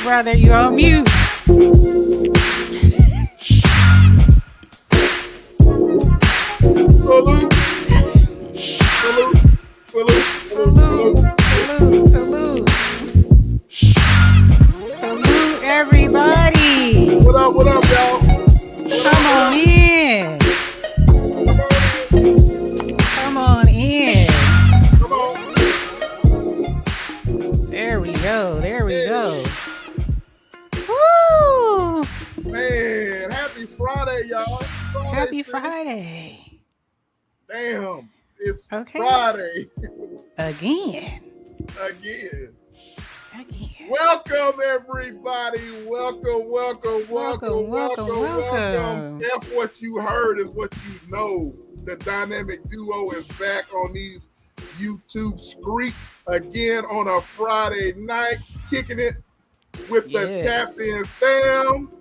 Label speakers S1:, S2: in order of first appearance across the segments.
S1: brother. You on mute.
S2: Salute. Salute. Salute.
S1: Salute. Salute. Salute, everybody.
S2: What up, y'all?
S1: Come on in. Come on in.
S2: Come on.
S1: There we go. There we go. Woo!
S2: Man, happy Friday, y'all.
S1: Happy
S2: sis.
S1: Friday.
S2: Damn, it's
S1: Okay.
S2: Friday.
S1: Again.
S2: Again.
S1: Again.
S2: Welcome, everybody. Welcome.
S1: Welcome.
S2: If what you heard is what you know, the dynamic duo is back on these YouTube streaks again on a Friday night, kicking it with the Tapped In fam.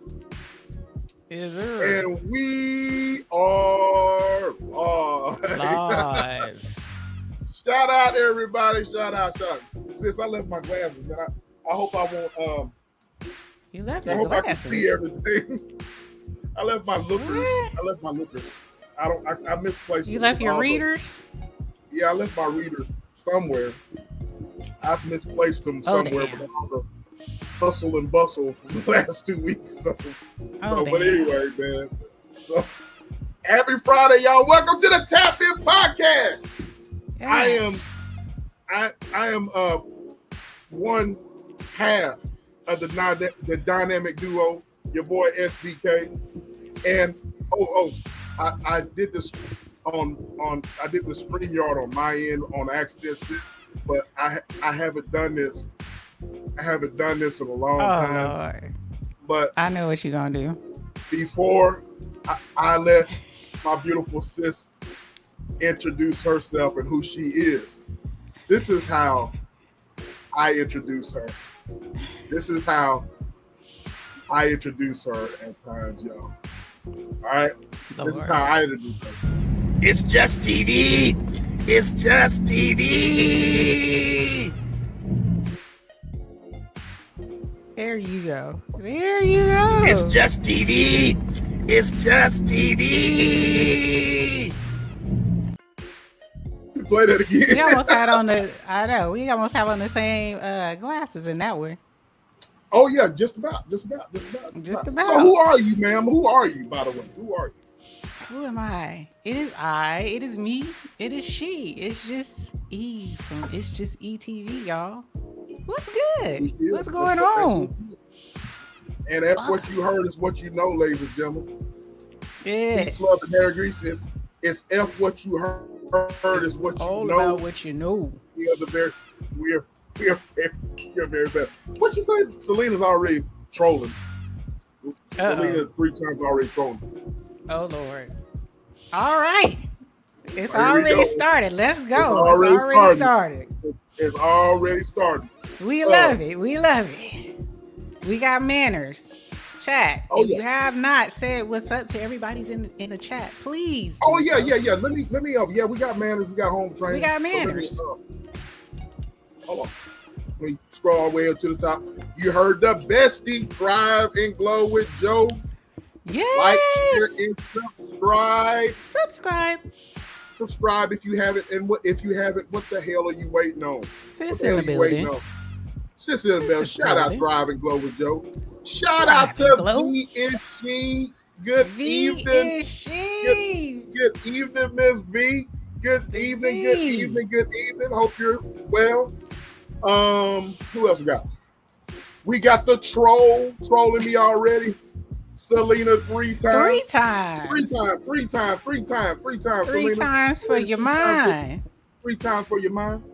S1: Yes, sir.
S2: And we are
S1: Live.
S2: Shout out, everybody. Shout out. Sis, I left my glasses, man. I hope I won't.
S1: You left
S2: I
S1: your
S2: hope
S1: glasses.
S2: I can see everything. I left my lookers. I misplaced.
S1: You left your readers?
S2: Yeah, I left my readers somewhere. I've misplaced them somewhere with all the hustle and bustle for the last 2 weeks. But anyway, man. So happy Friday, y'all. Welcome to the Tapped In Podcast.
S1: Yes.
S2: I am one half of the dynamic duo, your boy SBK. And I did this on StreamYard on my end on accident, sis, but I haven't done this. I haven't done this in a long time.
S1: Lord.
S2: But
S1: I know what you're gonna do.
S2: Before I let my beautiful sis introduce herself and who she is, this is how I introduce her. This is how I introduce her at times, y'all. All right?
S1: Lord.
S2: This is how I introduce her. It's just TV. It's just TV.
S1: There you go. There you go.
S2: It's just TV. It's just TV. Play that again.
S1: We almost had on the. I know. We almost have on the same glasses in that way.
S2: Oh yeah, just about. So who are you, ma'am? Who are you, by the way? Who are you?
S1: Who am I? It is I. It is me. It is she. It's just E from. It's just ETV, y'all. What's good? What's going on?
S2: And if what you heard is what you know, ladies and gentlemen.
S1: Yes.
S2: Peace, love, and hair grease. It's if what you heard is what you know.
S1: All about what you know.
S2: We are very bad. What you say? Selena's already trolling. Selena 3 times already trolling.
S1: Oh Lord. All right. It's already started. Let's go. It's
S2: already started.
S1: We love it. We got manners. Chat. If you have not said what's up to everybody's in the chat, please.
S2: Oh yeah. Let me we got manners. We got home training.
S1: We got manners.
S2: So hold on. Let me scroll all the way up to the top. You heard the bestie, Thrive and Glow with Joe.
S1: Yes.
S2: Like, share, and subscribe. Subscribe if you haven't, and if you haven't, what the hell are you waiting on?
S1: Sis in the building.
S2: Sis in the building. Shout out Thrive and Glow with Joe. Shout out to V and She. Good evening. Good evening, Miss V. Good evening. Hope you're well. Who else we got? We got the troll trolling me already. Selena 3 times.
S1: 3 times.
S2: 3 times. 3
S1: times for your mind.
S2: 3 times for your mind.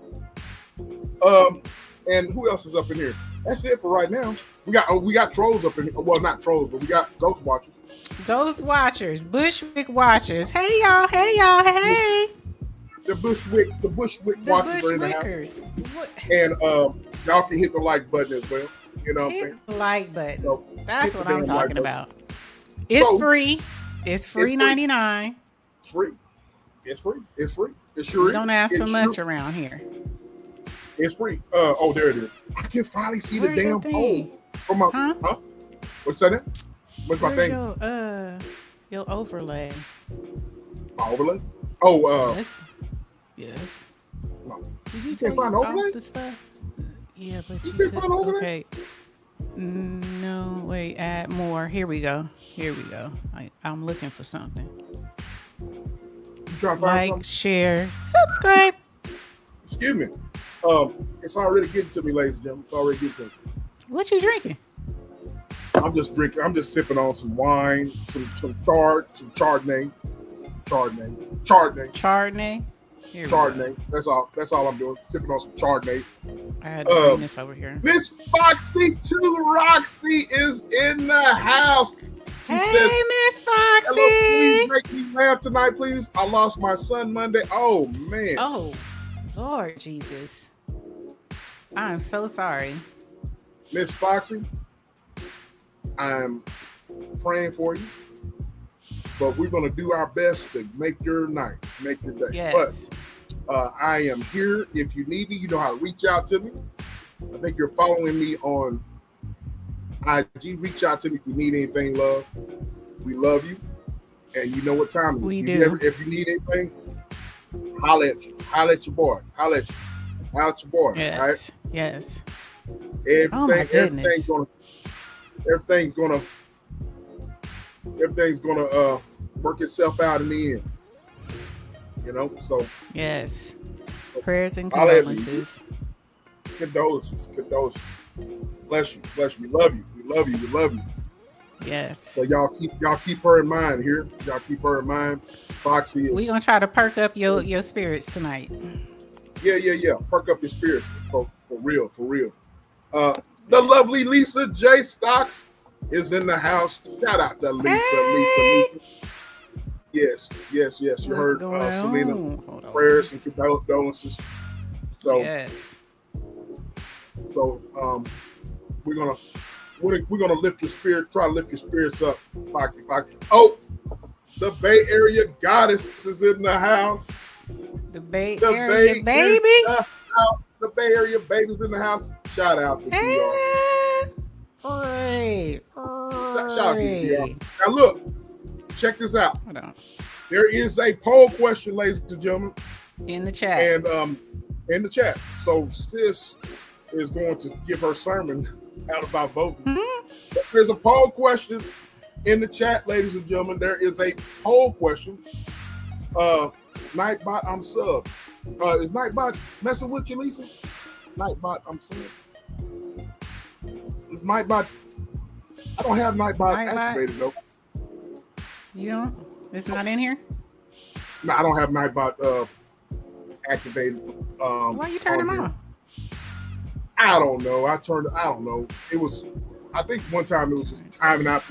S2: And who else is up in here? That's it for right now. We got trolls up in here. Well, not trolls, but we got ghost watchers.
S1: Ghost watchers, Bushwick watchers. Hey y'all. Hey.
S2: The Bushwick watchers are in the house. And y'all can hit the like button as well. You know what I'm saying?
S1: The like button. So that's what I'm talking about.
S2: It's
S1: free. It's free 99.
S2: It's free. It's free. It sure
S1: we don't ask for much around here.
S2: It's free. Oh, there it is. I can finally see the damn poll. From my, huh? What's that? What's my thing?
S1: Your overlay.
S2: My overlay? Oh,
S1: yes.
S2: No.
S1: Did you take off the stuff? Yeah, but you took. Okay. No, wait. Add more. Here we go. I'm looking for something.
S2: You trying to find something?
S1: Share, subscribe.
S2: Excuse me. It's already getting to me, ladies and gentlemen. It's already getting to me.
S1: What you drinking?
S2: I'm just drinking. I'm just sipping on some wine, some Chardonnay. Chardonnay. That's all I'm doing. Sipping on some Chardonnay.
S1: I had to bring this over here.
S2: Miss Foxy 2 Roxy is in the house.
S1: She says, Miss Foxy.
S2: Hello, please make me laugh tonight, please. I lost my son Monday. Oh man.
S1: Oh, Lord Jesus. I'm so sorry.
S2: Miss Foxy, I'm praying for you. But we're going to do our best to make your night, make your day.
S1: Yes.
S2: But I am here. If you need me, you know how to reach out to me. I think you're following me on IG. Reach out to me if you need anything, love. We love you. And you know what time it is.
S1: We do.
S2: If you need anything, holla at you. Holla at your boy. Holla at you. Holla at your boy.
S1: Yes.
S2: Right?
S1: Yes.
S2: Everything's gonna work itself out in the end. You know, so
S1: yes. Prayers and condolences.
S2: Condolences. Bless you. We love you.
S1: Yes.
S2: So y'all keep her in mind here. Y'all keep her in mind. Foxy is.
S1: We gonna try to perk up your spirits tonight.
S2: Yeah. Perk up your spirits for real. The lovely Lisa J. Stocks is in the house. Shout out to Lisa.
S1: Hey!
S2: Lisa. Yes. You heard Selena. Prayers and condolences. So
S1: yes.
S2: So we're gonna lift your spirit. Try to lift your spirits up, Foxy. Oh, the Bay Area goddess is in the house.
S1: The Bay Area baby.
S2: The Bay Area baby's in the house. Shout out to DR.
S1: Hooray.
S2: Shout out to DR. Now look, check this out.
S1: Hold on.
S2: There is a poll question, ladies and gentlemen,
S1: in the chat.
S2: And in the chat. So sis is going to give her sermon out about voting. Mm-hmm. There's a poll question in the chat, ladies and gentlemen. There is a poll question. Nightbot, I'm sub. Is Nightbot messing with you, Lisa? Nightbot, I'm sub. Is Nightbot? I don't have Nightbot activated though.
S1: You don't? It's not in here?
S2: No, I don't have Nightbot activated.
S1: Why you turn them on?
S2: I don't know. I don't know. It was. I think one time it was just timing out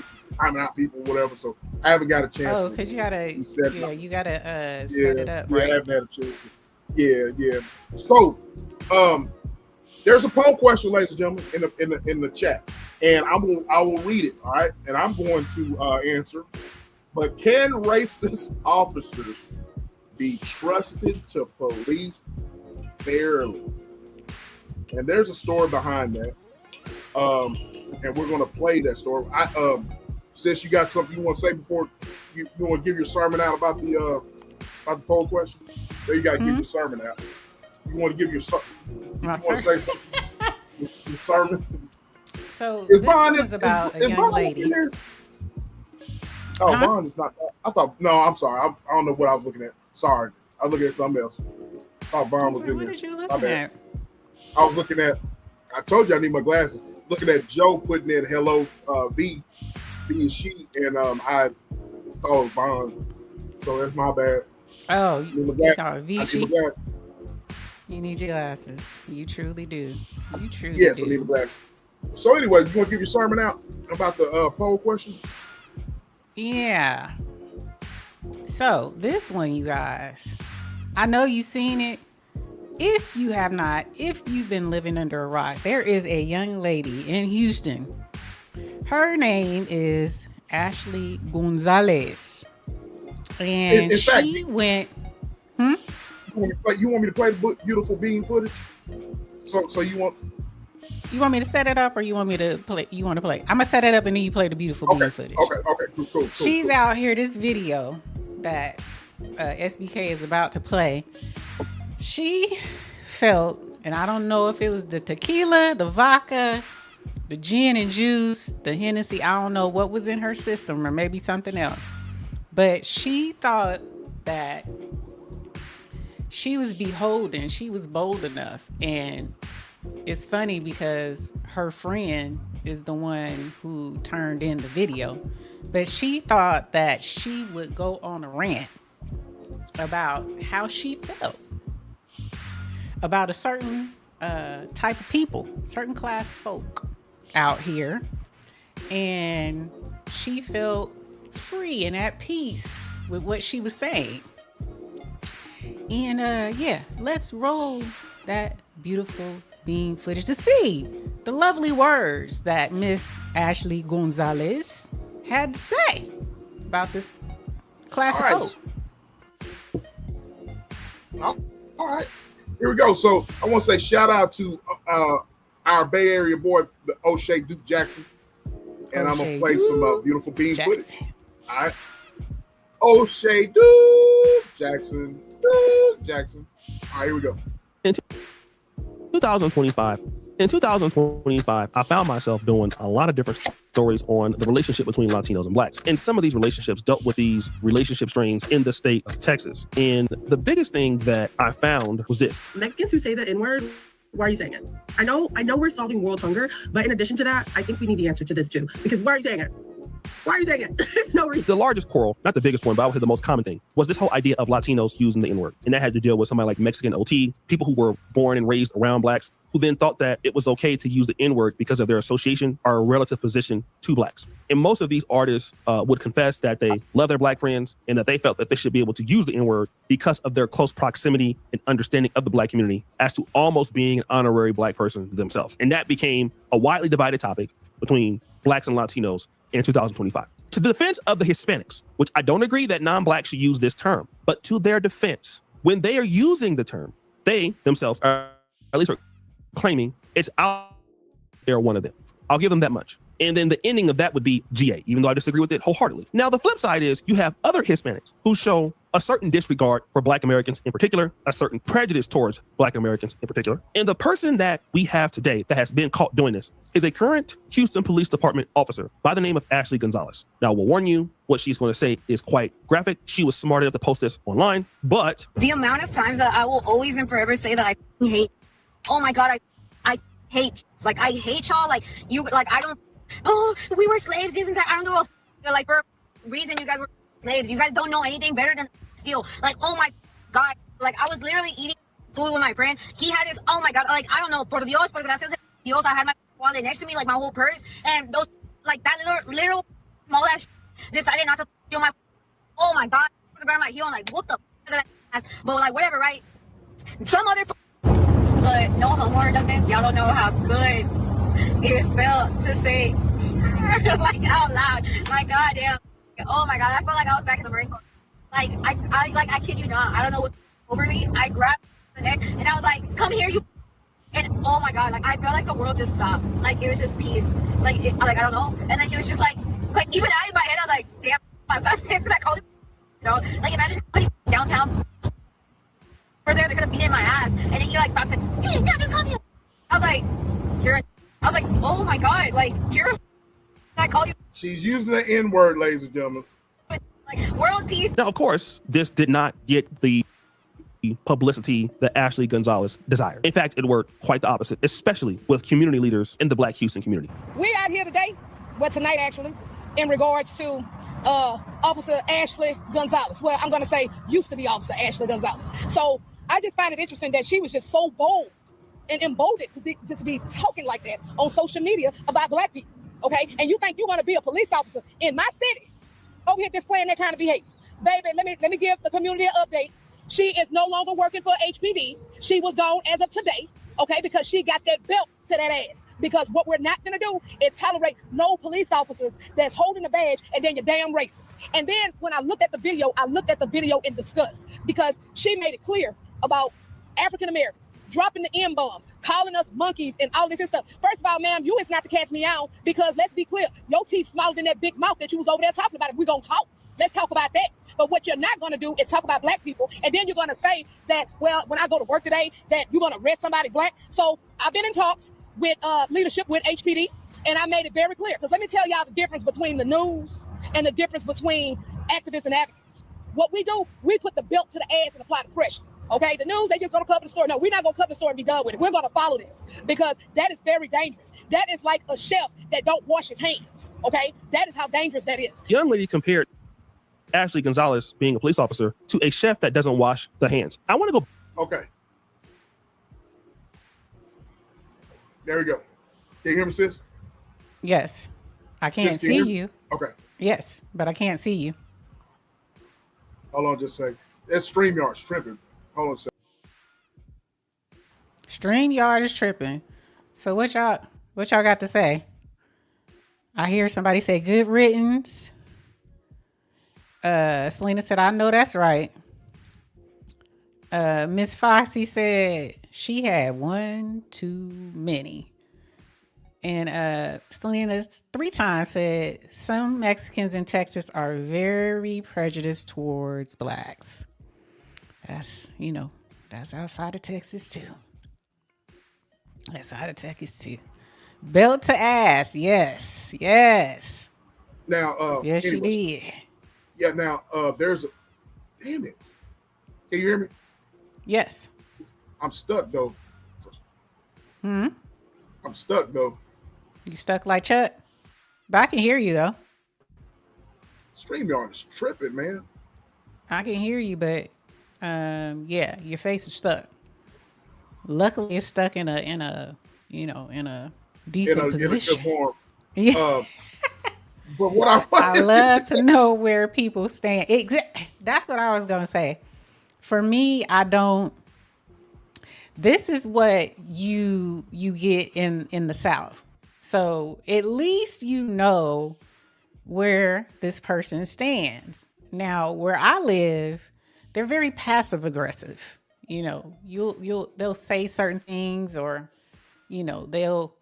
S2: people, whatever. So I haven't got a chance.
S1: Oh, because you gotta set it up, right?
S2: I haven't had a chance. Yeah. So, there's a poll question, ladies and gentlemen, in the chat, and I will read it. All right, and I'm going to answer. But can racist officers be trusted to police fairly? And there's a story behind that. And we're going to play that story. Sis, you got something you want to say before you want to give your sermon out about the poll question? There you got to give your sermon out. You want to give your sermon? You want to say something? Your sermon?
S1: So this is about a young lady.
S2: Oh, Vaughn is not. I'm sorry. I don't know what I was looking at. Sorry. I was looking at something else. I thought Vaughn was in there.
S1: What did you looking at?
S2: I was looking at, I told you I need my glasses. Looking at Joe putting in hello, V and she, and I thought it was Vaughn. So that's my bad.
S1: Oh, you thought V she? You need your glasses. You truly do.
S2: Yes, I need my glasses. So anyway, you want to give your sermon out about the poll question?
S1: Yeah. So this one, you guys, I know you've seen it. If you have not, if you've been living under a rock, there is a young lady in Houston. Her name is Ashlee Gonzalez. And in fact, she went...
S2: You want me to play the beautiful bean footage? So you want...
S1: You want me to set it up, or you want me to play? You want to play? I'm gonna set it up, and then you play the beautiful bean footage.
S2: Okay, cool.
S1: She's out here. This video that SBK is about to play. She felt, and I don't know if it was the tequila, the vodka, the gin and juice, the Hennessy. I don't know what was in her system, or maybe something else. But she thought that she was beholden. She was bold enough. And it's funny because her friend is the one who turned in the video. But she thought that she would go on a rant about how she felt about a certain type of people, certain class of folk out here. And she felt free and at peace with what she was saying. And let's roll that beautiful bean footage to see the lovely words that Miss Ashlee Gonzalez had to say about this class of folk.
S2: All right. Here we go. So I want to say shout out to our Bay Area boy, the O'Shea Duke Jackson. And I'm going to play some beautiful bean footage. All right. O'Shea Duke Jackson. All right, here we go.
S3: In 2025, I found myself doing a lot of different stories on the relationship between Latinos and Blacks. And some of these relationships dealt with these relationship strains in the state of Texas. And the biggest thing that I found was this.
S4: Mexicans who say the N-word, why are you saying it? I know we're solving world hunger, but in addition to that, I think we need the answer to this too. Because why are you saying it? Why are you saying it? There's no reason.
S3: The largest quarrel, not the biggest one, but I would say the most common thing, was this whole idea of Latinos using the N-word. And that had to deal with somebody like Mexican OT, people who were born and raised around Blacks, who then thought that it was okay to use the N-word because of their association or relative position to Blacks. And most of these artists would confess that they love their Black friends and that they felt that they should be able to use the N-word because of their close proximity and understanding of the Black community as to almost being an honorary Black person themselves. And that became a widely divided topic between Blacks and Latinos in 2025. To the defense of the Hispanics, which I don't agree that non-Blacks should use this term, but to their defense, when they are using the term, they themselves are at least claiming it's out there one of them. I'll give them that much. And then the ending of that would be GA, even though I disagree with it wholeheartedly. Now, the flip side is you have other Hispanics who show a certain disregard for Black Americans in particular, a certain prejudice towards Black Americans in particular. And the person that we have today that has been caught doing this is a current Houston Police Department officer by the name of Ashlee Gonzalez. Now, we'll warn you, what she's going to say is quite graphic. She was smart enough to post this online, but
S5: the amount of times that I will always and forever say that I hate, oh my God, I hate, like, I hate y'all, like, you, like, I don't, oh, we were slaves, isn't that, I don't know, like, for a reason you guys were slaves, you guys don't know anything better than steal, like, oh my God, like, I was literally eating food with my friend, he had his, oh my God, like, I don't know, por Dios, por gracias de Dios, I had my wallet next to me, like, my whole purse, and those, like, that little small ass decided not to steal my, oh my God, around my heel, like, what the but, like, whatever, right, some other, but no homework, nothing, y'all don't know how good it felt to say, like, out loud, like, goddamn, oh my God, I felt like I was back in the Marine Corps, like, I kid you not, I don't know what over me, I grabbed the neck, and I was like, come here, you, and oh my God, like, I felt like the world just stopped, like, it was just peace, like, like, I don't know, and then it was just like, even I, in my head, I was like, damn, I stand for that college, you know, like, imagine downtown, for there, they could have beaten my ass, and then he, like, stopped and said, hey, just come here, I was like, I was like, oh my God, like, I call you.
S2: She's using the N-word, ladies and gentlemen.
S5: Like, world peace.
S3: Now, of course, this did not get the publicity that Ashlee Gonzalez desired. In fact, it worked quite the opposite, especially with community leaders in the Black Houston community.
S6: We're out here today, well, tonight actually, in regards to Officer Ashlee Gonzalez. Well, I'm going to say used to be Officer Ashlee Gonzalez. So I just find it interesting that she was just so bold and emboldened to be talking like that on social media about Black people, okay? And you think you're going to be a police officer in my city over here displaying that kind of behavior. Baby, let me give the community an update. She is no longer working for HPD. She was gone as of today, okay, because she got that belt to that ass. Because what we're not going to do is tolerate no police officers that's holding a badge and then you're damn racist. And then when I looked at the video, in disgust because she made it clear about African Americans, dropping the M-bombs, calling us monkeys and all this and stuff. First of all, ma'am, you is not to catch me out because let's be clear, your teeth smaller than that big mouth that you was over there talking about. If we're going to talk, let's talk about that. But what you're not going to do is talk about black people. And then you're going to say that, well, when I go to work today, that you're going to arrest somebody black. So I've been in talks with leadership with HPD, and I made it very clear. Because let me tell y'all the difference between the news and the difference between activists and advocates. What we do, we put the belt to the ass and apply the pressure. Okay, the news, they just going to cover the story. No, we're not going to cover the story and be done with it. We're going to follow this because that is very dangerous. That is like a chef that don't wash his hands. Okay, that is how dangerous that is.
S3: Young lady compared Ashlee Gonzalez being a police officer to a chef that doesn't wash the hands. I want to go.
S2: Okay. There we go. Can you hear me, sis?
S1: Yes. I can't see you.
S2: Okay.
S1: Yes, but I can't see you.
S2: Hold on just a second. It's StreamYard's tripping. Hold on a second.
S1: StreamYard is tripping. So what y'all got to say? I hear somebody say good riddance. Selena said, I know that's right. Miss Foxy said she had one too many. And Selena 3 times said some Mexicans in Texas are very prejudiced towards blacks. That's, that's outside of Texas too. Outside of Texas too. Belt to ass. Yes. Yes.
S2: Now,
S1: yes, she did.
S2: Yeah, now there's a damn it. Can you hear me?
S1: Yes.
S2: I'm stuck though. I'm stuck though.
S1: You stuck like Chuck? But I can hear you though.
S2: StreamYard is tripping, man.
S1: I can hear you, but yeah, your face is stuck. Luckily it's stuck in a decent position.
S2: In a good form.
S1: Yeah.
S2: But what
S1: I love to know where people stand. That's what I was going to say. For me, this is what you get in the South. So at least you know where this person stands. Now, where I live, they're very passive aggressive. They'll say certain things, or they'll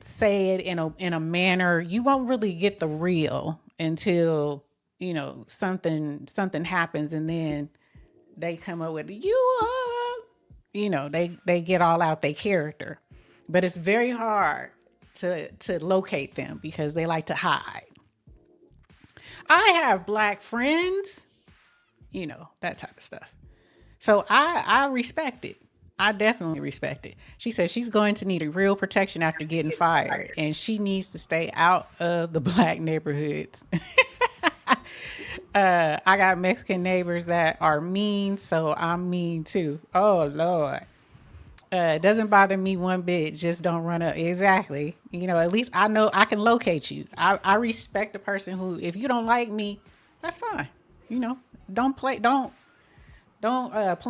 S1: say it in a manner you won't really get the real until something happens, and then they come up with they get all out their character. But it's very hard to locate them because they like to hide. I have black friends, that type of stuff. So I respect it. I definitely respect it. She says she's going to need a real protection after getting fired, and she needs to stay out of the black neighborhoods. I got Mexican neighbors that are mean, so I'm mean too. Oh, Lord. It doesn't bother me one bit. Just don't run up. Exactly. At least I know I can locate you. I respect the person who, if you don't like me, that's fine. Don't play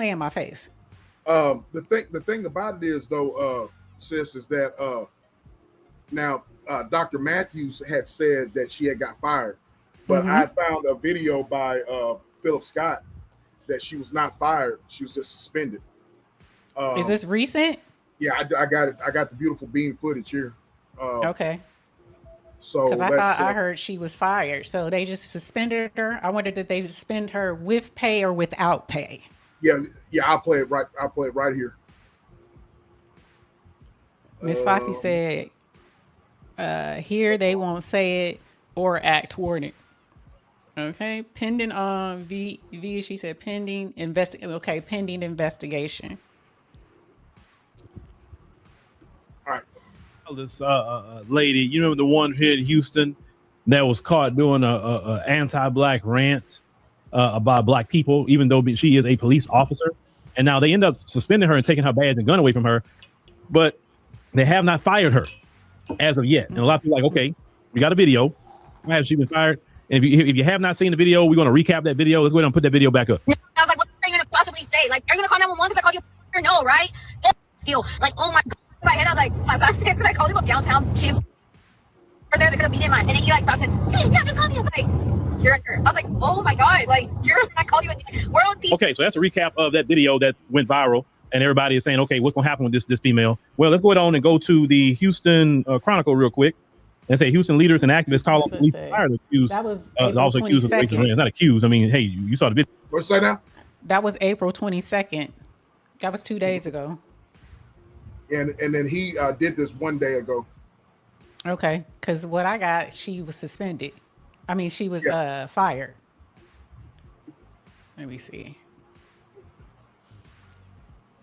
S1: in my face.
S2: The thing about it is though, sis, is that now Dr. Matthews had said that she had got fired, but I found a video by Philip Scott that she was not fired; she was just suspended.
S1: Is this recent?
S2: Yeah, I got it. I got the beautiful beam footage here.
S1: Okay.
S2: So
S1: because I thought I heard she was fired, so they just suspended her. I wondered, did they suspend her with pay or without pay?
S2: Yeah. I'll play it right. I'll play it right here.
S1: Miss Foxy said, "Here they won't say it or act toward it." Okay, pending on V. She said pending pending investigation.
S2: All right.
S7: This lady, you remember the one here in Houston that was caught doing a anti-black rant about black people, even though she is a police officer, and now they end up suspending her and taking her badge and gun away from her, but they have not fired her as of yet. And a lot of people are like, okay, we got a video. Why has she been fired? And if you have not seen the video, we're going to recap that video. Let's go ahead and put that video back up.
S5: I was like, what are you going to possibly say? Like, are you going to call 911 because I called you? No, right? Still, like, oh my God. In my head, I was like, I called him up downtown. Chiefs are there. They're going to beat him. And then he like stops and, hey, yeah, just call me. I was like, I was like, oh my God. Like, I called you. We're on people.
S7: Okay, so that's a recap of that video that went viral and everybody is saying, okay, what's going to happen with this female? Well, let's go on and go to the Houston Chronicle real quick and say Houston leaders and activists call on police to fire the accused.
S1: That was
S7: also accused of racist. It's not accused. I mean, hey, you saw the video.
S2: What'd you say now?
S1: That was April 22nd. That was 2 days ago.
S2: And then he did this 1 day ago.
S1: Okay, because what I got, she was suspended. I mean, she was fired. Let me see.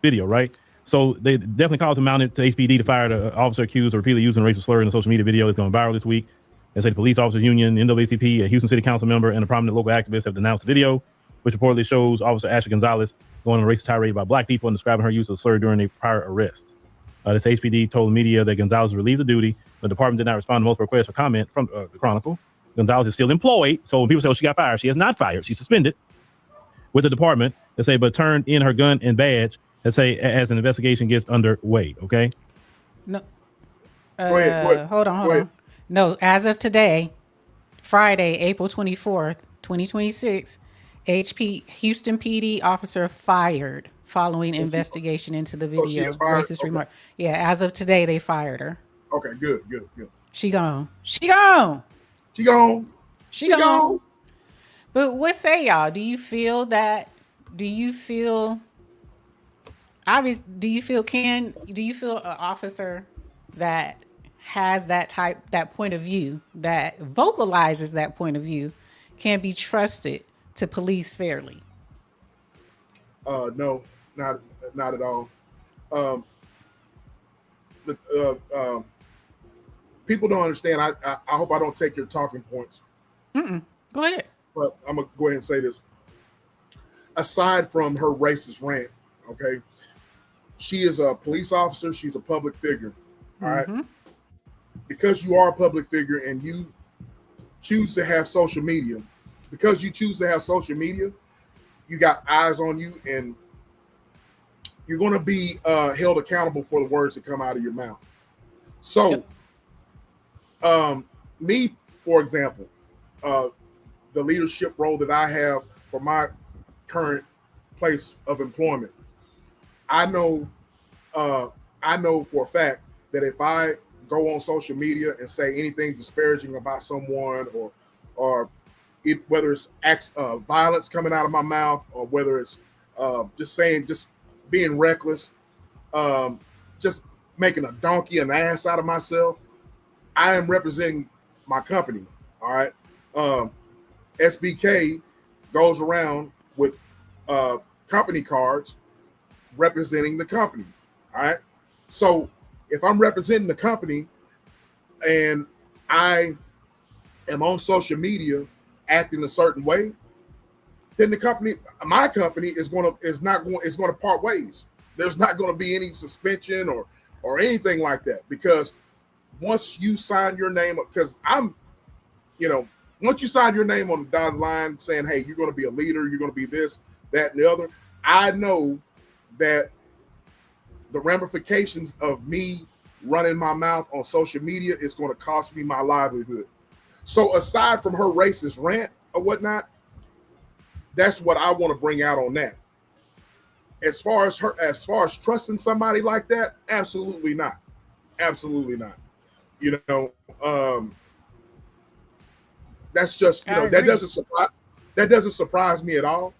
S7: Video, right? So they definitely called to mount it to HPD to fire the officer accused of repeatedly using racial slur in a social media video that's going viral this week. They say the police officers union, NAACP, a Houston City Council member, and a prominent local activist have denounced the video, which reportedly shows Officer Ashlee Gonzalez going on a racist tirade about black people and describing her use of slur during a prior arrest. This HPD told the media that Gonzalez relieved the duty. The department did not respond to multiple requests for comment from the Chronicle. Gonzalez is still employed. So when people say, oh, she got fired, she has not fired. She's suspended with the department. They say, but turned in her gun and badge. They say, as an investigation gets underway. Okay.
S1: No.
S2: Go ahead.
S1: Hold on. No, as of today, Friday, April 24th, 2026, Houston PD officer fired following investigation into the video. Racist remark. Yeah, as of today, they fired her.
S2: Okay, good.
S1: She gone. But what say y'all? Do you feel an officer that has that point of view, that vocalizes that point of view, can be trusted to police fairly?
S2: No, not at all. People don't understand. I hope I don't take your talking points.
S1: Go ahead.
S2: But I'm gonna go ahead and say this. Aside from her racist rant, okay, she is a police officer. She's a public figure. All right. Because you are a public figure and you choose to have social media, you got eyes on you, and you're going to be held accountable for the words that come out of your mouth. So, me, for example, the leadership role that I have for my current place of employment, I know for a fact that if I go on social media and say anything disparaging about someone, or whether it's acts of violence coming out of my mouth, or whether it's just being reckless, just making a donkey and ass out of myself, I am representing my company. All right. SBK goes around with company cards representing the company. All right. So if I'm representing the company and I am on social media acting a certain way, then my company is going to part ways. There's not going to be any suspension or anything like that, because once you sign your name, because once you sign your name on the dotted line saying, hey, you're going to be a leader, you're going to be this, that, and the other, I know that the ramifications of me running my mouth on social media is going to cost me my livelihood. So aside from her racist rant or whatnot, that's what I want to bring out on that. As far as trusting somebody like that, absolutely not. Absolutely not. That's just, that doesn't surprise me at all.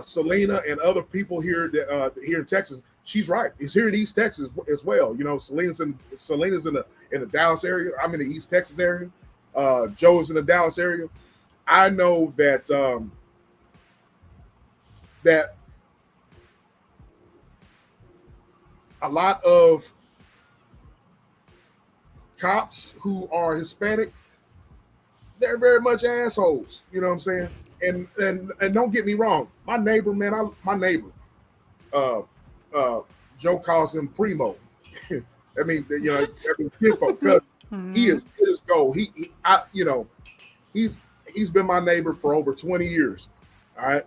S2: Selena and other people here in Texas, she's right. It's here in East Texas as well. Selena's in the Dallas area. I'm in the East Texas area. Joe's in the Dallas area. I know that that a lot of cops who are Hispanic, they're very much assholes. You know what I'm saying? And don't get me wrong, my neighbor, Joe calls him Primo. I mean, kinfolk, because he is good as gold. He's been my neighbor for over 20 years. All right,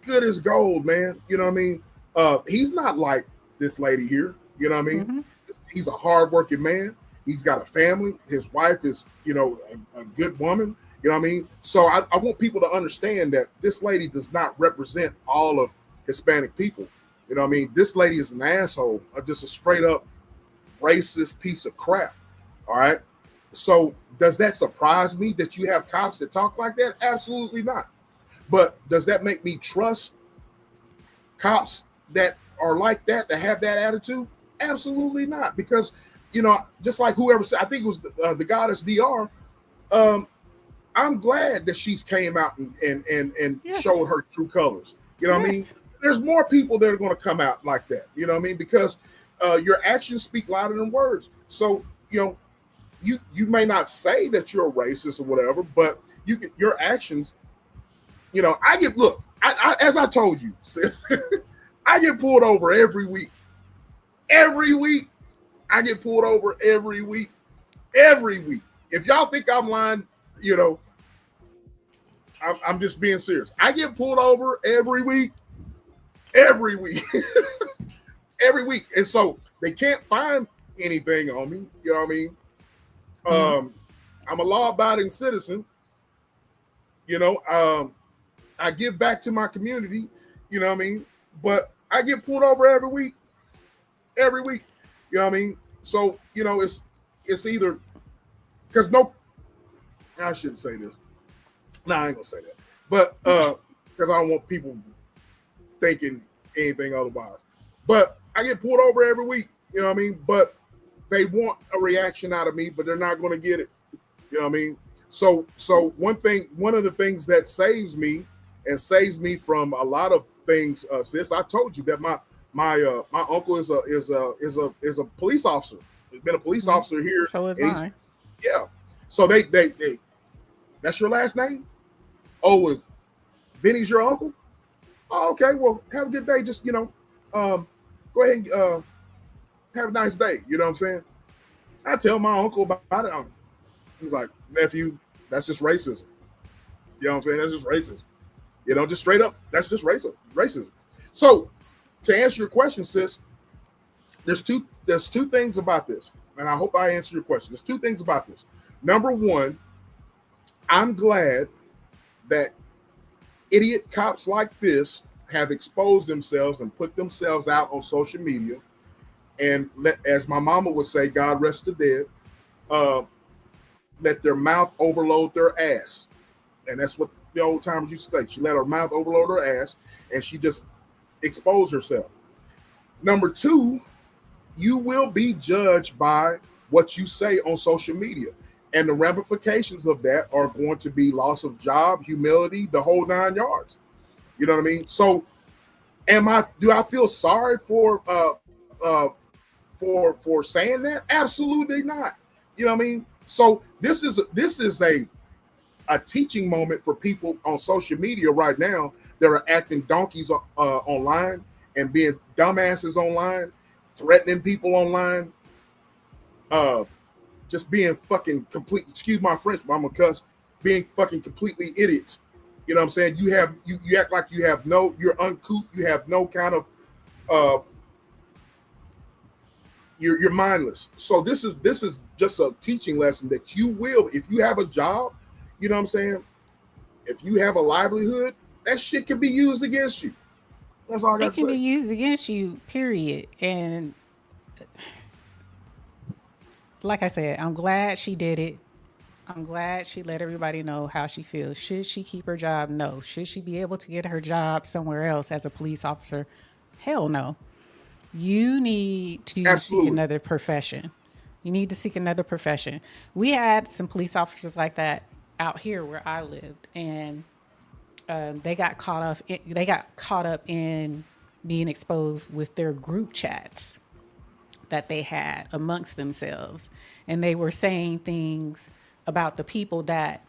S2: good as gold, man. You know what I mean? He's not like this lady here. You know what I mean? He's a hardworking man. He's got a family. His wife is, a good woman. You know what I mean? So I want people to understand that this lady does not represent all of Hispanic people. You know what I mean? This lady is an asshole, just a straight up racist piece of crap. All right. So does that surprise me that you have cops that talk like that? Absolutely not. But does that make me trust cops that are like that have that attitude? Absolutely not. Because, you know, just like whoever said, I think it was the goddess DR. I'm glad that she's came out and yes. showed her true colors. You know yes. what I mean? There's more people that are going to come out like that. You know what I mean? Because your actions speak louder than words. So, you know, you may not say that you're a racist or whatever, but your actions, you know, I as I told you, sis, I get pulled over every week. Every week. I get pulled over every week. Every week. If y'all think I'm lying, you know, I'm just being serious. I get pulled over every week. Every week. Every week. And so they can't find anything on me. You know what I mean? I'm a law-abiding citizen. You know, I give back to my community. You know what I mean? But I get pulled over every week. Every week. You know what I mean? So, you know, it's either because I shouldn't say this. No, I ain't gonna say that. But because I don't want people thinking anything otherwise. But I get pulled over every week, you know what I mean? But they want a reaction out of me, but they're not gonna get it. You know what I mean? So one of the things that saves me from a lot of things, sis, I told you that my uncle is a police officer. He's been a police officer here.
S1: So is mine.
S2: Yeah. So they that's your last name? Oh, Benny's your uncle? Oh, okay. Well, have a good day. Just, you know, go ahead and have a nice day. You know what I'm saying? I tell my uncle about it. He's like, nephew, that's just racism. You know what I'm saying? That's just racism. You know, just straight up, that's just racism. So to answer your question, sis, there's two things about this, and I hope I answer your question. There's two things about this. Number one, I'm glad that idiot cops like this have exposed themselves and put themselves out on social media, and as my mama would say, God rest the dead, let their mouth overload their ass. And that's what the old timers used to say. She let her mouth overload her ass, and she just exposed herself. Number two, you will be judged by what you say on social media. And the ramifications of that are going to be loss of job, humility, the whole 9 yards. You know what I mean? So do I feel sorry for saying that? Absolutely not. You know what I mean? So this is a teaching moment for people on social media right now that are acting donkeys online and being dumbasses online, threatening people online, just being fucking complete, excuse my French, but I'm gonna cuss, being fucking completely idiots. You know what I'm saying? You act like you're uncouth, you have no kind of you're mindless. So this is just a teaching lesson that you will, if you have a job, you know what I'm saying? If you have a livelihood, that shit can be used against you. That's all I got to say.
S1: It can be used against you, period. And like I said, I'm glad she did it. I'm glad she let everybody know how she feels. Should she keep her job? No. Should she be able to get her job somewhere else as a police officer? Hell no. You need to seek another profession. You need to seek another profession. We had some police officers like that out here where I lived, and they got caught up in being exposed with their group chats that they had amongst themselves, and they were saying things about the people that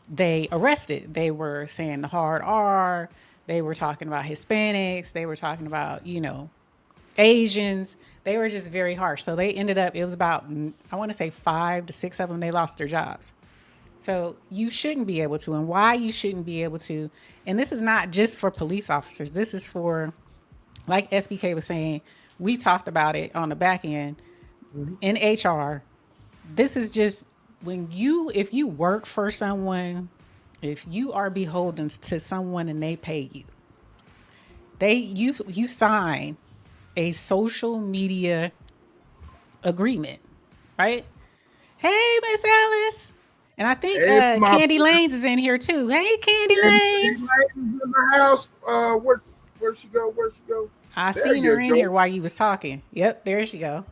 S1: they arrested. They were saying the hard R. They were talking about Hispanics. They were talking about, you know, Asians. They were just very harsh. So they ended up, it was about, I want to say 5 to 6 of them, they lost their jobs. So you shouldn't be able to, and why you shouldn't be able to. And this is not just for police officers. This is for, like SBK was saying, we talked about it on the back end in HR. This is just if you work for someone, if you are beholden to someone and they pay you, you sign a social media agreement, right? Hey, Miss Alice. And I think
S2: Hey,
S1: Candy Lanes is in here too. Hey, Candy Lanes.
S2: in the house. Where'd she go? Where'd she go?
S1: I
S2: There
S1: seen her
S2: you
S1: in
S2: go.
S1: here while you was talking. Yep, there she go.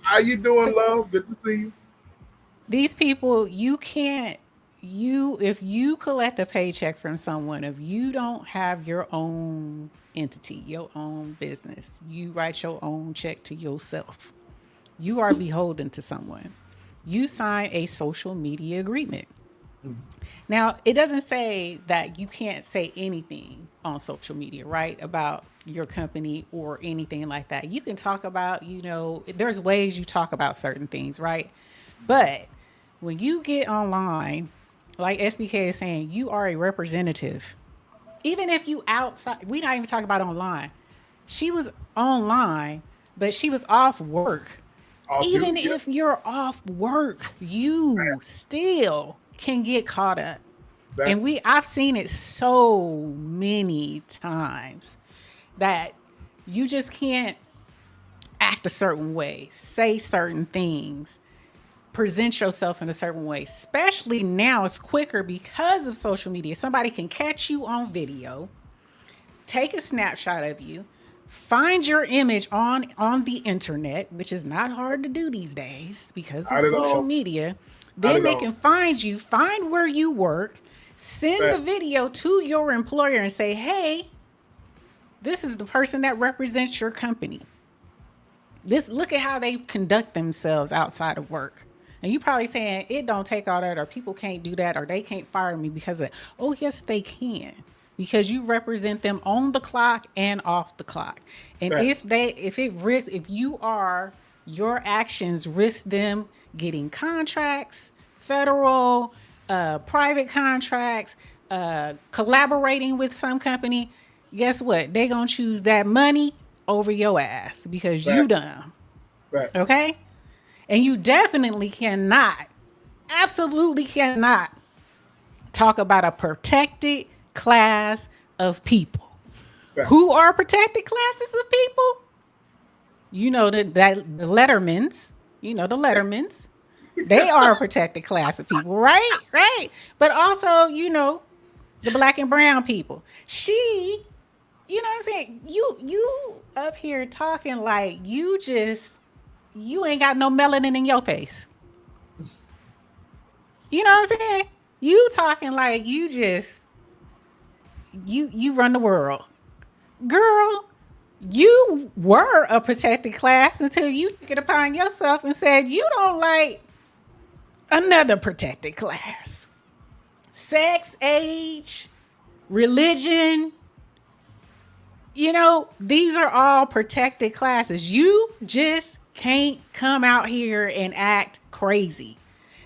S2: How you doing,
S1: So
S2: love? Good to see you.
S1: these people, you can't, if you collect a paycheck from someone, if you don't have your own entity, your own business, you write your own check to yourself, you are beholden to someone. You sign a social media agreement. Now, it doesn't say that you can't say anything on social media, right? About your company or anything like that. You can talk about, there's ways you talk about certain things, right? But when you get online, like SBK is saying, you are a representative. Even if you outside, we not even talking about online. She was online, but she was off work. Even if you're off work, you still can get caught up. And I've seen it so many times that you just can't act a certain way, say certain things, present yourself in a certain way. Especially now, it's quicker because of social media. Somebody can catch you on video, take a snapshot of you, find your image on the internet, which is not hard to do these days because of social media. Then they can find you, find where you work, send the video to your employer and say, hey, this is the person that represents your company. Look at how they conduct themselves outside of work. And you probably saying it don't take all that, or people can't do that, or they can't fire me because of, oh yes, they can. Because you represent them on the clock and off the clock. And if your actions risk them getting contracts, federal, private contracts, collaborating with some company, guess what? They're going to choose that money over your ass because you done. Okay? And you definitely absolutely cannot talk about a protected class of people. Who are protected classes of people? You know the Lettermans. You know the Lettermans. They are a protected class of people, right? Right. But also, the black and brown people. You know what I'm saying? You up here talking like you ain't got no melanin in your face. You know what I'm saying? You talking like you run the world. Girl, you were a protected class until you took it upon yourself and said you don't like another protected class. Sex, age, religion, these are all protected classes. You just can't come out here and act crazy.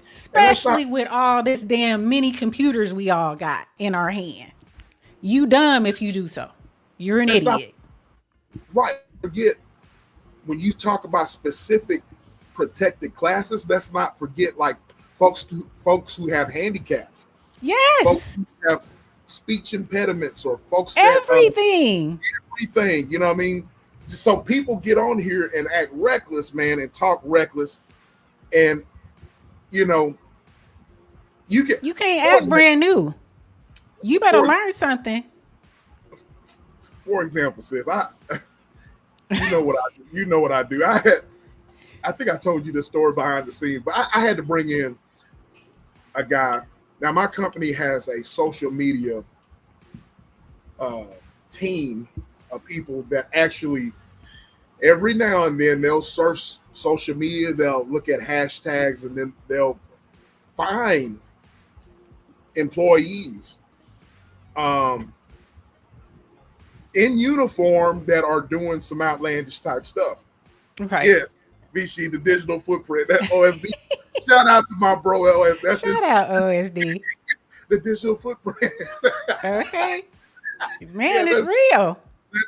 S1: Especially with all this damn mini computers we all got in our hand. You dumb if you do so. You're an idiot.
S2: Right. Forget when you talk about specific protected classes, let's not forget like folks who have handicaps.
S1: Yes.
S2: Folks who have speech impediments or folks
S1: everything.
S2: You know what I mean? Just so people get on here and act reckless, man, and talk reckless. And you
S1: can't act brand new. You better learn something.
S2: For example, sis, you know what I do. I think I told you the story behind the scenes, but I had to bring in a guy. Now my company has a social media team of people that actually every now and then they'll surf social media, they'll look at hashtags, and then they'll find employees in uniform that are doing some outlandish type stuff.
S1: Right.
S2: Yes, VC, the digital footprint, that OSD. Shout out to my bro OSD.
S1: Shout out OSD.
S2: The digital footprint.
S1: Okay. Man, it's real.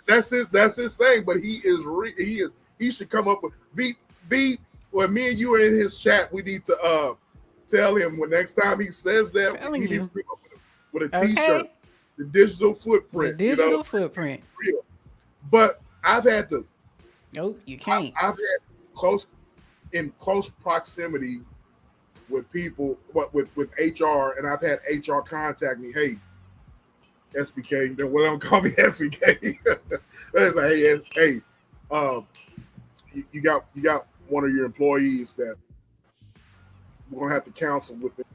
S2: That's his saying, but he is he should come up with V. When me and you are in his chat, we need to tell him when next time he says that he needs to come up with a t-shirt. The digital footprint.
S1: The digital footprint.
S2: Real. But I've had to.
S1: Nope, you can't.
S2: I've had close proximity with people, with HR, and I've had HR contact me. Hey, SBK. Then what don't call me SBK. It's like, hey, you got one of your employees that we're gonna have to counsel with it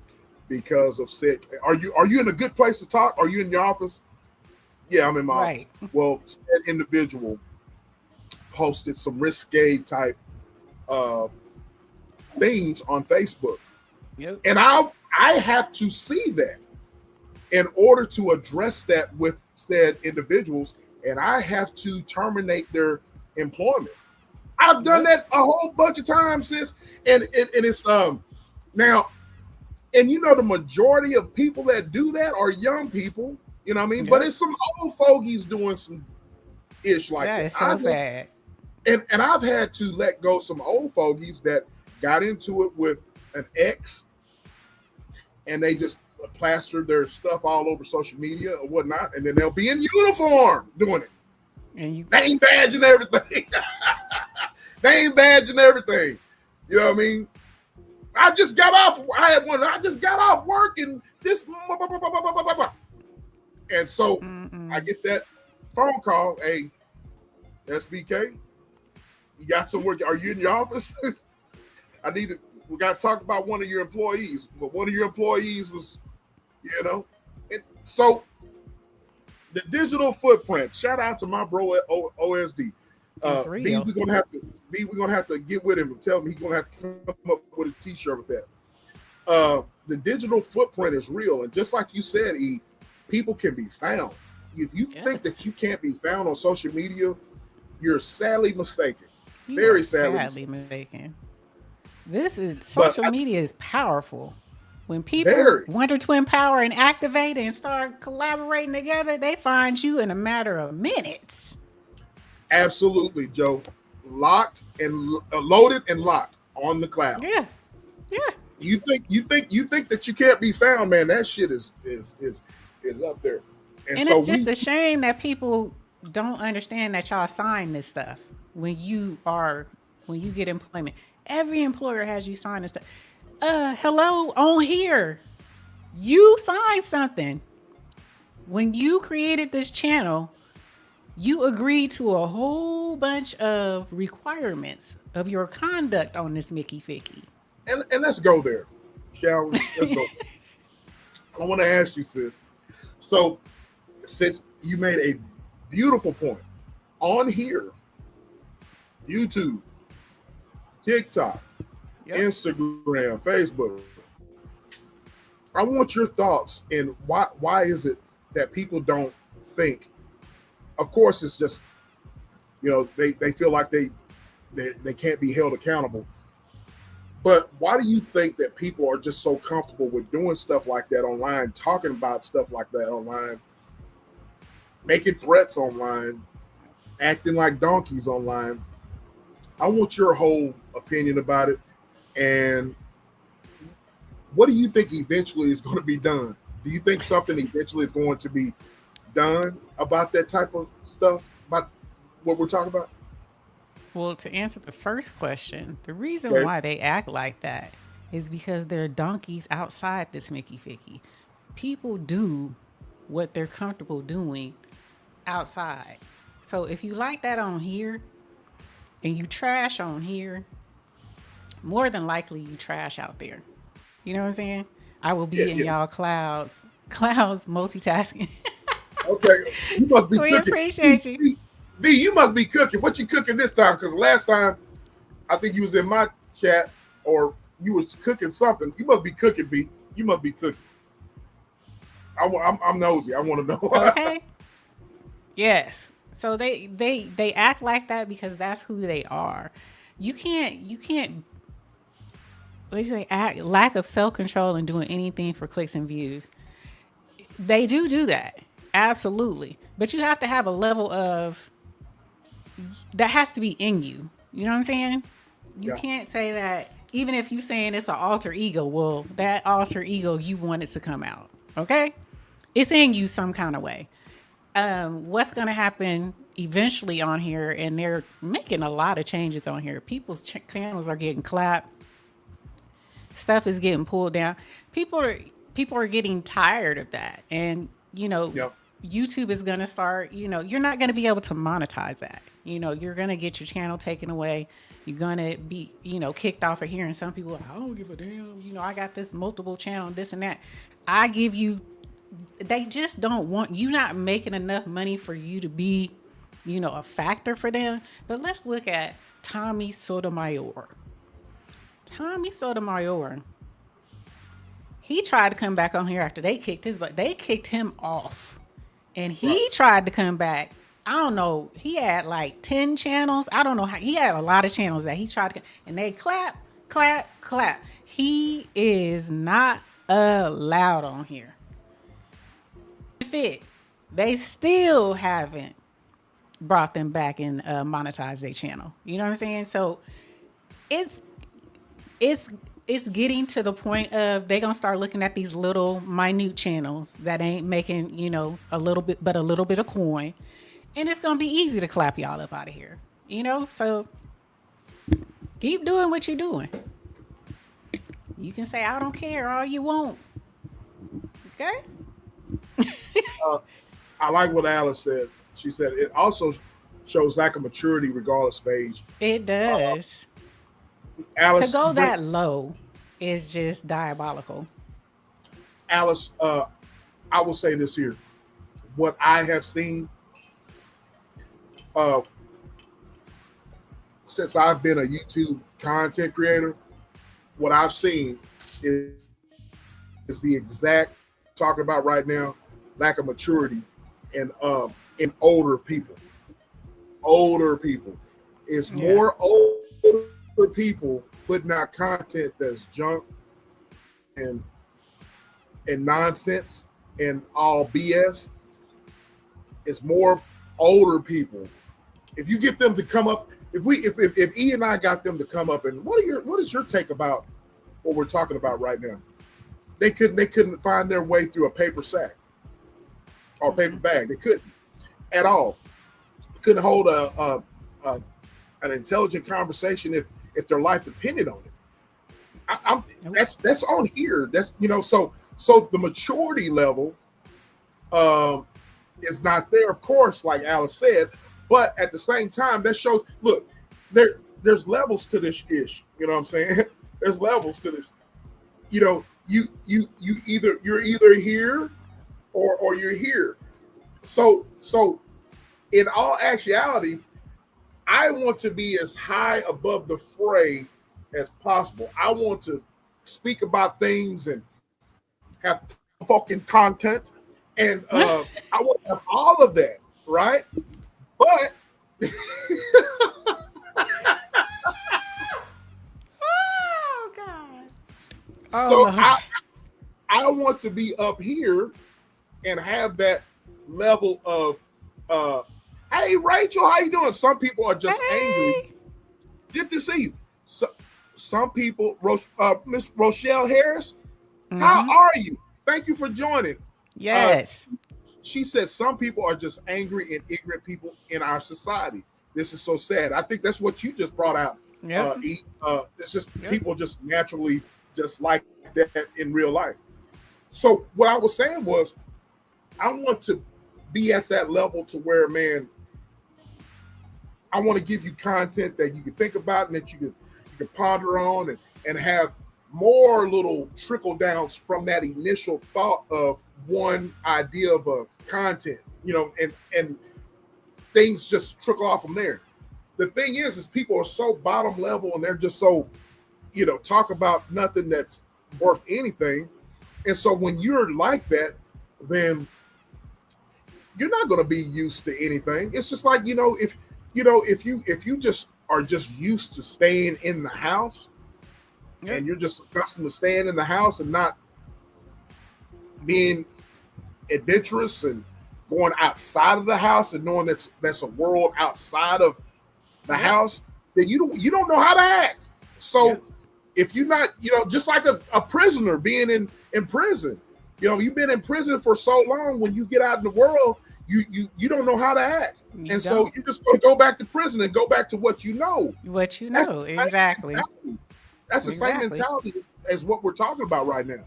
S2: because of sick. Are you in a good place to talk? Are you in your office? Yeah, I'm in my office. Well, that individual posted some risque type things on Facebook.
S1: Yep.
S2: And I have to see that in order to address that with said individuals, and I have to terminate their employment. I've done that a whole bunch of times, sis. And it's now, and you know, the majority of people that do that are young people, you know what I mean? Yep. But it's some old fogies doing some ish like that.
S1: That is so sad.
S2: And I've had to let go some old fogies that got into it with an ex, and they just plastered their stuff all over social media or whatnot, and then they'll be in uniform doing it.
S1: And
S2: name badge and everything. Name badge and everything. You know what I mean? I just got off. I just got off work and this. And so I get that phone call. Hey, SBK, you got some work? Are you in your office? We got to talk about one of your employees. But one of your employees was, you know. And so the digital footprint. Shout out to my bro at OSD. We're gonna have to get with him and tell him he's gonna have to come up with a t-shirt with that. The digital footprint is real, and just like you said, people can be found. If you think that you can't be found on social media, you're sadly mistaken. Very sadly mistaken.
S1: Social media is powerful. When people Wonder Twin power and activate and start collaborating together, they find you in a matter of minutes.
S2: Absolutely, Joe. Locked and loaded and locked on the cloud.
S1: Yeah.
S2: You think that you can't be found, man? That shit is up there.
S1: And so it's just a shame that people don't understand that y'all sign this stuff when you get employment. Every employer has you sign this stuff. Hello, on here, you signed something. When you created this channel, you agreed to a whole bunch of requirements of your conduct on this Mickey Ficky.
S2: And let's go there, shall we? Let's go. I want to ask you, sis. So, since you made a beautiful point on here, YouTube, TikTok, Instagram, Facebook, I want your thoughts in why is it that people don't think. Of course, it's just, you know, they feel like they can't be held accountable. But why do you think that people are just so comfortable with doing stuff like that online, talking about stuff like that online, making threats online, acting like donkeys online? I want your whole opinion about it. And what do you think eventually is going to be done? Do you think something eventually is going to be done about that type of stuff, about what we're talking about?
S1: Well, to answer the first question, the reason why they act like that is because they're donkeys outside this Mickey Ficky. People do what they're comfortable doing outside. So if you like that on here and you trash on here, more than likely you trash out there. You know what I'm saying? I will be in y'all clouds multitasking.
S2: Okay, you must be
S1: we
S2: cooking.
S1: Appreciate you.
S2: V, you must be cooking. What you cooking this time? Because last time, I think you was in my chat or you was cooking something. You must be cooking, V. You must be cooking. I'm nosy. I want to know.
S1: Okay. Yes. So they act like that because that's who they are. You can't. What do you say? Lack of self-control and doing anything for clicks and views. They do that. Absolutely. But you have to have a level of that has to be in you. You know what I'm saying? You can't say that even if you saying it's an alter ego. Well, that alter ego, you want it to come out. Okay? It's in you some kind of way. what's going to happen eventually on here, and they're making a lot of changes on here. People's channels are getting clapped. Stuff is getting pulled down. People are people are getting tired of that, and
S2: Yep.
S1: YouTube is going to start. You're not going to be able to monetize that. You're going to get your channel taken away. You're going to be kicked off of here, and some people, I don't give a damn. I got this multiple channel, this and that. I give you. They just don't want you, not making enough money for you to be a factor for them. But let's look at Tommy Sotomayor. Tommy Sotomayor, he tried to come back on here after they kicked him off, and he tried to come back. I don't know, he had like 10 channels. I don't know how. He had a lot of channels that he tried to, and they clap. He is not allowed on here. They still haven't brought them back and monetize their channel. You know what I'm saying? So it's getting to the point of they gonna start looking at these little minute channels that ain't making a little bit of coin, and it's gonna be easy to clap y'all up out of here. So keep doing what you're doing. You can say I don't care all you want. Okay.
S2: I like what Alice said. She said it also shows lack of maturity regardless of age.
S1: It does.
S2: Alice,
S1: to go that low is just diabolical.
S2: Alice, I will say this here. What I have seen since I've been a YouTube content creator, what I've seen is the exact talking about right now, lack of maturity in older people. Older people. It's more older people putting out content that's junk and nonsense and all BS. It's more older people. If you get them to come up, if E and I got them to come up, and what is your take about what we're talking about right now? They couldn't find their way through a paper sack or paper bag. They couldn't at all. Couldn't hold an intelligent conversation if their life depended on it. That's on here. That's so the maturity level is not there, of course, like Alice said, but at the same time, that shows, look, there's levels to this ish. You know what I'm saying? There's levels to this. You're either here or you're here. So in all actuality, I want to be as high above the fray as possible. I want to speak about things and have fucking content, and I want to have all of that, right? But
S1: oh God!
S2: So I want to be up here and have that level of hey Rachel, how you doing? Some people are just angry. Good to see you. So some people, Miss Rochelle Harris, how are you? Thank you for joining.
S1: Yes.
S2: She said some people are just angry and ignorant people in our society. This is so sad. I think that's what you just brought out. Yeah. It's just people just naturally just like that in real life. So what I was saying was, I want to be at that level to where, man, I want to give you content that you can think about and that you can ponder on and have more little trickle downs from that initial thought of one idea of a content, and things just trickle off from there. The thing is people are so bottom level and they're just so, talk about nothing that's worth anything. And so when you're like that, then you're not going to be used to anything. It's just like, if you just are just used to staying in the house and you're just accustomed to staying in the house and not being adventurous and going outside of the house and knowing that's a world outside of the house, then you don't know how to act. So if you're not, just like a prisoner being in prison, you've been in prison for so long, when you get out in the world, you don't know how to act. So you just go back to prison and go back to what you know.
S1: What you know, exactly.
S2: That's the same mentality as what we're talking about right now.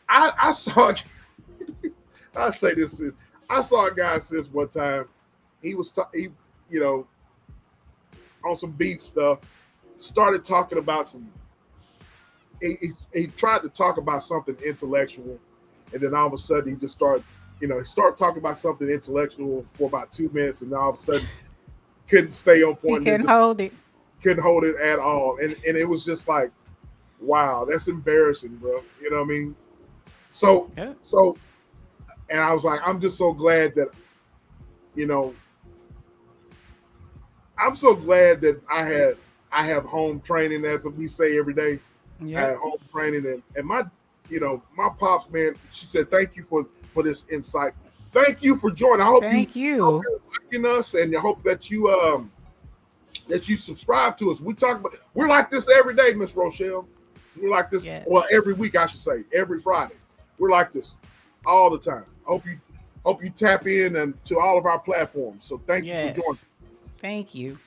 S2: I saw. I'll say this: I saw a guy since one time. He was, on some beat stuff. Started talking about some. He tried to talk about something intellectual, and then all of a sudden he just started. He started talking about something intellectual for about 2 minutes, and all of a sudden couldn't stay on point.
S1: He couldn't hold it.
S2: Couldn't hold it at all, and it was just like, wow, that's embarrassing, bro. You know what I mean? So, and I was like, I'm just so glad that, I'm so glad that I have home training, as we say every day. I had home training, and my pops, man, she said, thank you for this insight. Thank you for joining. I hope you're liking us, and I hope that you subscribe to us. We're like this every day, Miss Rochelle. We're like this, well, every week, I should say, every Friday. We're like this all the time. Hope you tap in and to all of our platforms. So thank you for joining.
S1: Thank you.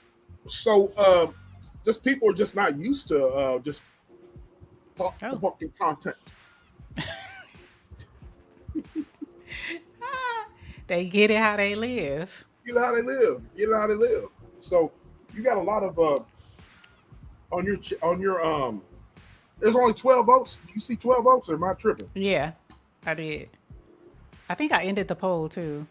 S2: So just people are just not used to just talking content.
S1: They get it how they live.
S2: Get it how they live. So you got a lot of on your there's only 12 votes. Do you see 12 votes, or am I tripping?
S1: Yeah, I did. I think I ended the poll too.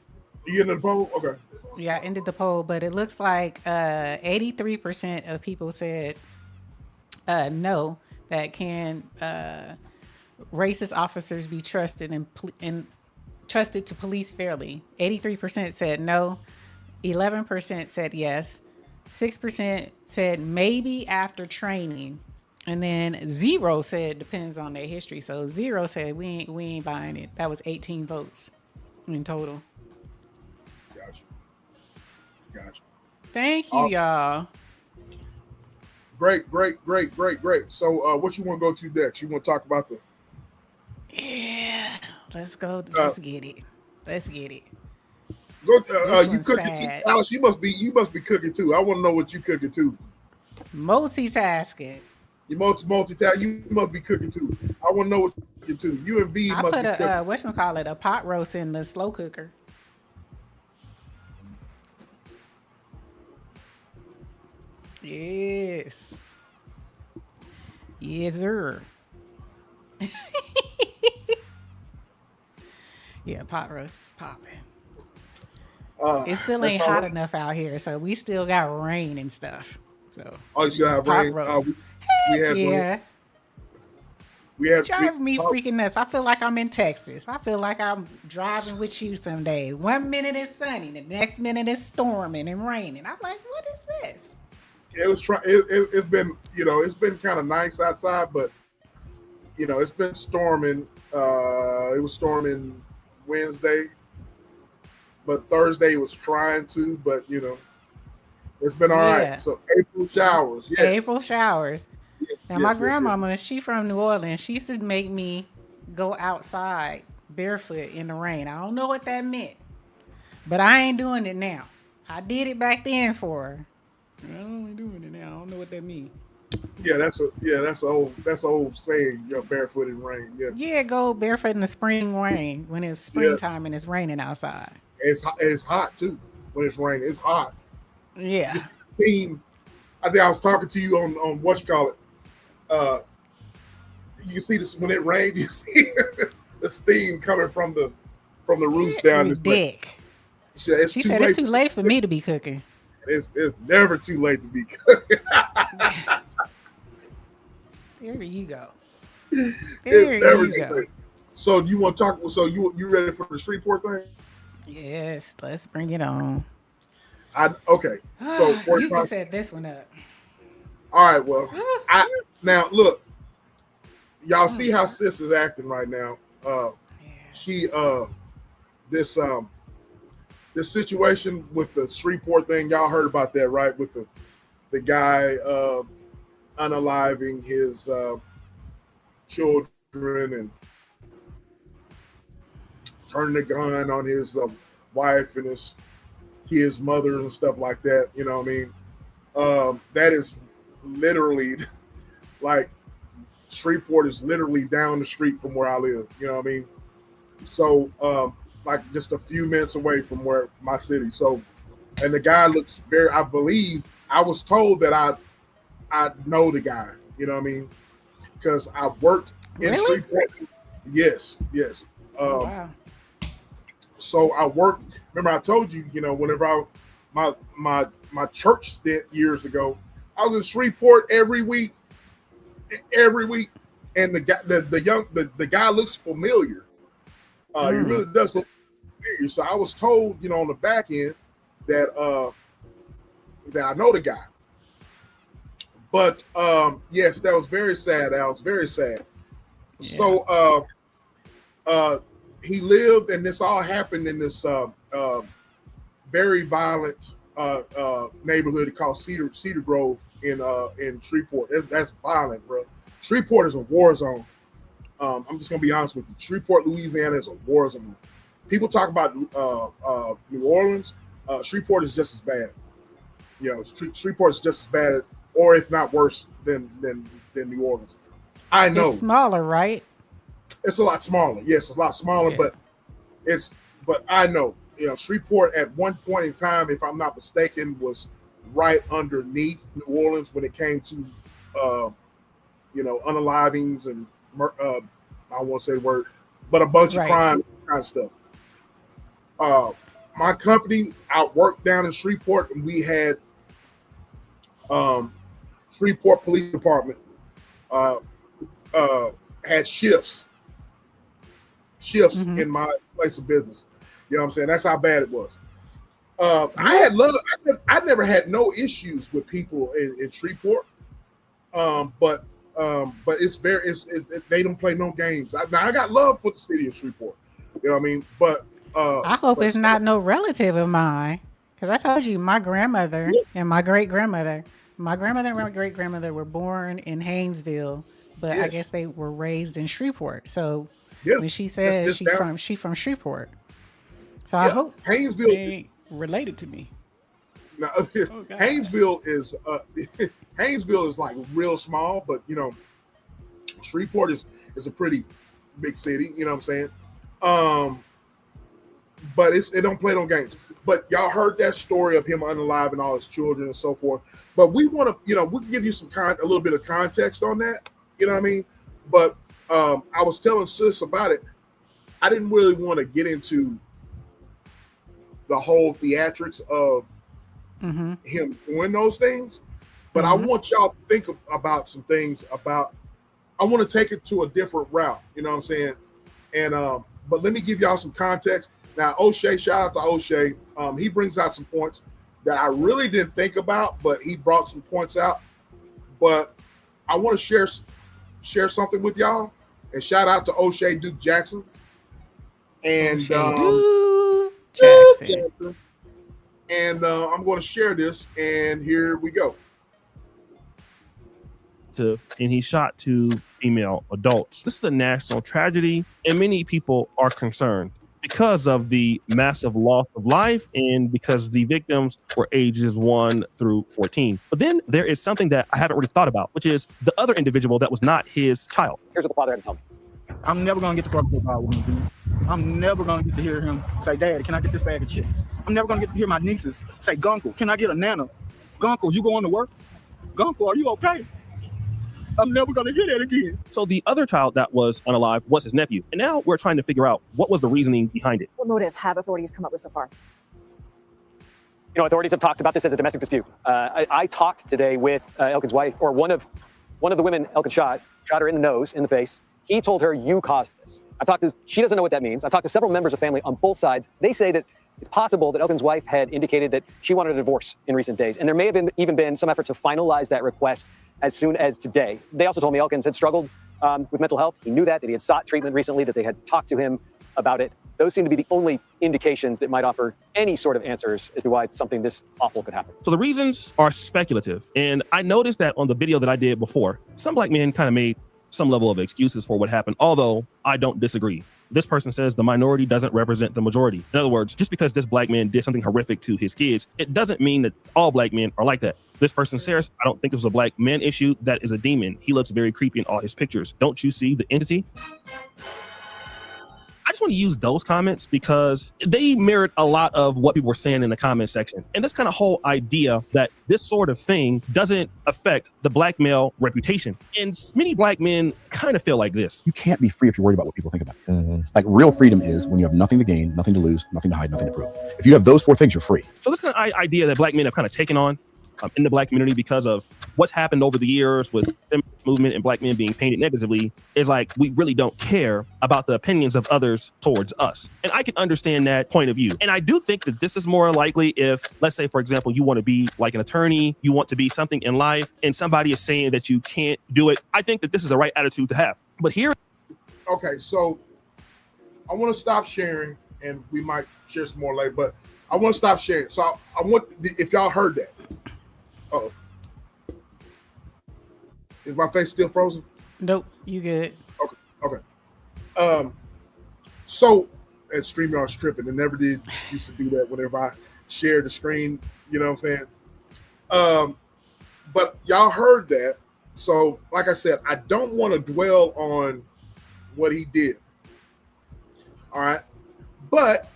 S2: You ended the poll? Okay.
S1: Yeah, I ended the poll, but it looks like 83% of people said no, that can racist officers be trusted and trusted to police fairly. 83% said no, 11% said yes, 6% said maybe after training, and then 0 said depends on their history. So 0 said we ain't buying it. That was 18 votes in total.
S2: Gotcha.
S1: Thank you, y'all.
S2: Great. So what you want to go to next? You want to talk about the...
S1: Yeah, let's go. Let's get it.
S2: Go. You cooking too, Alice? You must be cooking too. I want to know what you cooking too.
S1: Multitasking.
S2: You multitask. You must be cooking too. I want to know what you're cooking too. You and V must be cooking. I put
S1: a pot roast in the slow cooker. Yes, sir. Yeah, pot roast is popping. It still ain't hot enough out here, so we still got rain and stuff. So
S2: you still have rain? We had
S1: driving me freaking nuts. I feel like I'm in Texas. I feel like I'm driving with you someday. 1 minute it's sunny, the next minute it's storming and raining. I'm like, what is this?
S2: It's been it's been kind of nice outside, but it's been storming. It was storming Wednesday, but Thursday was trying to, but it's been all right. So April showers. Yes.
S1: April showers. Now my grandmama, she from New Orleans. She used to make me go outside barefoot in the rain. I don't know what that meant, but I ain't doing it now. I did it back then for her. I'm only doing it now. I don't know what that means.
S2: Yeah, that's an old saying. You're barefoot in rain.
S1: Yeah, go barefoot in the spring rain when it's springtime and it's raining outside.
S2: It's hot too when it's raining. It's hot.
S1: Yeah.
S2: Steam. I think I was talking to you on what you call it. You see this when it rains. You see the steam coming from the roofs down the
S1: deck. She said it's too late for me to be cooking.
S2: It's never too late to be cooking.
S1: There you go.
S2: Late. So you want to talk? So you ready for the Shreveport thing?
S1: Yes, let's bring it on.
S2: Okay. So
S1: you can set this one up.
S2: All right. Well, now look, y'all see how sis is acting right now. She this situation with the Shreveport thing, y'all heard about that, right? With the guy unaliving his children and turning the gun on his wife and his mother and stuff like that. You know what I mean? That is literally like Shreveport is literally down the street from where I live. You know what I mean? So like just a few minutes away from where my city. So, and the guy looks I believe I was told that I know the guy. You know what I mean? Because I worked in Shreveport. Yes.
S1: Wow.
S2: So I worked. Remember, I told you, whenever my church stint years ago, I was in Shreveport every week, and the guy looks familiar. He really does look familiar. So I was told, on the back end that I know the guy. But yes, that was very sad. That was very sad. Yeah. So he lived, and this all happened in this very violent neighborhood called Cedar Grove in Shreveport. That's violent, bro. Shreveport is a war zone. I'm just gonna be honest with you. Shreveport, Louisiana is a war zone. People talk about New Orleans. Shreveport is just as bad. Shreveport is just as bad, or if not worse than New Orleans. I know
S1: it's smaller, right?
S2: It's a lot smaller. Yes, it's a lot smaller, but I know, Shreveport at one point in time, if I'm not mistaken, was right underneath New Orleans when it came to, unalivings and I won't say the word, but a bunch of crime kind of stuff. My company, I worked down in Shreveport, and we had Shreveport Police Department had shifts in my place of business. You know what I'm saying? That's how bad it was. I never had no issues with people in Shreveport. But it's they don't play no games. I got love for the city of Shreveport. You know what I mean? But
S1: I hope it's not no relative of mine, because I told you my grandmother and my great grandmother and my great grandmother were born in Haynesville, but I guess they were raised in Shreveport. So when she says she from Shreveport, so I hope
S2: Haynesville
S1: they related to me.
S2: No, Haynesville is Haynesville is like real small, but Shreveport is a pretty big city. You know what I'm saying? But it don't play no games. But y'all heard that story of him unaliving all his children and so forth. But we want to, we can give you a little bit of context on that. You know what I mean? But I was telling sis about it. I didn't really want to get into the whole theatrics of him doing those things. But I want y'all to think about some things I want to take it to a different route. You know what I'm saying? And but let me give y'all some context. Now, O'Shea, shout out to O'Shea. He brings out some points that I really didn't think about, but he brought some points out. But I want to share something with y'all. And shout out to O'Shea Duke Jackson. And
S1: Duke Jackson.
S2: And I'm going to share this, and here we go.
S3: And he shot 2 female adults. This is a national tragedy, and many people are concerned because of the massive loss of life and because the victims were ages 1 through 14. But then there is something that I haven't really thought about, which is the other individual that was not his child. Here's what the father had to tell me.
S8: I'm never going to get to talk to God with him. I'm never going to get to hear him say, Dad, can I get this bag of chips? I'm never going to get to hear my nieces say, Gunkle, can I get a nana? Gunkle, you going to work? Gunkle, are you okay? I'm never going to hear that again.
S3: So the other child that was unalive was his nephew. And now we're trying to figure out what was the reasoning behind it.
S9: What motive have authorities come up with so far?
S10: Authorities have talked about this as a domestic dispute. I talked today with Elkin's wife, or one of the women Elkin shot her in the nose, in the face. He told her, you caused this. She doesn't know what that means. I've talked to several members of family on both sides. They say that it's possible that Elkin's wife had indicated that she wanted a divorce in recent days. And there may have even been some effort to finalize that request as soon as today. They also told me Elkins had struggled with mental health. He knew that he had sought treatment recently, that they had talked to him about it. Those seem to be the only indications that might offer any sort of answers as to why something this awful could happen.
S3: So the reasons are speculative. And I noticed that on the video that I did before, some black men kind of made some level of excuses for what happened, although I don't disagree. This person says the minority doesn't represent the majority. In other words, just because this black man did something horrific to his kids, it doesn't mean that all black men are like that. This person says, I don't think it was a black man issue. That is a demon. He looks very creepy in all his pictures. Don't you see the entity? I just want to use those comments because they mirrored a lot of what people were saying in the comment section. And this kind of whole idea that this sort of thing doesn't affect the black male reputation. And many black men kind of feel like this.
S11: You can't be free if you're worried about what people think about you. Like real freedom is when you have nothing to gain, nothing to lose, nothing to hide, nothing to prove. If you have those four things, you're free.
S3: So this kind of idea that black men have kind of taken on in the black community because of what's happened over the years with the movement and black men being painted negatively is like, we really don't care about the opinions of others towards us. And I can understand that point of view. And I do think that this is more likely if, let's say, for example, you want to be like an attorney, you want to be something in life, and somebody is saying that you can't do it. I think that this is the right attitude to have. But here.
S2: Okay, so I want to stop sharing, and we might share some more later, but I want to stop sharing. So I want, if y'all heard that. Oh, is my face still frozen?
S1: Nope, you good.
S2: Okay. So, and StreamYard's tripping. It never did used to do that whenever I shared the screen. You know what I'm saying? But y'all heard that. So, like I said, I don't want to dwell on what he did. All right. But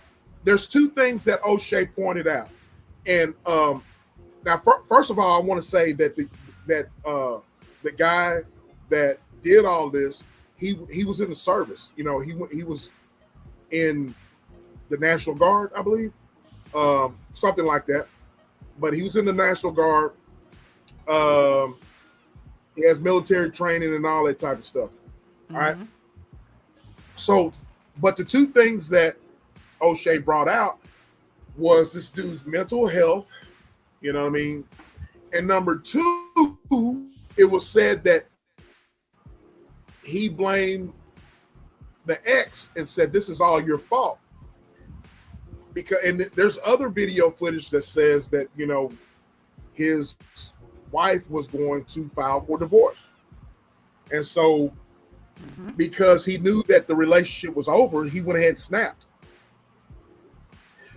S2: there's two things that O'Shea pointed out. And now, first of all, I want to say that the guy that did all this, he was in the service. You know, he was in the National Guard, I believe, something like that. But he was in the National Guard. He has military training and all that type of stuff. All right. So, but the two things that O'Shea brought out was this dude's mental health. You know what I mean? And number two, it was said that he blamed the ex and said, this is all your fault. Because, and there's other video footage that says that, you know, his wife was going to file for divorce. And so because he knew that the relationship was over, he went ahead and snapped.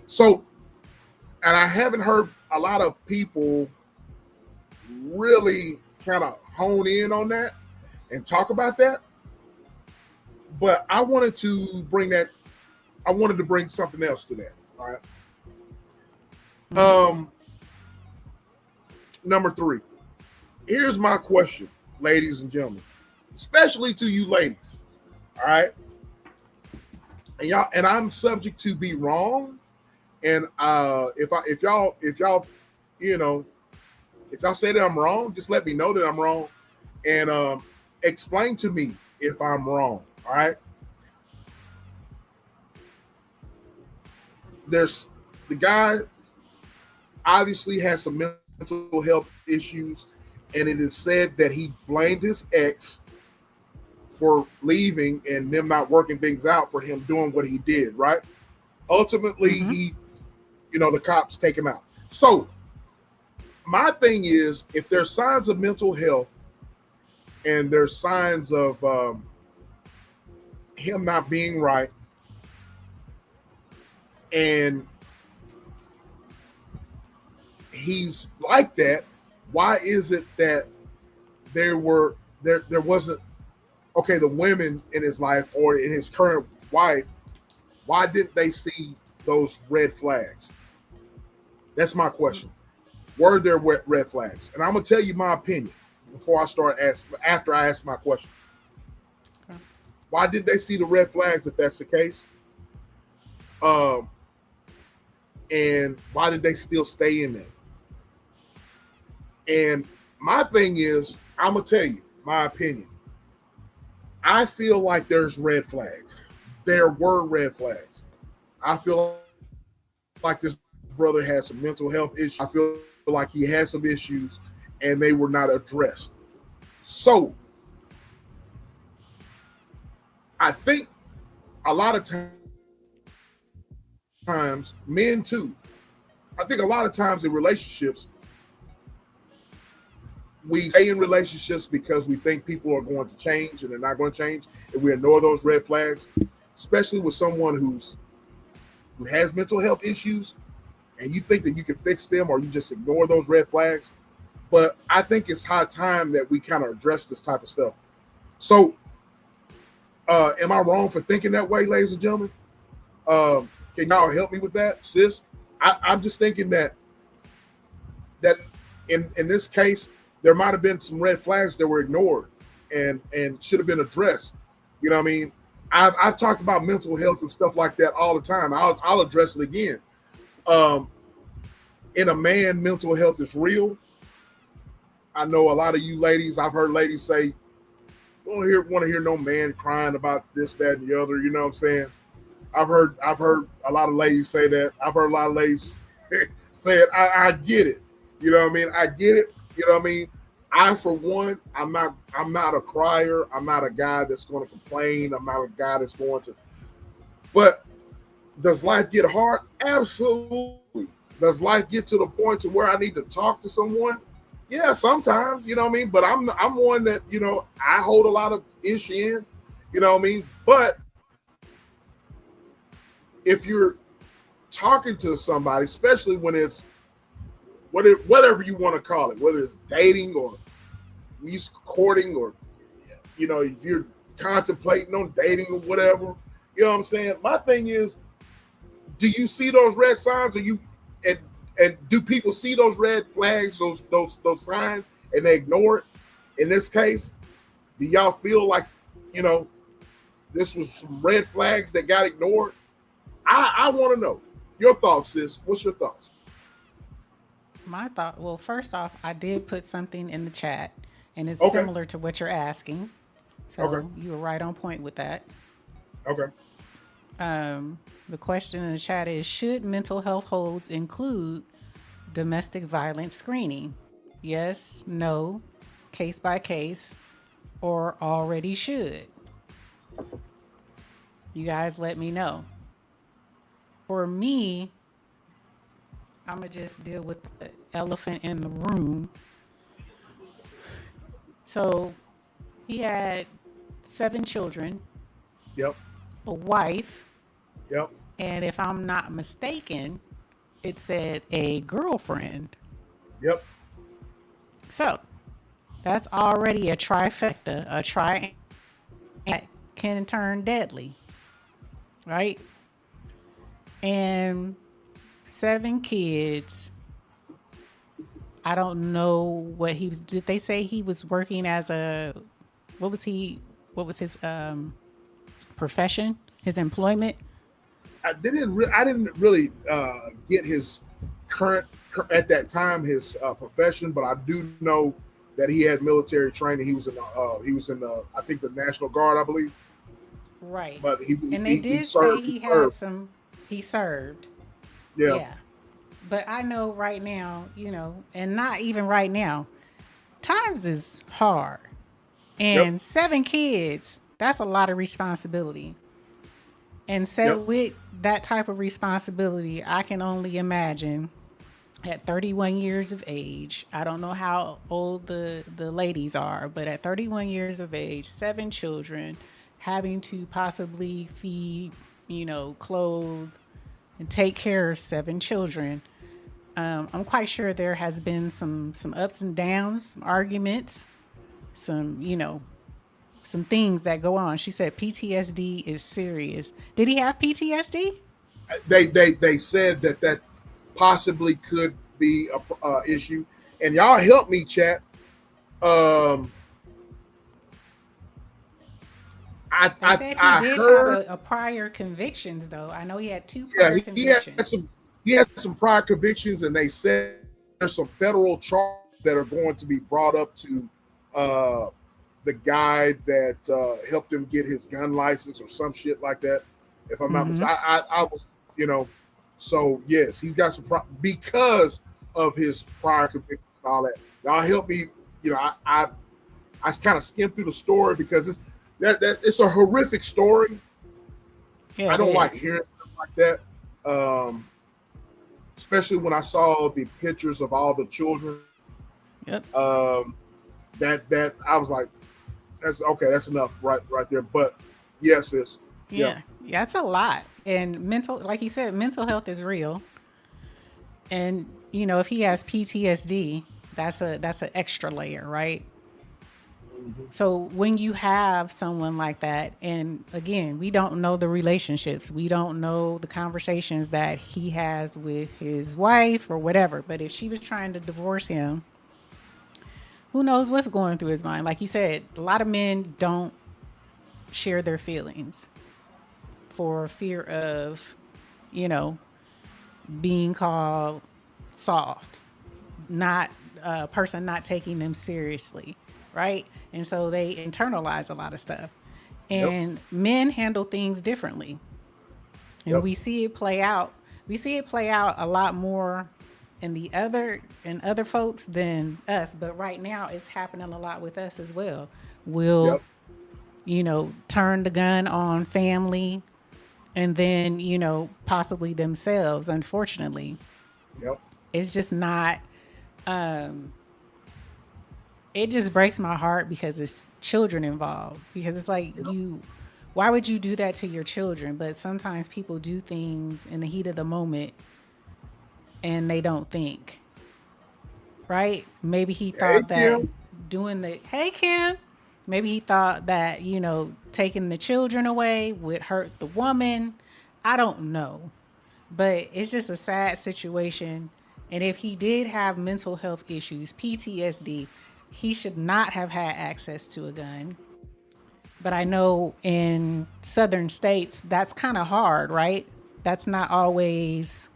S2: So, and I haven't heard a lot of people really kind of hone in on that and talk about that. But I wanted to bring that, I wanted to bring something else to that. All right. Number three. Here's my question, ladies and gentlemen, especially to you ladies. All right. And y'all, and I'm subject to be wrong. And if y'all, you know, if y'all say that I'm wrong, just let me know that I'm wrong, and explain to me if I'm wrong. All right. There's the guy obviously has some mental health issues, and it is said that he blamed his ex for leaving and them not working things out for him doing what he did. Right. Ultimately, he, you know, the cops take him out. So my thing is, if there's signs of mental health and there's signs of him not being right, and he's like that, why is it that there wasn't, okay, the women in his life or in his current wife, why didn't they see those red flags? That's my question. Were there red flags? And I'm gonna tell you my opinion before I start after I ask my question. Okay. Why did they see the red flags if that's the case? And why did they still stay in there? And my thing is, I'm gonna tell you my opinion. I feel like there's red flags. There were red flags. I feel like this brother has some mental health issues. I feel like he has some issues and they were not addressed. So I think a lot of times, men too, I think a lot of times in relationships, we stay in relationships because we think people are going to change and they're not going to change, and we ignore those red flags. especially with someone who has mental health issues, and you think that you can fix them, or you just ignore those red flags. But I think it's high time that we kind of address this type of stuff. So, am I wrong for thinking that way, ladies and gentlemen? Can y'all help me with that, sis? I'm just thinking that in this case, there might have been some red flags that were ignored and should have been addressed. You know what I mean? I've talked about mental health and stuff like that all the time. I'll address it again. In a man, mental health is real. I know a lot of you ladies, I've heard ladies say, want to hear no man crying about this, that, and the other. You know what I'm saying? I've heard a lot of ladies say that. I've heard a lot of ladies say it. I get it. You know what I mean? I get it. You know what I mean? I, for one, I'm not a crier. I'm not a guy that's going to complain. I'm not a guy that's going to. But does life get hard? Absolutely. Does life get to the point to where I need to talk to someone? Yeah, sometimes, you know what I mean? But I'm one that, you know, I hold a lot of ish in, you know what I mean? But if you're talking to somebody, especially when it's whatever you want to call it, whether it's dating or courting, or, you know, if you're contemplating on dating or whatever, you know what I'm saying? My thing is, do you see those red signs? And do people see those red flags, those signs, and they ignore it? In this case, do y'all feel like, you know, this was some red flags that got ignored? I want to know your thoughts, sis. What's your thoughts?
S1: My thought, well, first off, I did put something in the chat, and it's
S2: Okay.
S1: similar to what you're asking. So
S2: Okay.
S1: you were right on point with that.
S2: Okay.
S1: The question in the chat is, should mental health holds include domestic violence screening? Yes, no, case by case, or already should? You guys let me know. For me, I'm going to just deal with the elephant in the room. So he had 7 children.
S2: Yep.
S1: A wife.
S2: Yep.
S1: And if I'm not mistaken, it said a girlfriend.
S2: Yep.
S1: So that's already a trifecta, a triangle that can turn deadly, right? And 7 kids. I don't know what he was. Did they say he was working as a? What was his profession? His employment?
S2: I didn't really get his current at that time his profession, but I do know that he had military training. He was in I think the National Guard, I believe.
S1: Right.
S2: But he
S1: served.
S2: Yeah.
S1: But I know right now, you know, and not even right now, times is hard. And 7 kids, that's a lot of responsibility. And so with that type of responsibility, I can only imagine at 31 years of age, I don't know how old the ladies are, but at 31 years of age, 7 children, having to possibly feed, you know, clothe, and take care of 7 children. I'm quite sure there has been some ups and downs, some arguments, some, you know, some things that go on. She said PTSD is serious. Did he have PTSD?
S2: They said that possibly could be a issue. And y'all help me, chat. I
S1: did
S2: heard
S1: have a prior convictions, though. I know he had 2 prior convictions.
S2: He had some prior convictions, and they said there's some federal charges that are going to be brought up to the guy that helped him get his gun license or some shit like that. If I'm not mistaken, I was, you know, so yes, he's got some because of his prior convictions and all that. Y'all help me, you know, I kind of skimmed through the story because it's a horrific story.
S1: Yeah,
S2: I don't like hearing stuff like that. Especially when I saw the pictures of all the children.
S1: Yep.
S2: That I was like, that's okay. That's enough right there. But yes,
S1: Yeah, that's a lot. And like you said, mental health is real. And if he has PTSD, that's an extra layer, right? So when you have someone like that, and again, we don't know the relationships, we don't know the conversations that he has with his wife or whatever. But if she was trying to divorce him, who knows what's going through his mind? Like you said, a lot of men don't share their feelings for fear of, being called soft, not a person not taking them seriously, right? And so they internalize a lot of stuff. And men handle things differently. And we see it play out. We see it play out a lot more in other folks than us. But right now it's happening a lot with us as well. We'll, turn the gun on family and then, possibly themselves, unfortunately. It's just not, it just breaks my heart because it's children involved. Because it's like why would you do that to your children? But sometimes people do things in the heat of the moment and they don't think, right? Maybe he thought that hey Kim, maybe he thought that, taking the children away would hurt the woman. I don't know, but it's just a sad situation. And if he did have mental health issues, PTSD, he should not have had access to a gun. But I know in southern states, that's kind of hard, right? That's not always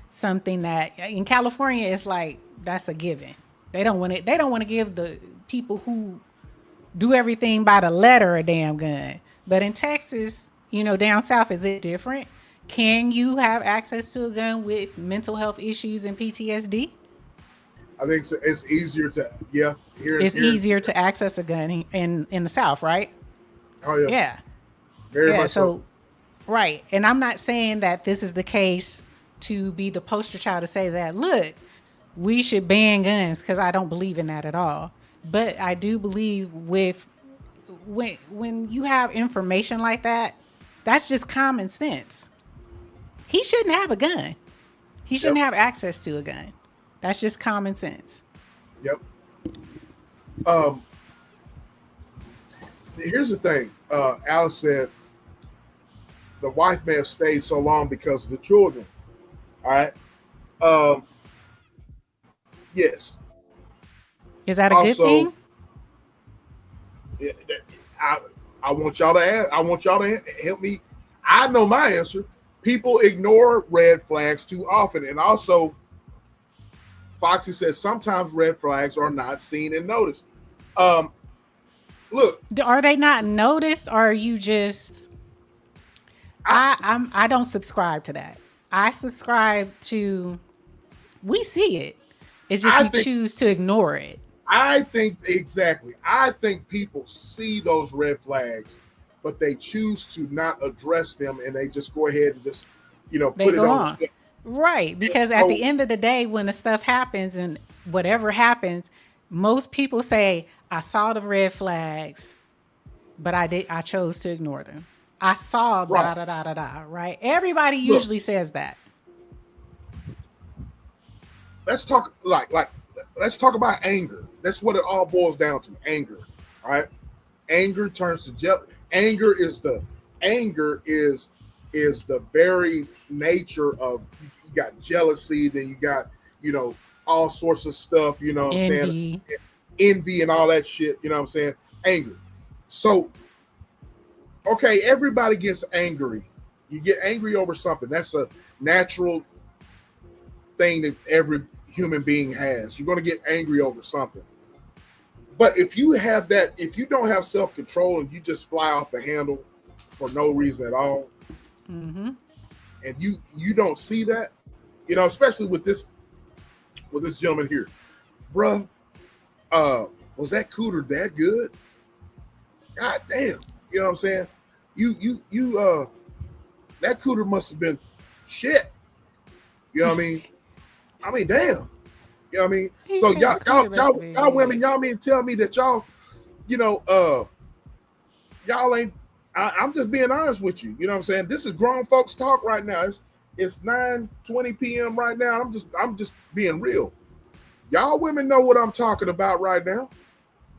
S1: something that in California, it's like, that's a given. They don't want to give the people who do everything by the letter a damn gun. But in Texas, down south, is it different? Can you have access to a gun with mental health issues and PTSD?
S2: I think it's easier to,
S1: easier to access a gun in the South, right?
S2: Oh, yeah.
S1: Yeah.
S2: Very much so.
S1: Right. And I'm not saying that this is the case to be the poster child to say that, look, we should ban guns, because I don't believe in that at all. But I do believe when you have information like that, that's just common sense. He shouldn't have a gun. He shouldn't have access to a gun. That's just common sense.
S2: Yep. Here's the thing. Alice said the wife may have stayed so long because of the children. All right. Yes.
S1: Is that a good thing?
S2: I want y'all to help me. I know my answer. People ignore red flags too often. And also, Foxy says sometimes red flags are not seen and noticed. Look,
S1: are they not noticed, or are you just? I don't subscribe to that. I subscribe to we see it. It's just we choose to ignore it.
S2: I think exactly. I think people see those red flags, but they choose to not address them, and they just go ahead and just, put it on.
S1: Right, because at the end of the day, when the stuff happens and whatever happens, most people say, I saw the red flags, but I chose to ignore them. I saw right? Everybody usually says that.
S2: Let's talk let's talk about anger. That's what it all boils down to, anger, right? Anger turns to jealousy. Anger is the very nature of, you got jealousy, then you got, all sorts of stuff, you know what I'm saying? Envy and all that shit, you know what I'm saying? Anger. So, okay, everybody gets angry. You get angry over something. That's a natural thing that every human being has. You're going to get angry over something. But if you don't have self-control and you just fly off the handle for no reason at all, and you don't see that, especially with this gentleman here, bruh, was that cooter that good? God damn, you know what I'm saying? You that cooter must have been shit. You know what I mean? I mean, damn. You know what I mean? So y'all women, y'all mean tell me that y'all, y'all ain't I'm just being honest with you. You know what I'm saying? This is grown folks talk right now. It's 9:20 p.m. right now. I'm just being real. Y'all women know what I'm talking about right now.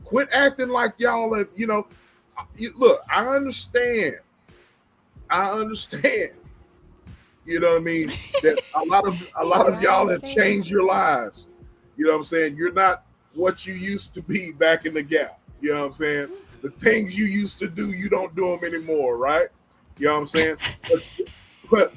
S2: Quit acting like y'all have, look, I understand. You know what I mean? That a lot of y'all have changed your lives. You know what I'm saying? You're not what you used to be back in the gap. You know what I'm saying? The things you used to do, you don't do them anymore, right? You know what I'm saying? But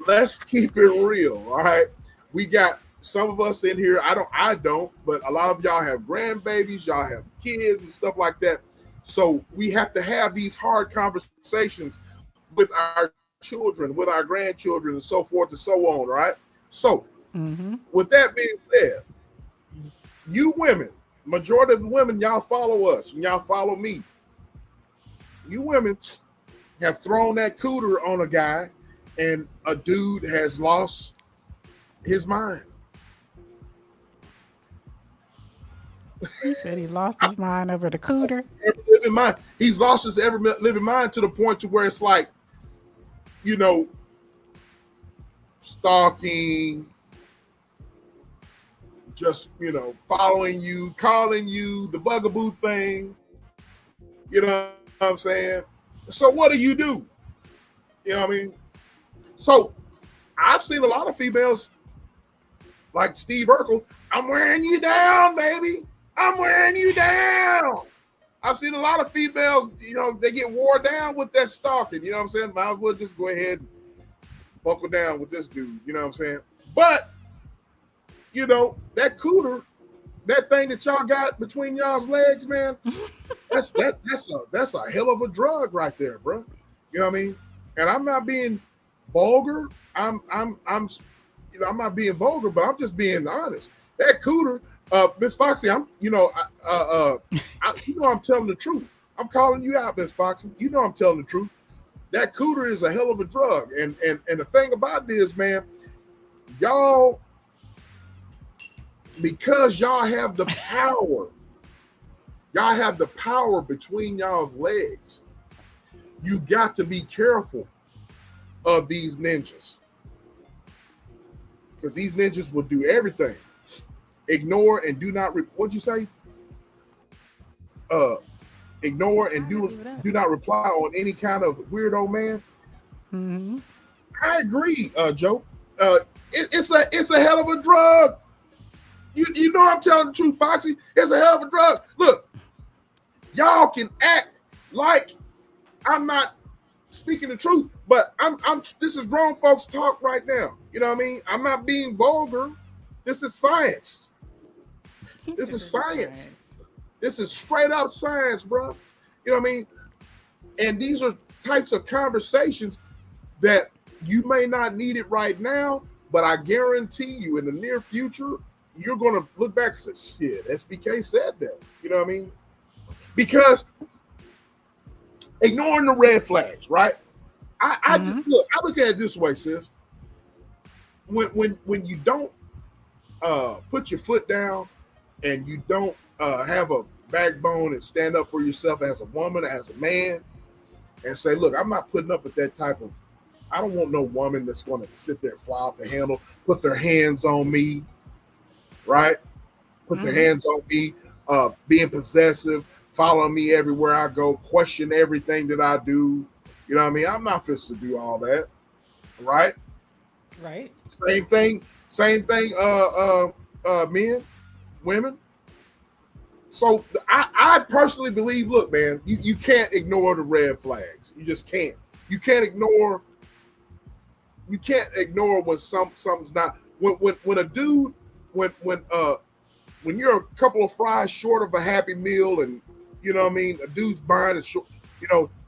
S2: let's keep it real, all right? We got some of us in here, I don't, but a lot of y'all have grandbabies, y'all have kids and stuff like that. So we have to have these hard conversations with our children, with our grandchildren, and so forth and so on, right? So with that being said, you women, majority of the women, y'all follow us and y'all follow me. You women have thrown that cooter on a guy and a dude has lost his mind.
S1: He said he lost his mind over the cooter.
S2: Living mind. He's lost his ever living mind to the point to where it's like, stalking, just, following you, calling you, the bugaboo thing. You know what I'm saying? So what do? You know what I mean? So I've seen a lot of females like Steve Urkel. I'm wearing you down, baby. I'm wearing you down. I've seen a lot of females, they get wore down with that stalking. You know what I'm saying? Might as well just go ahead and buckle down with this dude. You know what I'm saying? But, that cooter, that thing that y'all got between y'all's legs, man, that's a hell of a drug right there, bro. You know what I mean? And I'm not being vulgar. I'm not being vulgar, but I'm just being honest. That cooter, Miss Foxy, I'm telling the truth. I'm calling you out, Miss Foxy. I'm telling the truth. That cooter is a hell of a drug. And the thing about it is, man, y'all, because y'all have the power between y'all's legs, you got to be careful of these ninjas. Because these ninjas will do everything. Ignore and do not, what'd you say? Ignore and do not reply on any kind of weirdo man.
S1: Mm-hmm.
S2: I agree, Joe. It's a hell of a drug. You know I'm telling the truth, Foxy. It's a hell of a drug. Look, y'all can act like I'm not speaking the truth, but I'm this is grown folks talk right now. You know what I mean? I'm not being vulgar. This is science. This is science. This is straight up science, bro. You know what I mean? And these are types of conversations that you may not need it right now, but I guarantee you in the near future, you're going to look back and say, shit, SBK said that. You know what I mean? Because ignoring the red flags, right? I look at it this way, sis. When you don't put your foot down and you don't have a backbone and stand up for yourself as a woman, as a man, and say, look, I'm not putting up with that type of, I don't want no woman that's going to sit there, fly off the handle, put their hands on me, right? Put their hands on me, being possessive, following me everywhere I go, question everything that I do. You know what I mean? I'm not fit to do all that, right?
S1: Right.
S2: Same thing, men, women. So I personally believe, look, man, you can't ignore the red flags. You just can't. You can't ignore when something's not, when a dude, when you're a couple of fries short of a Happy Meal, and you know what I mean, a dude's mind is short,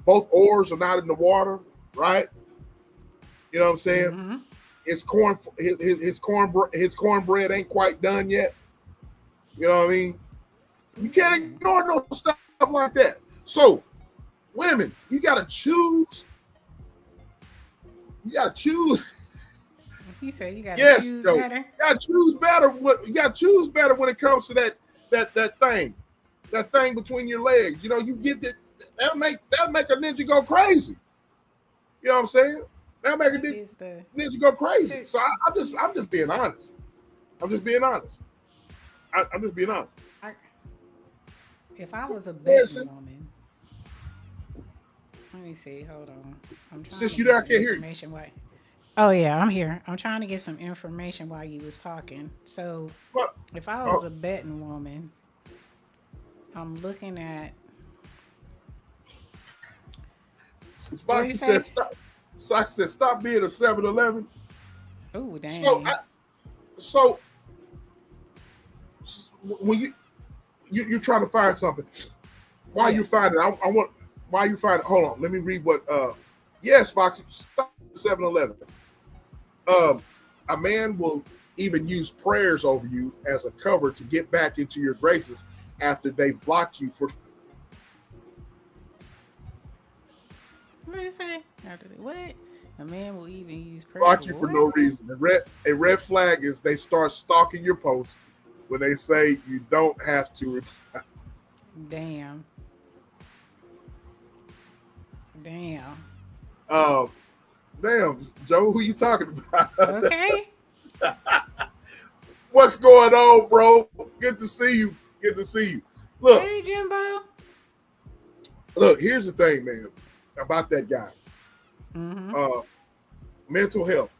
S2: both oars are not in the water, right? You know what I'm saying? Mm-hmm. His cornbread ain't quite done yet. You know what I mean? You can't ignore no stuff like that. So, women, you gotta choose. You gotta choose.
S1: He said you gotta choose better.
S2: You gotta choose better. You gotta choose better when it comes to that thing between your legs. You get that. that'll make a ninja go crazy. You know what I'm saying? That'll make a ninja go crazy. So I'm just being honest. I'm just being honest. I'm just being honest.
S1: If I was a betting woman, let me see. Hold on. I'm trying
S2: Since
S1: to
S2: you
S1: get
S2: there, I
S1: some
S2: can't hear you.
S1: information. Why? Oh yeah, I'm here. I'm trying to get some information while you was talking. So if I was a betting woman, I'm looking at.
S2: Foxy said stop. Foxy said stop being a 7-Eleven.
S1: Oh damn.
S2: So when you're trying to find something, while you find it, while you find it, hold on, let me read what yes, Foxy, stop 7-Eleven. A man will even use prayers over you as a cover to get back into your graces after they've blocked you for.
S1: What did you say? What? A man will even use prayers.
S2: Block you for no reason. A red flag is they start stalking your posts when they say you don't have to reply.
S1: Damn.
S2: Damn, Joe, who you talking about?
S1: Okay.
S2: What's going on, bro? Good to see you. Look.
S1: Hey, Jimbo.
S2: Look, here's the thing, man, about that guy.
S1: Mm-hmm.
S2: Mental health.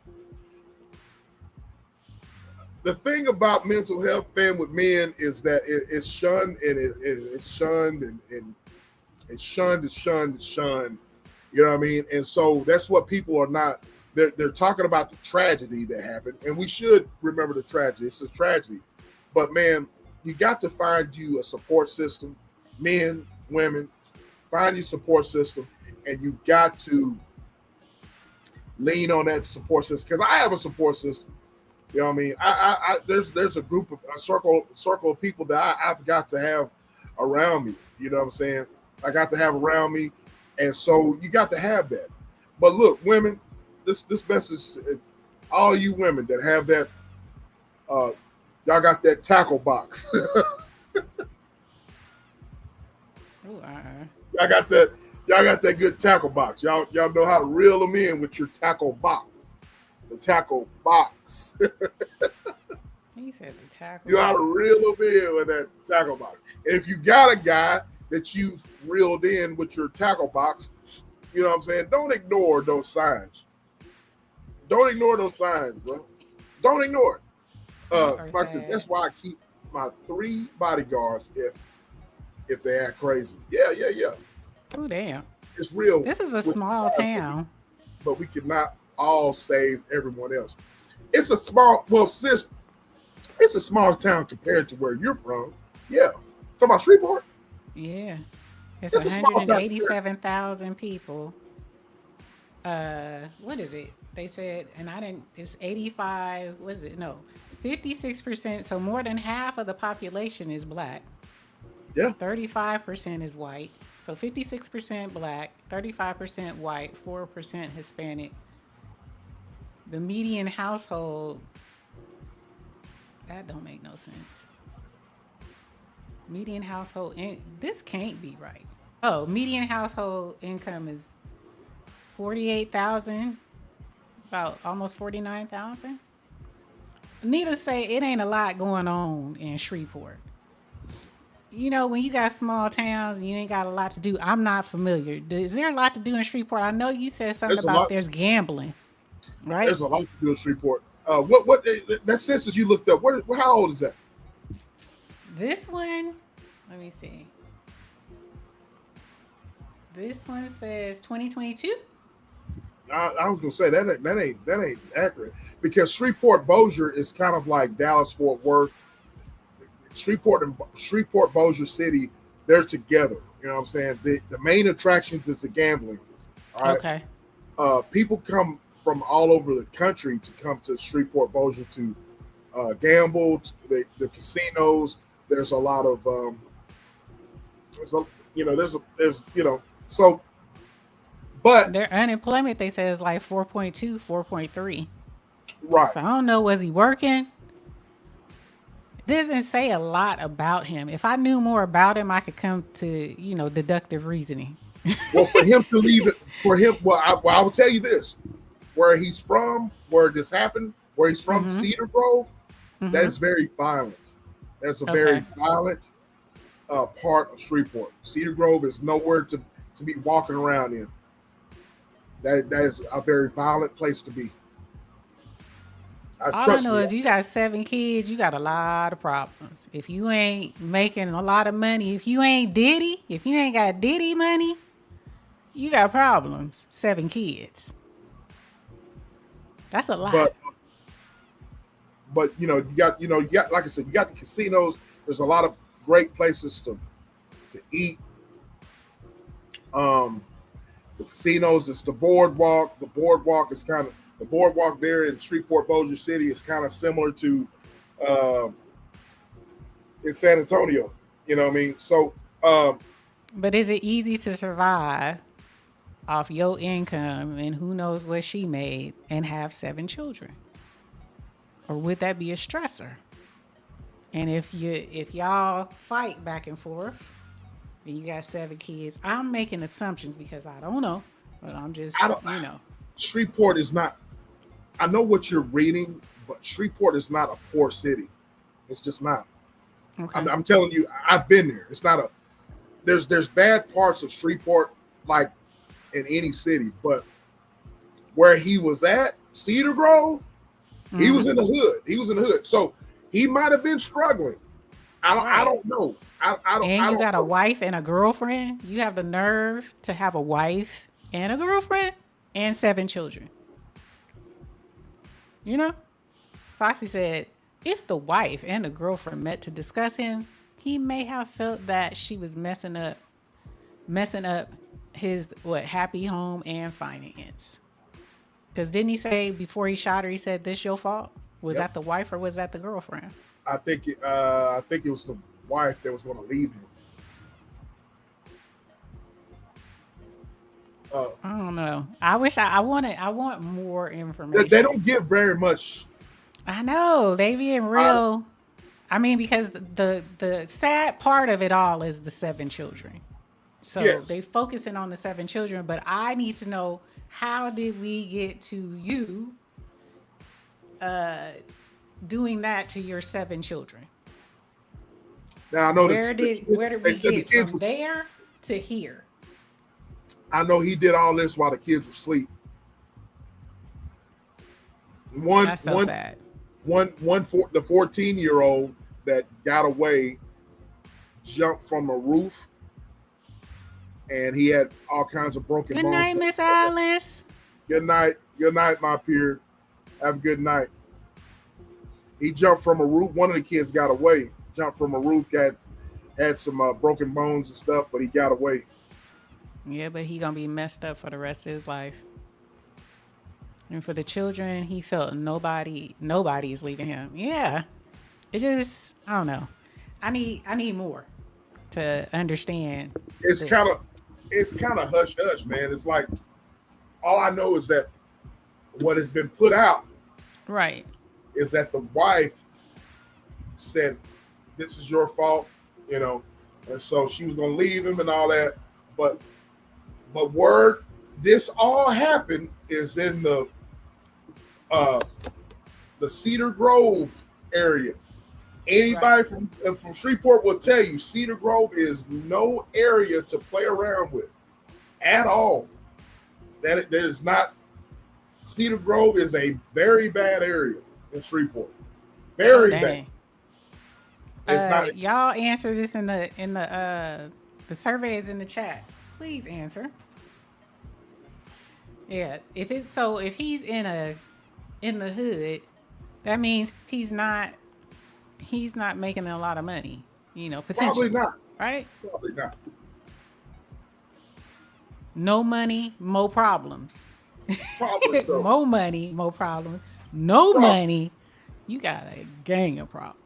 S2: The thing about mental health, man, with men is that it's shunned and it's shunned and it's shunned. You know what I mean? And so that's what people are not. They're talking about the tragedy that happened, and we should remember the tragedy. It's a tragedy, but man, you got to find you a support system, men, women, find your support system, and you got to lean on that support system. Because I have a support system. You know what I mean? I there's a group of a circle of people that I've got to have around me. You know what I'm saying? I got to have around me, and so you got to have that. But look, women, this message, all you women that have that, y'all got that tackle box. Y'all got that good tackle box. Y'all know how to reel them in with your tackle box. The tackle box.
S1: He said the tackle.
S2: You know how to reel them in with that tackle box. And if you got a guy that you've reeled in with your tackle box, you know what I'm saying? Don't ignore those signs. Don't ignore those signs, bro. Don't ignore it. Like I said, that's why I keep my 3 bodyguards if they act crazy. Yeah.
S1: Oh, damn.
S2: It's real.
S1: This is a small town.
S2: But we cannot all save everyone else. It's a small, sis, it's a small town compared to where you're from. Yeah. Talking about Shreveport?
S1: Yeah. It's 187,000 people. What is it? They said, it's 85, what is it? No, 56%. So more than half of the population is black.
S2: Yeah.
S1: 35% is white. So 56% black, 35% white, 4% Hispanic. The median household, that don't make no sense. Median household, this can't be right. Oh, median household income is 48,000, about almost 49,000. Needless to say, it ain't a lot going on in Shreveport. You know, when you got small towns and you ain't got a lot to do, I'm not familiar. Is there a lot to do in Shreveport? I know you said something about there's gambling, right?
S2: There's a lot to do in Shreveport. What that census you looked up? How old is that?
S1: This one, let me see. This one says 2022.
S2: I was gonna say that ain't accurate because Shreveport Bossier is kind of like Dallas Fort Worth. Shreveport Bossier City, they're together. You know what I'm saying? The main attractions is the gambling. All right?
S1: Okay.
S2: People come from all over the country to come to Shreveport Bossier to gamble. The casinos. There's a lot of so. But
S1: their unemployment, they say, is like 4.2, 4.3.
S2: Right.
S1: So I don't know. Was he working? doesn't say a lot about him. If I knew more about him, I could come to, deductive reasoning.
S2: Well, for him to leave it, I will tell you this: where he's from, where this happened, where he's from, Cedar Grove, that is very violent. That's a very violent part of Shreveport. Cedar Grove is nowhere to be walking around in. That is a very violent place to be.
S1: All I know is you got 7 kids, you got a lot of problems. If you ain't making a lot of money, if you ain't got Diddy money, you got problems. 7 kids. That's a lot.
S2: But you got like I said, you got the casinos. There's a lot of great places to eat. The casinos, it's the boardwalk. The boardwalk is kind of the boardwalk there in Shreveport, Bossier City is kind of similar to in San Antonio. You know what I mean? So
S1: but is it easy to survive off your income and who knows what she made and have 7 children? Or would that be a stressor? And if y'all fight back and forth and you got 7 kids, I'm making assumptions because I don't know, but I'm just,
S2: Shreveport is not, I know what you're reading, but Shreveport is not a poor city. It's just not. Okay. I'm telling you, I've been there. It's not there's bad parts of Shreveport like in any city, but where he was at, Cedar Grove, he was in the hood. So he might have been struggling. I don't know. I don't.
S1: And you got a wife and a girlfriend. You have the nerve to have a wife and a girlfriend and 7 children. Foxy said if the wife and the girlfriend met to discuss him, he may have felt that she was messing up his happy home and finance. Because didn't he say before he shot her, he said, "This your fault"? Was that the wife or was that the girlfriend?
S2: I think it was the wife that was going to leave him.
S1: I don't know. I wish I want more information.
S2: They don't give very much.
S1: I know they being real. I mean, because the sad part of it all is the 7 children. So they focusing on the 7 children, but I need to know, how did we get to you doing that to your 7 children?
S2: Now I know
S1: where did we get from there to here?
S2: I know he did all this while the kids were asleep.
S1: That's so sad.
S2: The 14-year-old that got away jumped from a roof, and he had all kinds of broken bones.
S1: Good night, Miss Alice.
S2: Good night, my peer. Have a good night. He jumped from a roof. One of the kids got away. Jumped from a roof. Had some broken bones and stuff, but he got away.
S1: Yeah, but he gonna be messed up for the rest of his life. And for the children, he felt nobody's leaving him. Yeah, it just, I don't know. I need more to understand.
S2: It's kind of hush hush, man. It's like, all I know is that what has been put out,
S1: right,
S2: is that the wife said, "This is your fault," and so she was gonna leave him and all that. But word, this all happened is in the Cedar Grove area. Anybody from Shreveport will tell you Cedar Grove is no area to play around with at all. That there's not. Cedar Grove is a very bad area in Shreveport. Very bad. It's not.
S1: Y'all answer this in the survey is in the chat. Please answer. Yeah, if he's in the hood, that means he's not making a lot of money, potentially.
S2: Probably not.
S1: Right?
S2: Probably not.
S1: No money, more problems.
S2: Probably so.
S1: More money, more problems. No money, you got a gang of problems.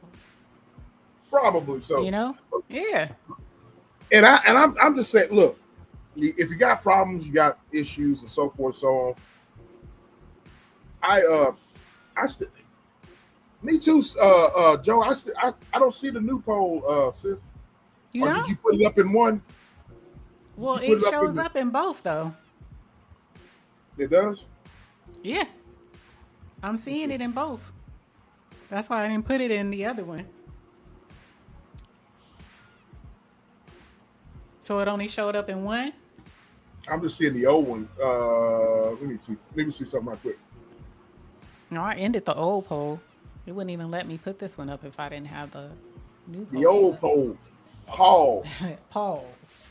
S2: Probably so.
S1: Yeah.
S2: And I'm just saying, look, if you got problems, you got issues and so forth, so on. Me too, Joe. I don't see the new poll, sis.
S1: You
S2: or
S1: know?
S2: did you put it up in one?
S1: Well, it shows up in both though.
S2: It does?
S1: Yeah. I'm seeing it in both. That's why I didn't put it in the other one. So it only showed up in one?
S2: I'm just seeing the old one. Let me see. Let me see something right quick.
S1: No, I ended the old poll. It wouldn't even let me put this one up if I didn't have the new poll.
S2: The old poll. Pause.
S1: Pause.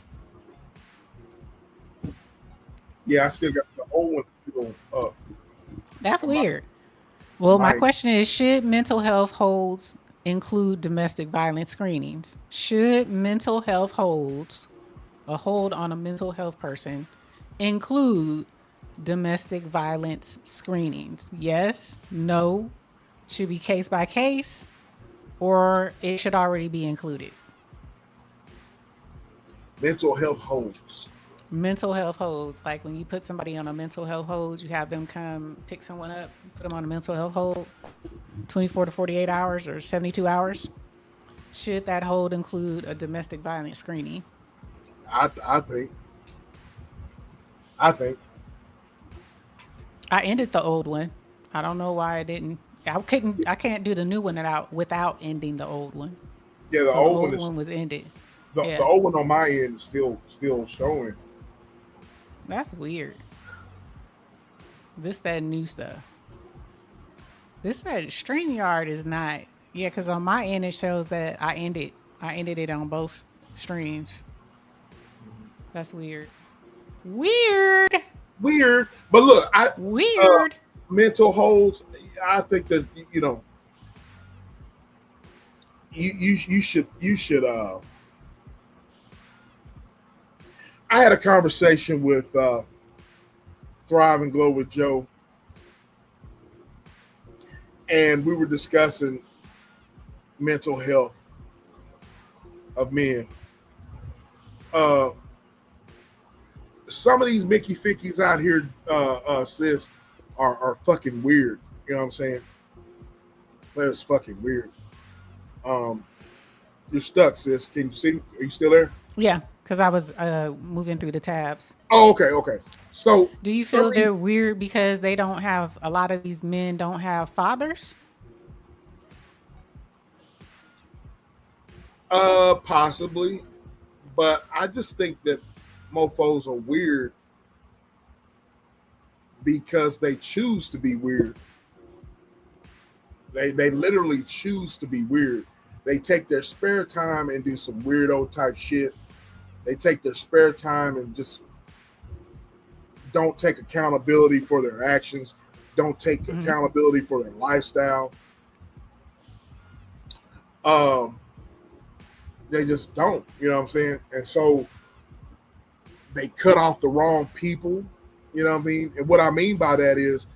S2: Yeah, I still got the old one still up.
S1: That's weird. Well, my question is, should mental health holds include domestic violence screenings? Should mental health holds, a hold on a mental health person, include domestic violence screenings? Yes, no, should be case by case, or it should already be included?
S2: Mental health holds.
S1: Mental health holds, like when you put somebody on a mental health hold, you have them come pick someone up, put them on a mental health hold, 24 to 48 hours or 72 hours. Should that hold include a domestic violence screening?
S2: I think.
S1: I ended the old one. I don't know why I didn't. I can't do the new one without ending the old one.
S2: Yeah, the old
S1: one was ended.
S2: The old one on my end is still showing.
S1: That's weird. That new stuff. That StreamYard is not. Yeah, because on my end it shows that I ended it on both streams. That's weird. Weird.
S2: But look,
S1: weird.
S2: Mental holds. I think that you should. I had a conversation with Thrive and Glow with Joe, and we were discussing mental health of men. Some of these Mickey Fickies out here, sis, are fucking weird. You know what I'm saying? That's fucking weird. You're stuck, sis. Can you see? Are you still there?
S1: Yeah, because I was moving through the tabs.
S2: Oh, okay. So,
S1: do you feel they're weird because they don't have, a lot of these men don't have fathers?
S2: Possibly, but I just think that mofos are weird because they choose to be weird. They literally choose to be weird. They take their spare time and do some weirdo type shit. They take their spare time and just don't take accountability for their actions, don't take accountability for their lifestyle. They just don't, you know what I'm saying? And so they cut off the wrong people, you know what I mean? And what I mean by that is,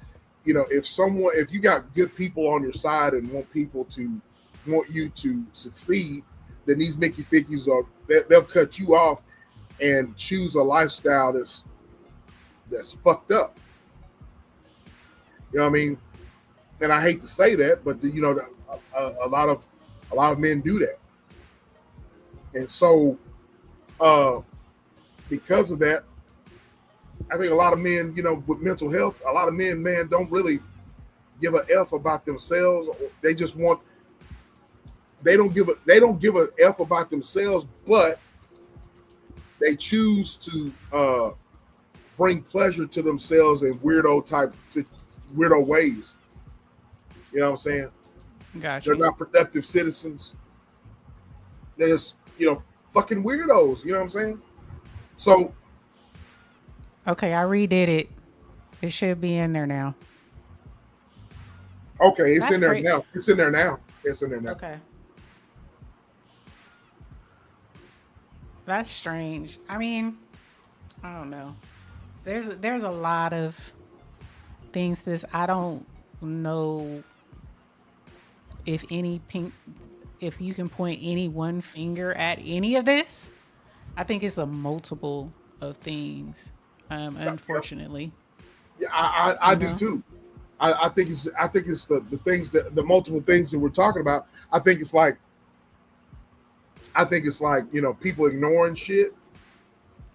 S2: if you got good people on your side and want you to succeed, then these Mickey Fickies they'll cut you off and choose a lifestyle that's fucked up. You know what I mean? And I hate to say that, but a lot of men do that. And so because of that, I think a lot of men, with mental health, a lot of men, man, don't really give a F about themselves. They just they don't give a F about themselves, but they choose to bring pleasure to themselves in weirdo ways. You know what I'm saying?
S1: Gotcha.
S2: They're not productive citizens. They're just, fucking weirdos. You know what I'm saying? So.
S1: Okay, I redid it. It should be in there now.
S2: Okay, it's in there now. It's in there now.
S1: Okay. That's strange. I mean, I don't know. There's a lot of things I don't know if you can point any one finger at any of this. I think it's a multiple of things, unfortunately.
S2: Yeah, I do too. I think it's the things that the multiple things that we're talking about. I think it's like people ignoring shit.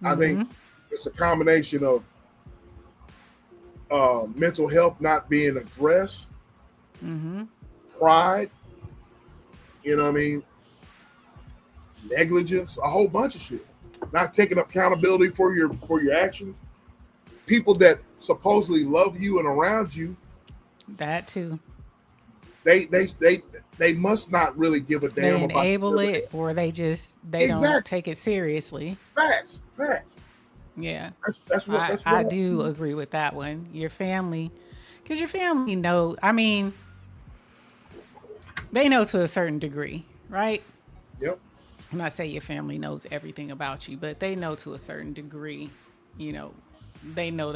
S2: I think it's a combination of mental health not being addressed, pride, you know what I mean, negligence, a whole bunch of shit. Not taking accountability for your actions. People that supposedly love you and around you,
S1: that too.
S2: They must not really give a damn about
S1: enable it, or they don't take it seriously.
S2: Facts.
S1: Yeah,
S2: that's what
S1: I do agree with that one. Your family, because your family know. I mean, they know to a certain degree, right?
S2: Yep.
S1: I'm not saying your family knows everything about you, but they know to a certain degree. You know, they know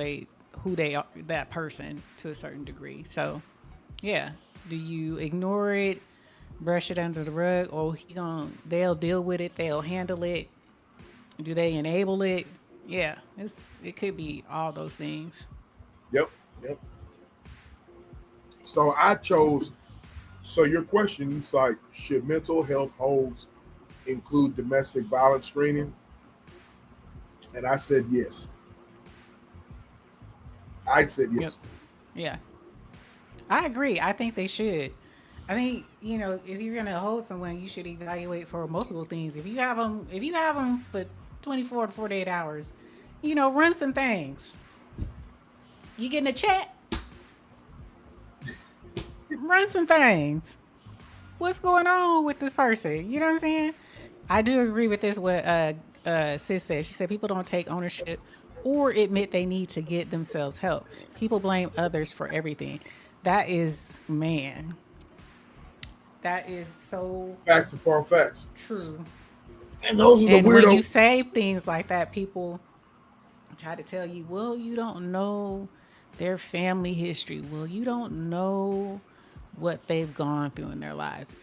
S1: who they are, that person, to a certain degree. So, yeah. Do you ignore it, brush it under the rug, or they'll deal with it, they'll handle it? Do they enable it? Yeah, it could be all those things.
S2: Yep. So I chose. So your question is like, should mental health holds include domestic violence screening? And I said yes.
S1: Yep. Yeah, I agree. I think they should. I think, if you're gonna hold someone, you should evaluate for multiple things. If you have them for 24 to 48 hours, run some things. You getting a check? Run some things. What's going on with this person? You know what I'm saying? I do agree with this. What Sis said. She said people don't take ownership or admit they need to get themselves help. People blame others for everything. That is, man. That is so
S2: facts upon facts.
S1: True.
S2: And those are the weirdos.
S1: When you say things like that, people try to tell you, well, you don't know their family history. Well, you don't know what they've gone through in their lives.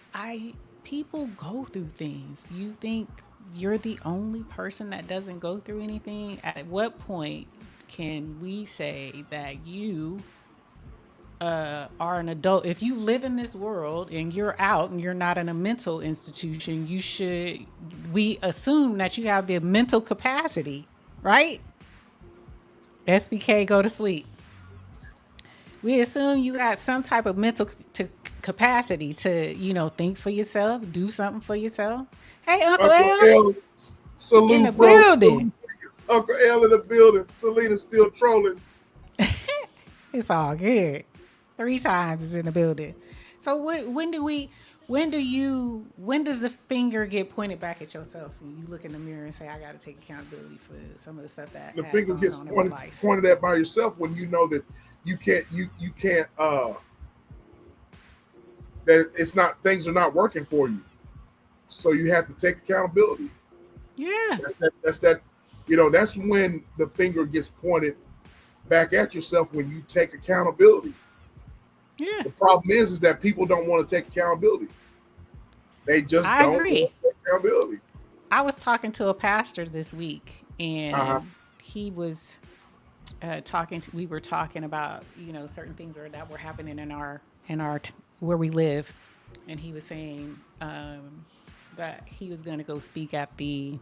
S1: People go through things. You think you're the only person that doesn't go through anything? At what point can we say that you are an adult? If you live in this world and you're out and you're not in a mental institution, we assume that you have the mental capacity, right? SBK, go to sleep. We assume you got some type of mental capacity to, think for yourself, do something for yourself. Hey, Uncle L.
S2: Salute,
S1: in the building.
S2: Uncle L in the building. Selena's still trolling.
S1: It's all good. 3 times is in the building. So when does the finger get pointed back at yourself when you look in the mirror and say, I got to take accountability for some of the stuff that
S2: the finger gets pointed at by yourself when you know that you can't that it's not, things are not working for you. So you have to take accountability.
S1: Yeah.
S2: That's when the finger gets pointed back at yourself, when you take accountability.
S1: Yeah.
S2: The problem is that people don't want to take accountability. They just don't want to take accountability.
S1: I was talking to a pastor this week, and he was we were talking about, certain things that were happening in our where we live. And he was saying that he was going to go speak at the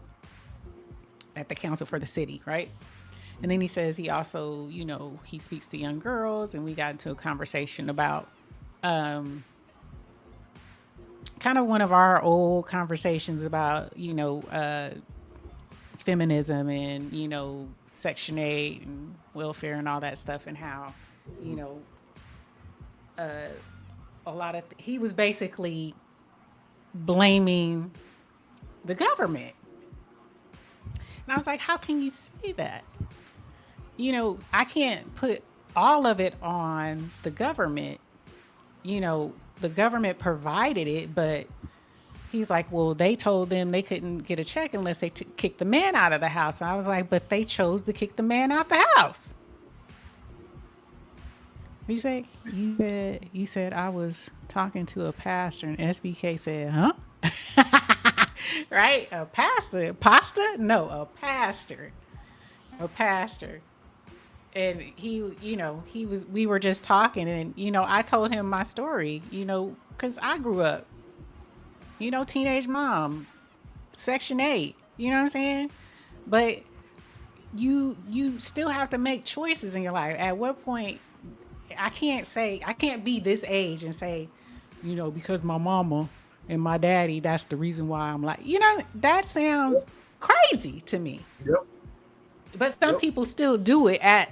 S1: council for the city, right? And then he says he also, he speaks to young girls, and we got into a conversation about kind of one of our old conversations about, feminism and, Section 8 and welfare and all that stuff, and how, he was basically blaming the government. And I was like, how can you say that? I can't put all of it on the government. The government provided it, but he's like, well, they told them they couldn't get a check unless they kicked the man out of the house. And I was like, but they chose to kick the man out the house. What you say? You said I was talking to a pastor, and SBK said, huh? Right? A pastor? Pasta? No, a pastor. A pastor. and we were just talking, and I told him my story, because I grew up, teenage mom, Section 8, you know what I'm saying? But you still have to make choices in your life. At what point, I can't be this age and say, because my mama and my daddy, that's the reason why I'm like, that sounds crazy to me.
S2: Yep.
S1: But some people still do it at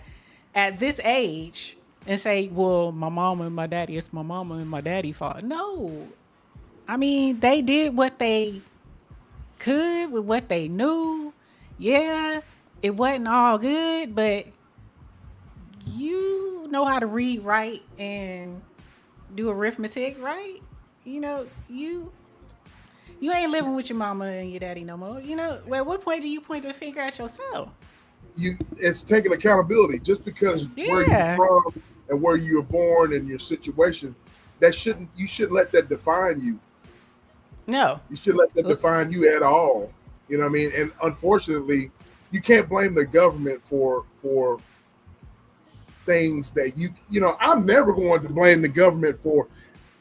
S1: this age and say, well, my mama and my daddy, it's my mama and my daddy fault. No. I mean, they did what they could with what they knew. Yeah, it wasn't all good, but you know how to read, write, and do arithmetic, right? You ain't living with your mama and your daddy no more. Well, at what point do you point the finger at yourself?
S2: It's taking accountability. Just because where you're from and where you were born and your situation, you shouldn't let that define you.
S1: No.
S2: You shouldn't let that define you at all. You know what I mean? And unfortunately, you can't blame the government for things that I'm never going to blame the government for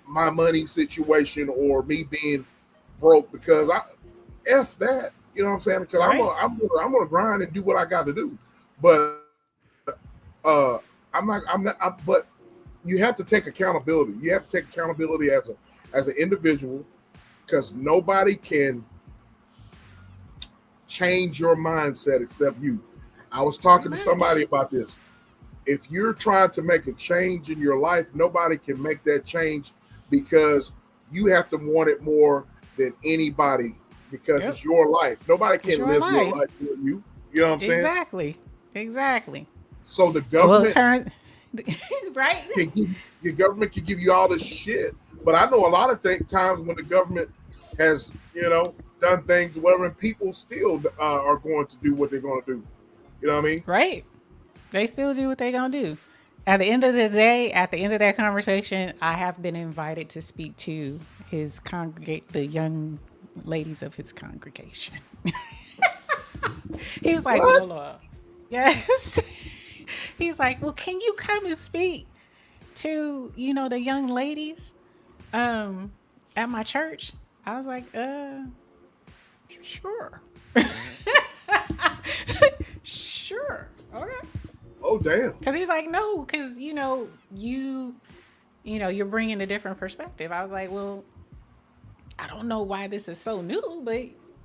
S2: my money situation or me being broke, because F that. You know what I'm saying? Because I'm gonna grind and do what I got to do. But but you have to take accountability. You have to take accountability as an individual, because nobody can change your mindset except you. I was talking to somebody about this. If you're trying to make a change in your life, nobody can make that change, because you have to want it more than anybody, because it's your life. Nobody can live your life for you. You know what I'm saying?
S1: Exactly.
S2: So the government,
S1: right?
S2: Your government can give you all this shit, but I know a lot of times when the government has, done things, whatever, and people still are going to do what they're going to do. You know what I mean?
S1: Right. They still do what they're going to do. At the end of the day, at the end of that conversation, I have been invited to speak to the young ladies of his congregation. He was like, "Well, yes." He's like, "Well, can you come and speak to, the young ladies at my church?" I was like, sure. Sure. Okay.
S2: Oh, damn.
S1: Because he's like, no, because, you're bringing a different perspective. I was like, well, I don't know why this is so new, but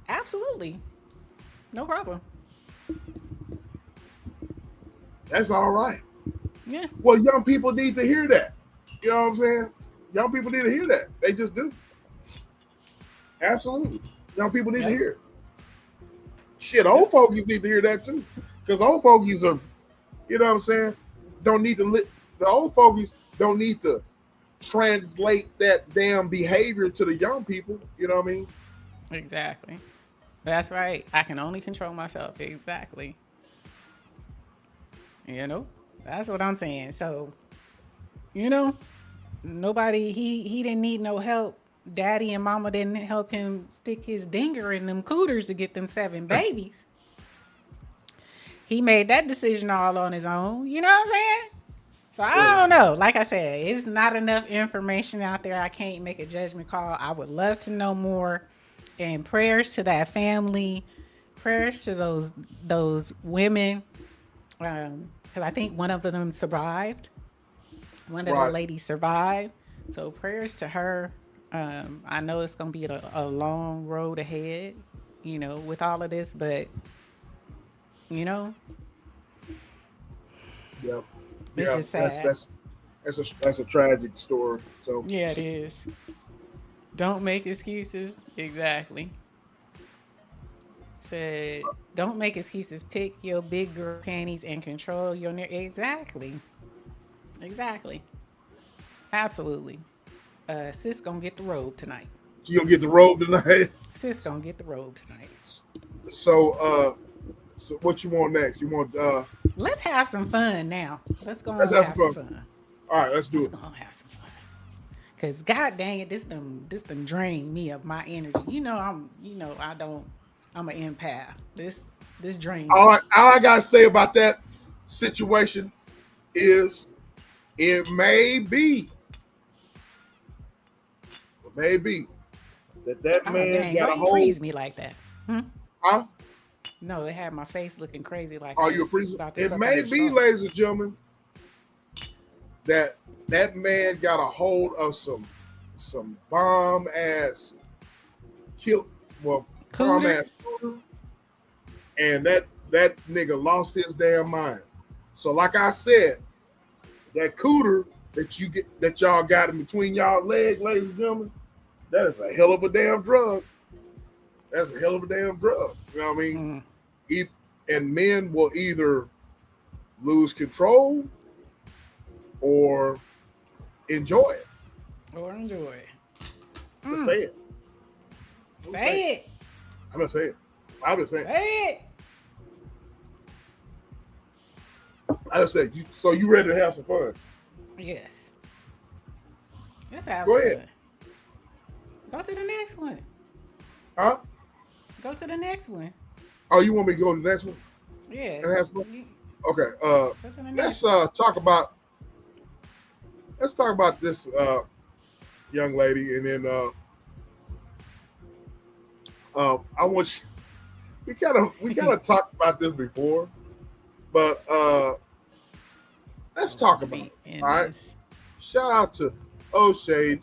S1: absolutely. No problem.
S2: That's all right.
S1: Yeah.
S2: Well, young people need to hear that. You know what I'm saying? Young people need to hear that. They just do. Absolutely. Young people need to hear it. Shit, old fogies need to hear that too. Because old fogies are, you know what I'm saying? The old fogies don't need to translate that damn behavior to the young people. You know what I mean?
S1: Exactly. That's right. I can only control myself. Exactly. That's what I'm saying. So, nobody, he didn't need no help. Daddy and mama didn't help him stick his dinger in them cooters to get them 7 babies. He made that decision all on his own. You know what I'm saying? So I don't know. Like I said, it's not enough information out there. I can't make a judgment call. I would love to know more. And prayers to that family. Prayers to those women. Because I think one of them survived. One of the ladies survived. So prayers to her. I know it's going to be a long road ahead, with all of this, but,
S2: Yep.
S1: It's just sad.
S2: That's a tragic story. So
S1: yeah, it is. Don't make excuses. Exactly. Said, don't make excuses. Pick your big girl panties and control your Exactly. Absolutely. Sis gonna get the robe tonight.
S2: She gonna get the robe tonight?
S1: Sis gonna get the robe tonight.
S2: So what you want next? You want
S1: let's have some fun now. Let's go and have some fun.
S2: All right, let's do it.
S1: Let's go have some fun. Cause god dang it, this done drained me of my energy. I'm an empath. This drains.
S2: All I gotta say about that, situation is it may be that man got a hold.
S1: Why you freeze me like that?
S2: Huh?
S1: No, it had my face looking crazy like.
S2: Are you freezing? It may be, ladies and gentlemen, that man got a hold of some bomb ass bomb ass cooter, and that nigga lost his damn mind. So, like I said, that cooter that y'all got in between y'all legs, ladies and gentlemen, that is a hell of a damn drug. That's a hell of a damn drug. You know what I mean? And men will either lose control or enjoy it.
S1: Say
S2: it.
S1: Say it.
S2: I'm gonna say it. I'm gonna say it.
S1: Say it.
S2: I just said, so you ready to have some fun?
S1: Yes. Let's have
S2: Go
S1: fun.
S2: ahead.
S1: Go to the next one.
S2: Huh?
S1: Go to the next one.
S2: Oh, you want me to go to the next one?
S1: Yeah.
S2: And have fun? Okay. Let's talk about this young lady, and then I want you. We kind of talked about this before, but let's talk about it. All right. Shout out to O'Shea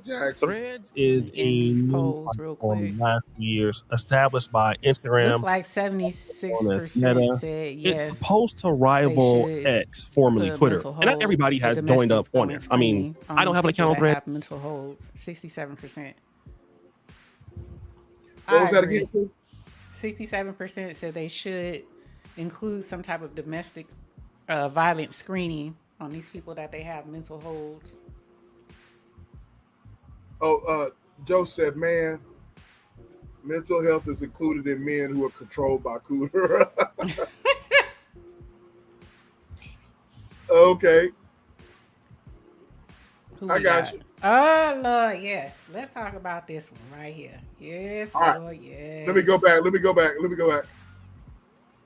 S2: Jackson.
S3: Threads is a new platform last years established by Instagram.
S1: Looks like 76% said yes.
S3: It's supposed to rival X, formerly Twitter, and not everybody has joined up on it. I mean, I don't have an account on Threads.
S1: Mental holds 67%.
S2: What was that again?
S1: 67% said they should include some type of domestic violence screening on these people that they have mental holds.
S2: Joe said, man, mental health is included in men who are controlled by cooter. Okay. I got you.
S1: Oh, Lord, yes. Let's talk about this one right here. Yes,
S2: all
S1: Lord, yes.
S2: Let me go back.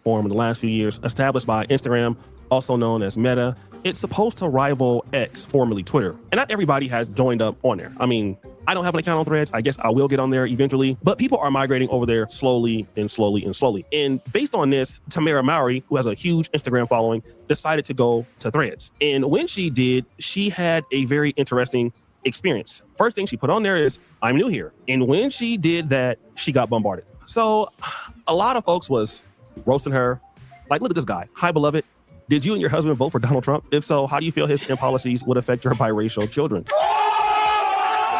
S3: Form in the last few years, established by Instagram, also known as Meta. It's supposed to rival X, formerly Twitter. And not everybody has joined up on there. I mean, I don't have an account on Threads. I guess I will get on there eventually. But people are migrating over there slowly. And based on this, Tia Mowry, who has a huge Instagram following, decided to go to Threads. And when she did, she had a very interesting experience. First thing she put on there is, I'm new here. And when she did that, she got bombarded. So a lot of folks was roasting her. Like, look at this guy. Hi, beloved. Did you and your husband vote for Donald Trump? If so, how do you feel his policies would affect your biracial children?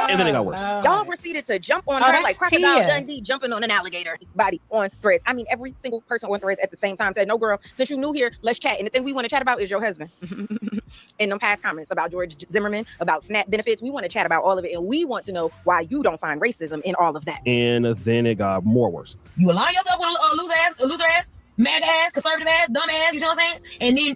S3: And then it got worse.
S12: Y'all proceeded to jump on her like Crocodile Dundee jumping on an alligator body on Threads. I mean, every single person on Threads at the same time said, no, girl, since you're new here, let's chat. And the thing we want to chat about is your husband. In them past comments about George Zimmerman, about SNAP benefits, we want to chat about all of it. And we want to know why you don't find racism in all of that.
S3: And then it got more worse.
S13: You align yourself with a loser ass, MAGA ass, conservative ass, dumb ass, you know what I'm saying? And then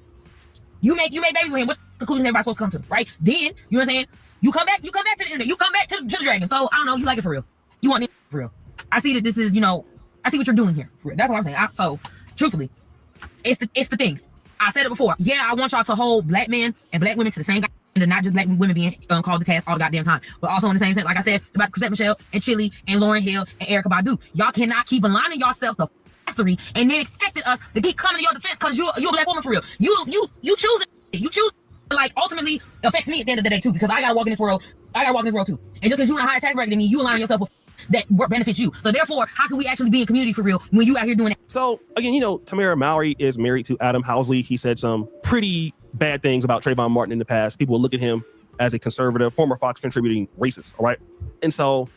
S13: you make babies with him. What conclusion everybody's supposed to come to, right? Then, you know what I'm saying? You come back to the internet. You come back to the dragon. So I don't know. You like it for real. You want it for real. I see that this is, I see what you're doing here. For real. That's what I'm saying. So truthfully, it's the things. I said it before. Yeah, I want y'all to hold black men and black women to the same and not just black women being called the cast all the goddamn time, but also in the same sense, like I said about Chrisette Michelle and Chili and Lauryn Hill and Erykah Badu. Y'all cannot keep aligning yourself to and then expecting us to keep coming to your defense because you're a black woman for real. You choose it. You choose like ultimately affects me at the end of the day too, because I gotta walk in this world. Too. And just because you're in a higher tax bracket than me, you align yourself with that benefits you. So therefore, how can we actually be in community for real when you out here doing it?
S3: So again, Tia Mowry is married to Adam Housley. He said some pretty bad things about Trayvon Martin in the past. People will look at him as a conservative, former Fox contributing racist. All right. And so,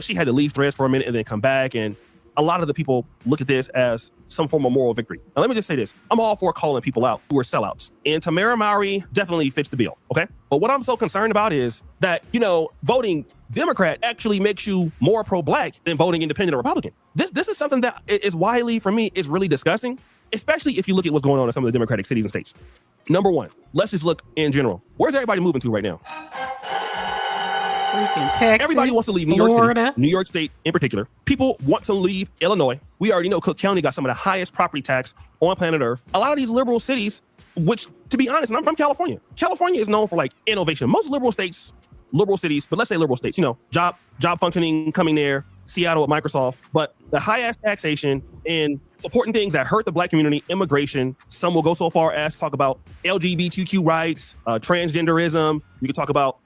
S3: she had to leave Threads for a minute and then come back. And a lot of the people look at this as some form of moral victory. Now, let me just say this. I'm all for calling people out who are sellouts. And Tia Mowry definitely fits the bill, okay? But what I'm so concerned about is that, voting Democrat actually makes you more pro-black than voting independent or Republican. This is something that is widely, for me, is really disgusting, especially if you look at what's going on in some of the Democratic cities and states. Number one, let's just look in general. Where's everybody moving to right now?
S1: Freaking Texas.
S3: Everybody wants to leave New
S1: Florida.
S3: York City, New York State in particular. People want to leave Illinois. We already know Cook County got some of the highest property tax on planet Earth. A lot of these liberal cities, which, to be honest, and I'm from California. California is known for like innovation. Most liberal cities, but let's say liberal states, job functioning coming there, Seattle with Microsoft, but the high ass taxation and supporting things that hurt the black community, immigration. Some will go so far as to talk about LGBTQ rights, transgenderism. You can talk about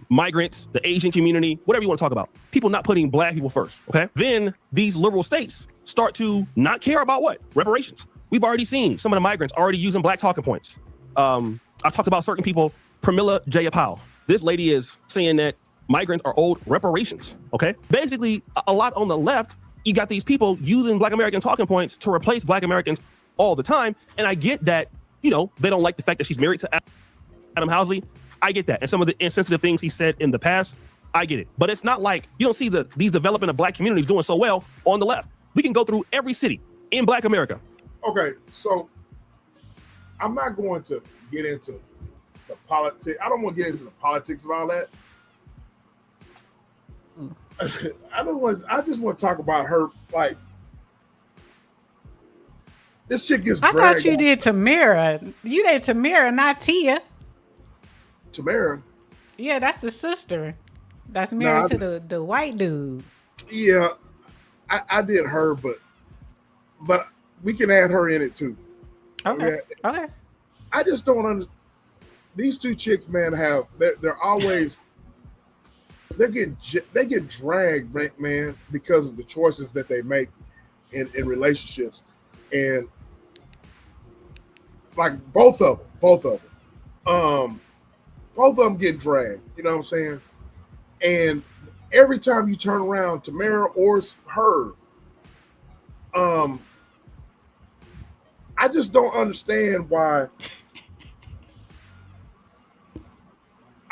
S3: migrants, the Asian community, whatever you want to talk about. People not putting black people first, okay? Then these liberal states start to not care about what? Reparations. We've already seen some of the migrants already using black talking points. I've talked about certain people, Pramila Jayapal. This lady is saying that migrants are owed reparations, okay? Basically, a lot on the left, you got these people using black American talking points to replace black Americans all the time. And I get that, they don't like the fact that she's married to Adam Housley. I get that. And some of the insensitive things he said in the past, I get it. But it's not like you don't see these development of black communities doing so well on the left. We can go through every city in black America.
S2: Okay, so I'm not going to get into the politics. I don't want to get into the politics of all that. I just want to talk about her. Like, this chick gets dragged.
S1: I thought you did Tamara. You did Tamara, not Tia.
S2: Tamara?
S1: Yeah, that's the sister. That's married to the white dude.
S2: Yeah, I did her, but we can add her in it too.
S1: Okay.
S2: I just don't understand. These two chicks, man, they're always they get dragged, man, because of the choices that they make in relationships, and like both of them get dragged. You know what I'm saying? And every time you turn around, Tamara or her, I just don't understand why.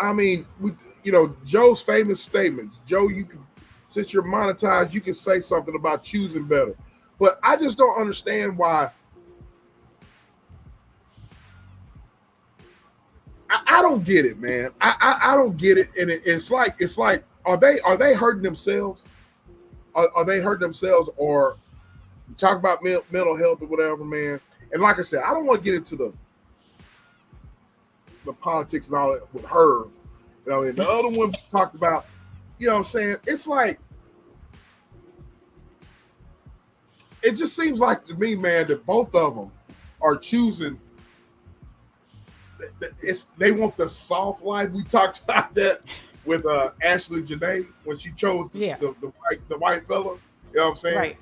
S2: I mean, Joe's famous statement. Joe, since you're monetized, you can say something about choosing better. But I just don't understand why. I don't get it, man. I don't get it, and it's like, are they hurting themselves? Are they hurting themselves, or talk about mental health or whatever, man? And like I said, I don't want to get into the politics and all that with her. And the other one talked about, what I'm saying? It's like, it just seems like to me, man, that both of them are choosing. They want the soft life. We talked about that with Ashlee Janae when she chose the white fella. You know what I'm saying?
S1: Right.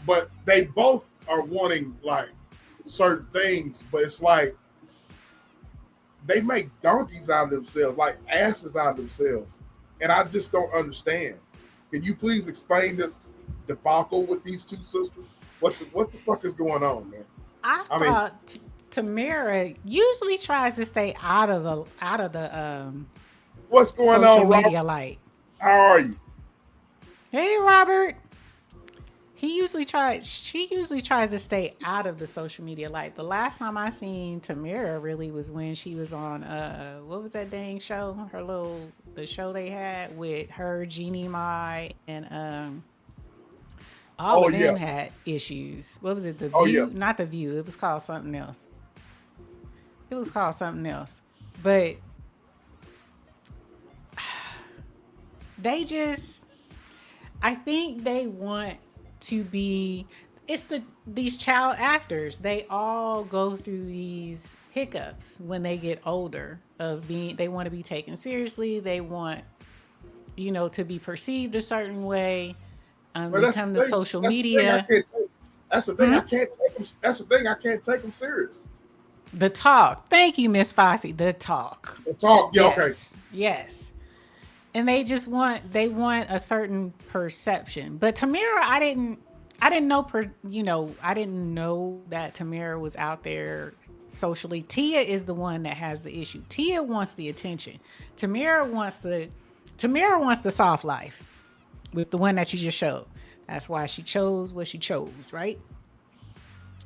S2: But they both are wanting like certain things, but it's like they make donkeys out of themselves, like asses out of themselves. And I just don't understand. Can you please explain this debacle with these two sisters? What the fuck is going on, man?
S1: I thought Tamara usually tries to stay out of the
S2: what's going
S1: social
S2: on,
S1: media
S2: Robert?
S1: light.
S2: How are you?
S1: Hey, Robert. She usually tries to stay out of the social media light. The last time I seen Tamara really was when she was on what was that dang show? The show they had with her, Jeannie Mai, and all of them had issues. What was it? The View? Not The View. It was called something else. But I think they want to be, these child actors, they all go through these hiccups when they get older they want to be taken seriously. They want, to be perceived a certain way. Become the social media.
S2: That's the thing. I can't take them. That's the thing. I can't take them serious.
S1: The talk. Thank you, Miss Fossey. The talk.
S2: Yeah,
S1: yes.
S2: Okay.
S1: Yes. And they want a certain perception. But Tamara, I didn't know I didn't know that Tamara was out there socially. Tia is the one that has the issue. Tia wants the attention. Tamara wants the soft life with the one that you just showed. That's why she chose what she chose, right?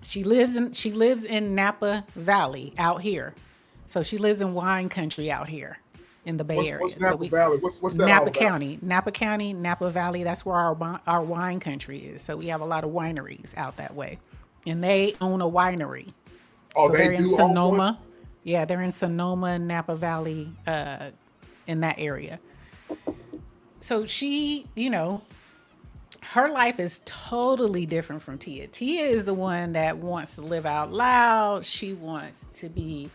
S1: She lives in Napa Valley out here. So she lives in wine country out here. in the Bay Area.
S2: What's Napa Valley? What's that
S1: Napa
S2: all about?
S1: County, Napa Valley. That's where our wine country is. So we have a lot of wineries out that way, and they own a winery.
S2: Oh,
S1: so
S2: they
S1: they're in
S2: do
S1: Sonoma. Yeah, they're in Sonoma, Napa Valley, in that area. So she, her life is totally different from Tia. Tia is the one that wants to live out loud. She wants to be,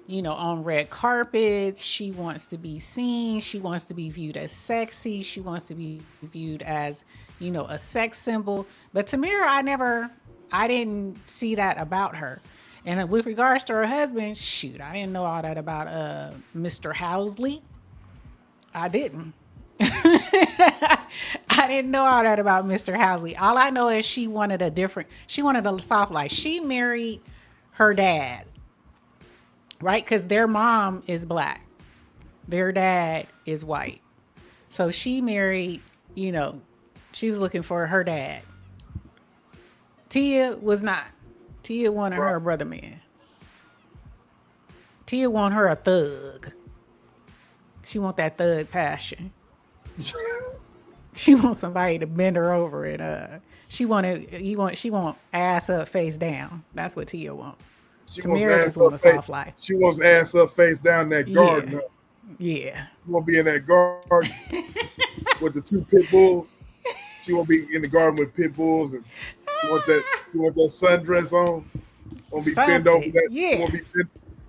S1: on red carpets. She wants to be seen. She wants to be viewed as sexy. She wants to be viewed as, a sex symbol. But Tamira, I didn't see that about her. And with regards to her husband, shoot, I didn't know all that about Mr. Housley. I didn't. I didn't know all that about Mr. Housley. All I know is she wanted a soft life. She married her dad, right? Because their mom is black. Their dad is white. So she married, she was looking for her dad. Tia was not. Tia wanted her a brother man. Tia want her a thug. She want that thug passion. She wants somebody to bend her over and she want ass up, face down. That's what Tia want. Tamira just want a soft life.
S2: She wants ass up, face down in that garden.
S1: Yeah.
S2: She won't be in that garden with the 2 pit bulls. She won't be in the garden with pit bulls, and she want that sundress on. Won't be bent over that.
S1: Yeah.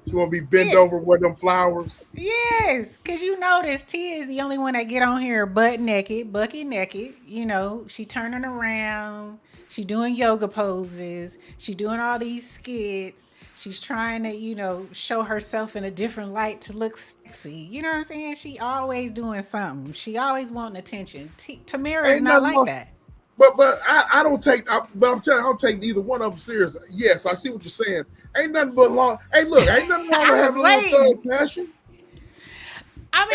S2: She won't be bent over with them flowers.
S1: Yes, because notice Tia is the only one that get on here bucket naked. She turning around. She doing yoga poses. She doing all these skits. She's trying to, show herself in a different light to look sexy. You know what I'm saying? She always doing something. She always wanting attention. Tamira is not like that.
S2: But I don't take. But I'm telling you, I don't take neither one of them serious. Yes, I see what you're saying. Ain't nothing but long. Hey, look, ain't nothing wrong with having a little thug passion. I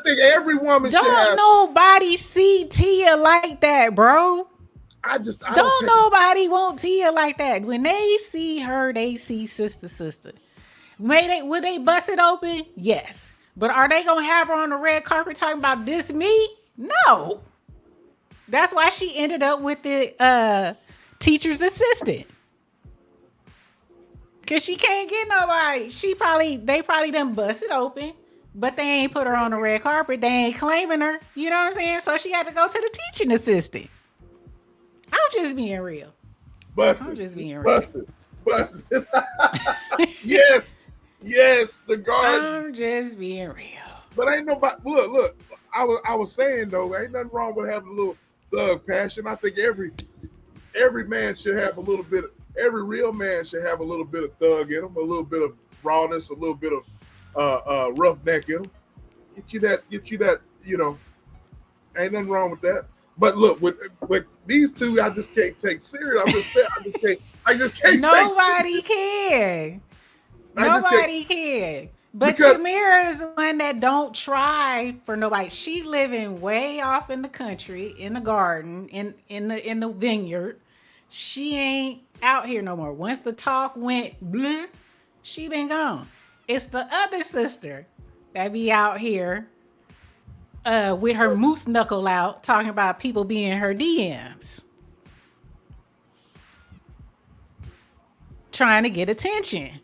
S2: think every woman should have.
S1: Don't nobody see Tia like that, bro.
S2: I
S1: don't nobody want Tia like that. When they see her, they see sister. Would they bust it open? Yes. But are they gonna have her on the red carpet talking about this me? No. That's why she ended up with the teacher's assistant. Cause she can't get nobody. They probably done bust it open, but they ain't put her on the red carpet. They ain't claiming her. You know what I'm saying? So she had to go to the teaching assistant. I'm just being real.
S2: Bust it. Yes, the garden.
S1: I'm just being real.
S2: But ain't nobody. Look. I was saying though, ain't nothing wrong with having a little thug passion. I think every man should have a little bit. Every real man should have a little bit of thug in him, a little bit of rawness, a little bit of roughneck in him. Get you that. Ain't nothing wrong with that. But look, with these two, I just can't take serious. I just can't.
S1: Nobody can. Nobody can. But Tamira is the one that don't try for nobody. She living way off in the country, in the garden, in the vineyard. She ain't out here no more. Once the talk went bleh, she been gone. It's the other sister that be out here with her moose knuckle out, talking about people being her DMs. Trying to get attention.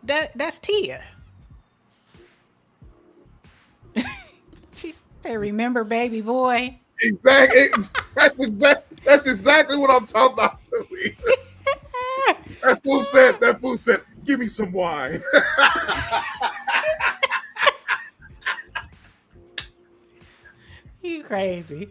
S1: That's Tia. She said, "Remember, baby boy."
S2: Exactly. That's exactly what I'm talking about. That fool said, "Give me some wine."
S1: You crazy.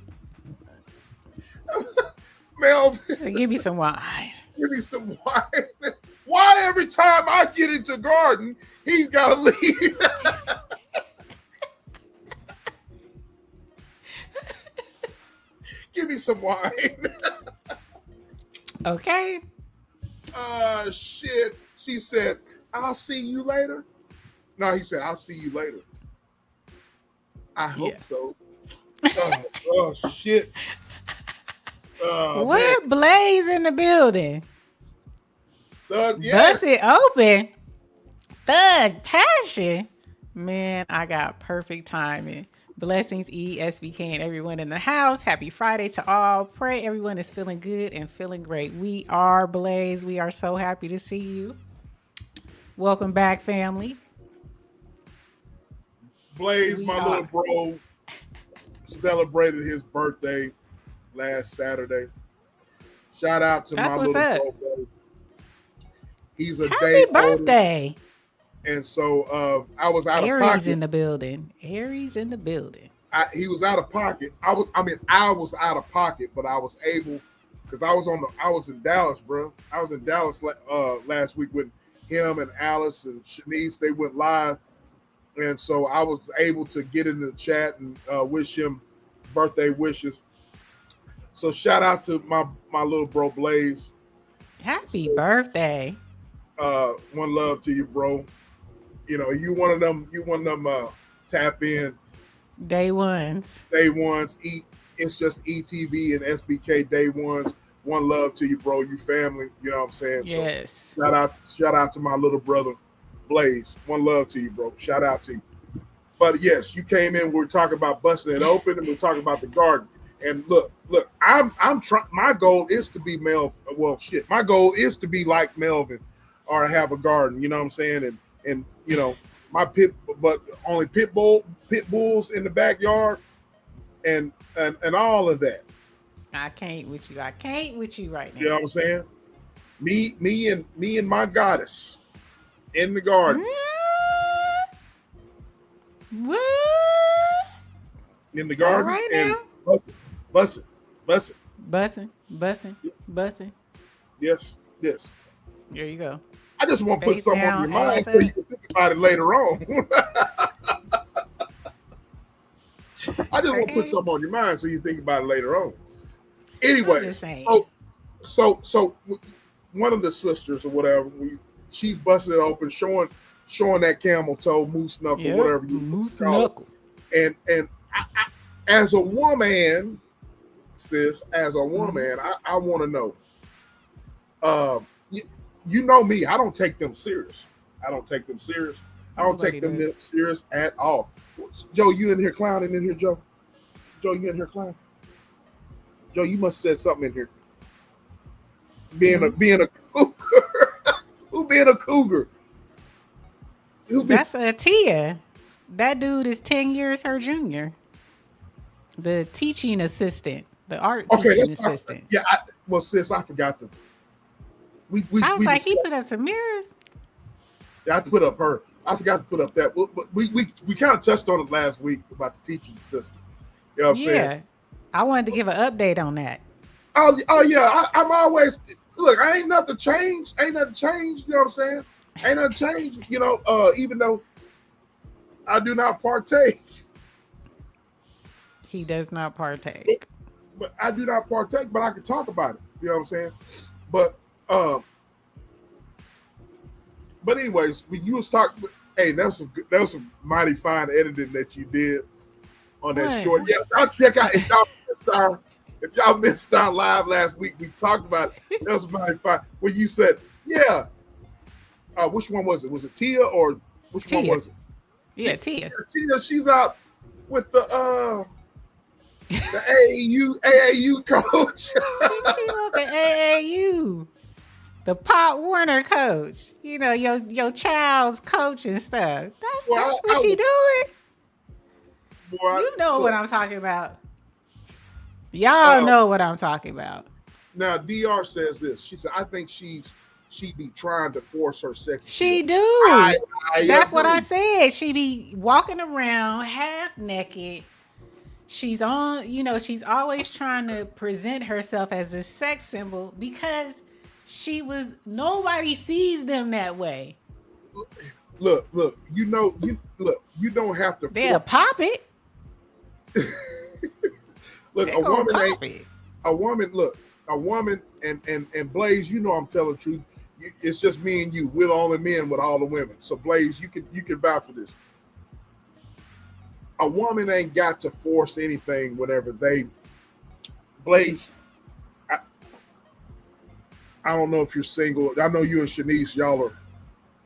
S2: Mel,
S1: give me some wine.
S2: Give me some wine. Why every time I get into garden, he's got to leave? Give me some wine.
S1: Okay.
S2: Shit. She said, "I'll see you later." No, he said, "I'll see you later." I hope so. Oh shit.
S1: What Blaze in the building?
S2: Thug, yes.
S1: Bust it open. Thug passion. Man, I got perfect timing. Blessings, ESBK, and everyone in the house. Happy Friday to all. Pray everyone is feeling good and feeling great. We are Blaze. We are so happy to see you. Welcome back, family.
S2: Blaze, little bro, celebrated his birthday last Saturday. Shout out to my little bro. He's a day
S1: birthday.
S2: Older. And so I was out
S1: Aries
S2: of pocket.
S1: In the building. Aries in the building.
S2: He was out of pocket. I was out of pocket, but I was able because I was in Dallas, bro. I was in Dallas last week with him and Alice and Shanice. They went live, and so I was able to get into the chat and wish him birthday wishes. So shout out to my little bro Blaze.
S1: Happy birthday.
S2: One love to you, bro. You know, you one of them tap in
S1: day ones.
S2: It's just ETV and SBK day ones. One love to you, bro. You family. You know what I'm saying?
S1: Yes.
S2: So shout out to my little brother Blaze. One love to you, bro. Shout out to you. But yes, you came in. We're talking about busting it open, and we're talking about the garden. And look. I'm trying. My goal is to be Melvin. Well, shit. My goal is to be like Melvin, or have a garden. You know what I'm saying? And you know, but only pit bulls in the backyard, and all of that.
S1: I can't with you right now.
S2: You know what I'm saying? Me and my goddess in the garden.
S1: What?
S2: In the garden,
S1: right
S2: and busting. Yes.
S1: There you go.
S2: I just want to put something on your mind so you can think about it later on. I just want to put something on your mind so you think about it later on. Anyway, so one of the sisters or whatever, she's busting it open, showing that camel toe, moose knuckle, whatever you
S1: moose knuckle.
S2: And I, as a woman, sis, I want to know. You know me, I don't take them serious. I don't take them serious at all. Joe, you in here clowning in here, Joe? Joe, you in here clowning? Joe, you must have said something in here. Being a cougar. Who being a cougar?
S1: That's a Tia. That dude is 10 years her junior. The teaching assistant. The art teaching assistant.
S2: Yeah, sis, I forgot to.
S1: I was like, he put up some mirrors.
S2: Yeah, I put up her. I forgot to put up that. We kind of touched on it last week about the teaching assistant. You know what I'm saying?
S1: I wanted to give an update on that.
S2: Oh yeah. I'm always look. I ain't nothing changed. You know what I'm saying? Ain't nothing changed. You know, even though I do not partake.
S1: He does not partake.
S2: But I do not partake. But I can talk about it. You know what I'm saying? But anyways, when you was talking, hey, that was some mighty fine editing that you did on that short. Yeah, I'll check out if y'all missed our live last week. We talked about it. That was mighty fine. When you said, yeah, which one was it? Was it Tia or which one was it?
S1: Yeah, Tia.
S2: Tia, she's out with the AAU coach.
S1: The AAU. The Pop Warner coach, you know, your child's coach and stuff. That's what she doing. Boy, you know what I'm talking about. Y'all know what I'm talking about.
S2: Now, DR says this. She said, I think she be trying to force her sex.
S1: She do. That's what I said. She be walking around half naked. She's she's always trying to present herself as a sex symbol because nobody sees them that way.
S2: Look, you don't have to.
S1: They'll pop it.
S2: Look, a woman and Blaze, you know I'm telling the truth. It's just me and you. We're the only men with all the women. So Blaze, you can vouch for this. A woman ain't got to force anything whenever Blaze, I don't know if you're single. I know you and Shanice, y'all are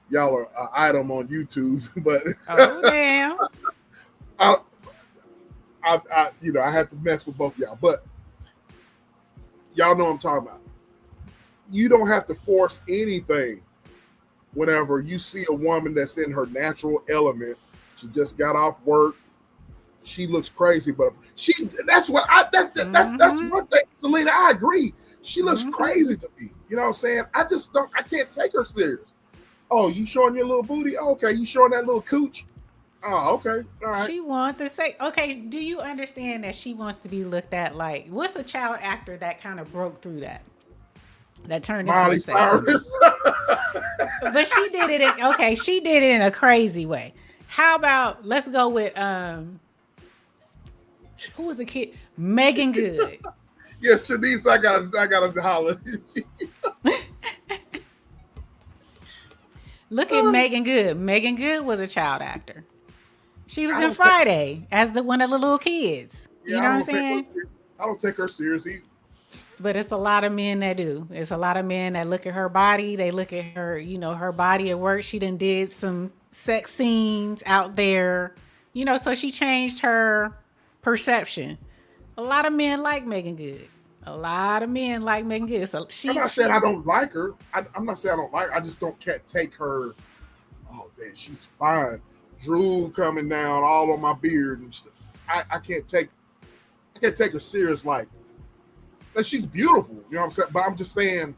S2: y'all are an item on YouTube, but
S1: oh damn,
S2: I have to mess with both of y'all, but y'all know what I'm talking about. You don't have to force anything whenever you see a woman that's in her natural element. She just got off work. She looks crazy, but that's one thing, Selena, I agree. She looks crazy to me. You know what I'm saying? I can't take her serious. Oh, you showing your little booty? Okay, you showing that little cooch? Oh, okay. All right.
S1: She wants to say, okay, do you understand that she wants to be looked at like, what's a child actor that kind of broke through that turned into
S2: Miley
S1: a sex
S2: Cyrus.
S1: But she did it, she did it in a crazy way. How about, let's go with, who was a kid? Megan Good.
S2: Yes, Shanice, I got to holler.
S1: Look at Megan Good. Megan Good was a child actor. She was in Friday as one of the little kids. You know what I'm saying?
S2: I don't take her seriously.
S1: But it's a lot of men that do. It's a lot of men that look at her body. They look at her, her body at work. She done did some sex scenes out there. So she changed her perception. A lot of men like Megan Good. A lot of men like Megan Good. So
S2: I'm not saying I don't like her. I'm not saying I don't like her. I just can't take her. Oh man, she's fine. Drool coming down all on my beard and stuff. I can't take her serious like she's beautiful. You know what I'm saying? But I'm just saying.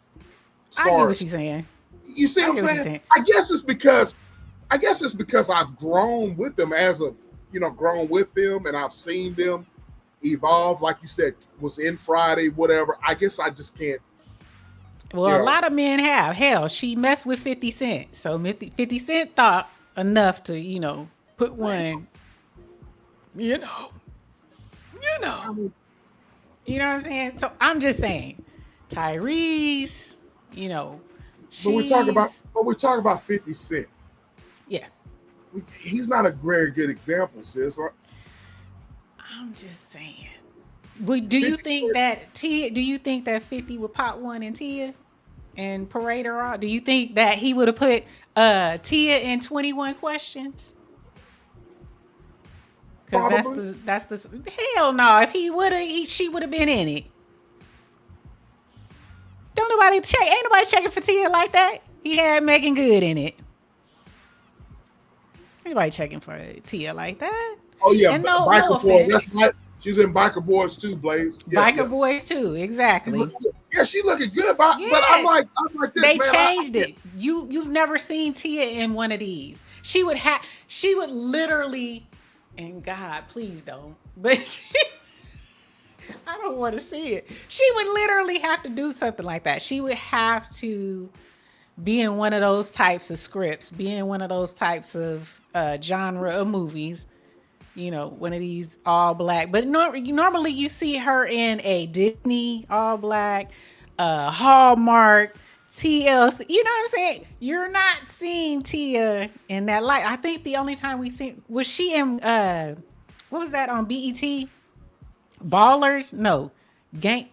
S1: I get what she's saying.
S2: You see what I'm saying? I guess it's because I've grown with them grown with them, and I've seen them evolve. Like you said, was in Friday, whatever. I guess I just can't.
S1: Well, a lot of men have. Hell, she messed with 50 Cent. So 50 Cent thought enough to, put one, You know what I'm saying? So I'm just saying, Tyrese,
S2: But we're talking about 50 Cent.
S1: Yeah.
S2: He's not a very good example, sis.
S1: I'm just saying. Do you think that 50 would pop one in Tia and parade her out? Do you think that he would have put Tia in 21 Questions? Because that's the hell no. If he would have, she would have been in it. Don't nobody check. Ain't nobody checking for Tia like that. He had Megan Good in it. Anybody checking for Tia like that?
S2: Oh yeah, Biker Boys. That's right. She's in Biker Boys too, Blaze. Yeah,
S1: Biker Boys too, exactly.
S2: She looking good, but I'm like this.
S1: They changed it. You've never seen Tia in one of these. She would literally, and God, please don't. But I don't want to see it. She would literally have to do something like that. She would have to be in one of those types of scripts, be in one of those types of genre of movies. One of these all black. But normally you see her in a Disney all black, Hallmark, TLC. You know what I'm saying? You're not seeing Tia in that light. I think the only time we seen was she in what was that on BET? Ballers? No, Gang.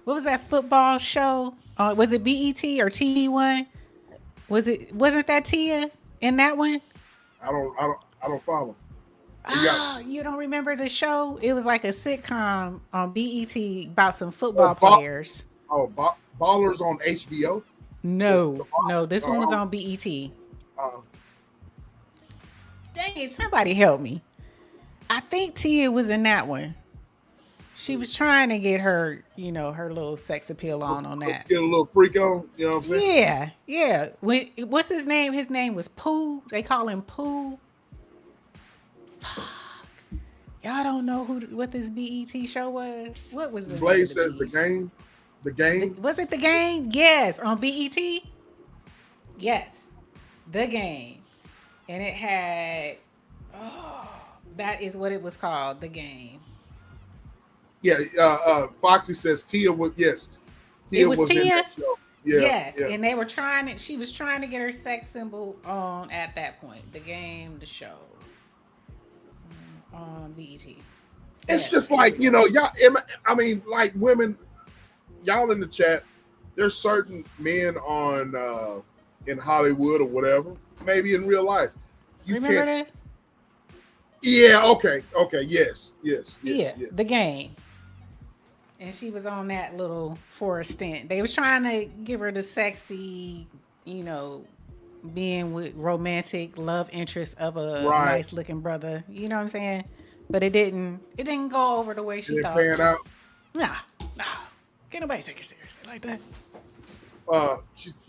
S1: What was that football show? Was it BET or TV One? Wasn't that Tia in that one?
S2: I don't follow.
S1: You don't remember the show? It was like a sitcom on BET about some football players.
S2: Ballers on HBO?
S1: No, this one was on BET. Dang it, somebody help me. I think Tia was in that one. She was trying to get her, her little sex appeal on that.
S2: Get a little freak on, you know what I'm saying?
S1: Yeah. What's his name? His name was Pooh. They call him Pooh. Fuck. Y'all don't know what this BET show was? What was it?
S2: Blaze says The Game. The Game?
S1: Was it The Game? Yes, on BET. Yes, The Game. And it had, that is what it was called, The Game.
S2: Yeah, Foxy says Tia was, yes.
S1: Tia was
S2: in that show. Yeah,
S1: yes,
S2: yeah.
S1: And she was trying to get her sex symbol on at that point. The Game, the show. On BET.
S2: It's just like, y'all, I mean, like women, y'all in the chat, there's certain men on in Hollywood or whatever, maybe in real life. You
S1: remember that?
S2: Yeah, okay, yes.
S1: The Game. And she was on that little for a stint. They was trying to give her the sexy, being with romantic love interest of a nice looking brother. You know what I'm saying? But it didn't go over the way she thought.
S2: Pan out.
S1: Nah. Can't nobody take her seriously like that.
S2: She's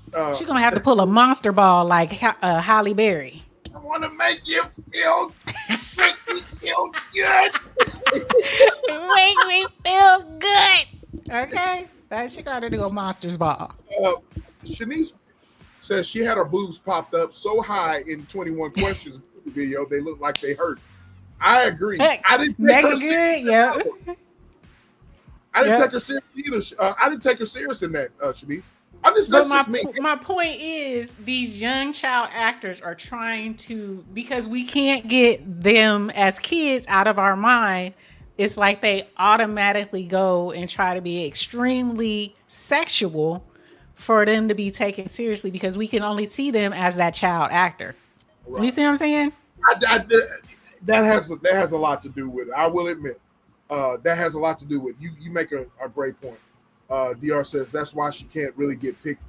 S1: gonna have to pull a monster ball like Halle Berry.
S2: I want to make you feel good.
S1: Make me feel good. Okay? She got to do a monster's ball.
S2: Shanice says she had her boobs popped up so high in 21 Questions video, they look like they hurt. I agree.
S1: Heck,
S2: I didn't take her serious.
S1: Yeah.
S2: I didn't take her serious either. I didn't take her serious in that, Shanice.
S1: My point is, these young child actors are trying to, because we can't get them as kids out of our mind, it's like they automatically go and try to be extremely sexual for them to be taken seriously, because we can only see them as that child actor. Right. You see what I'm saying?
S2: That has a lot to do with it. I will admit. That has a lot to do with it. You make a great point. DR says that's why she can't really get picked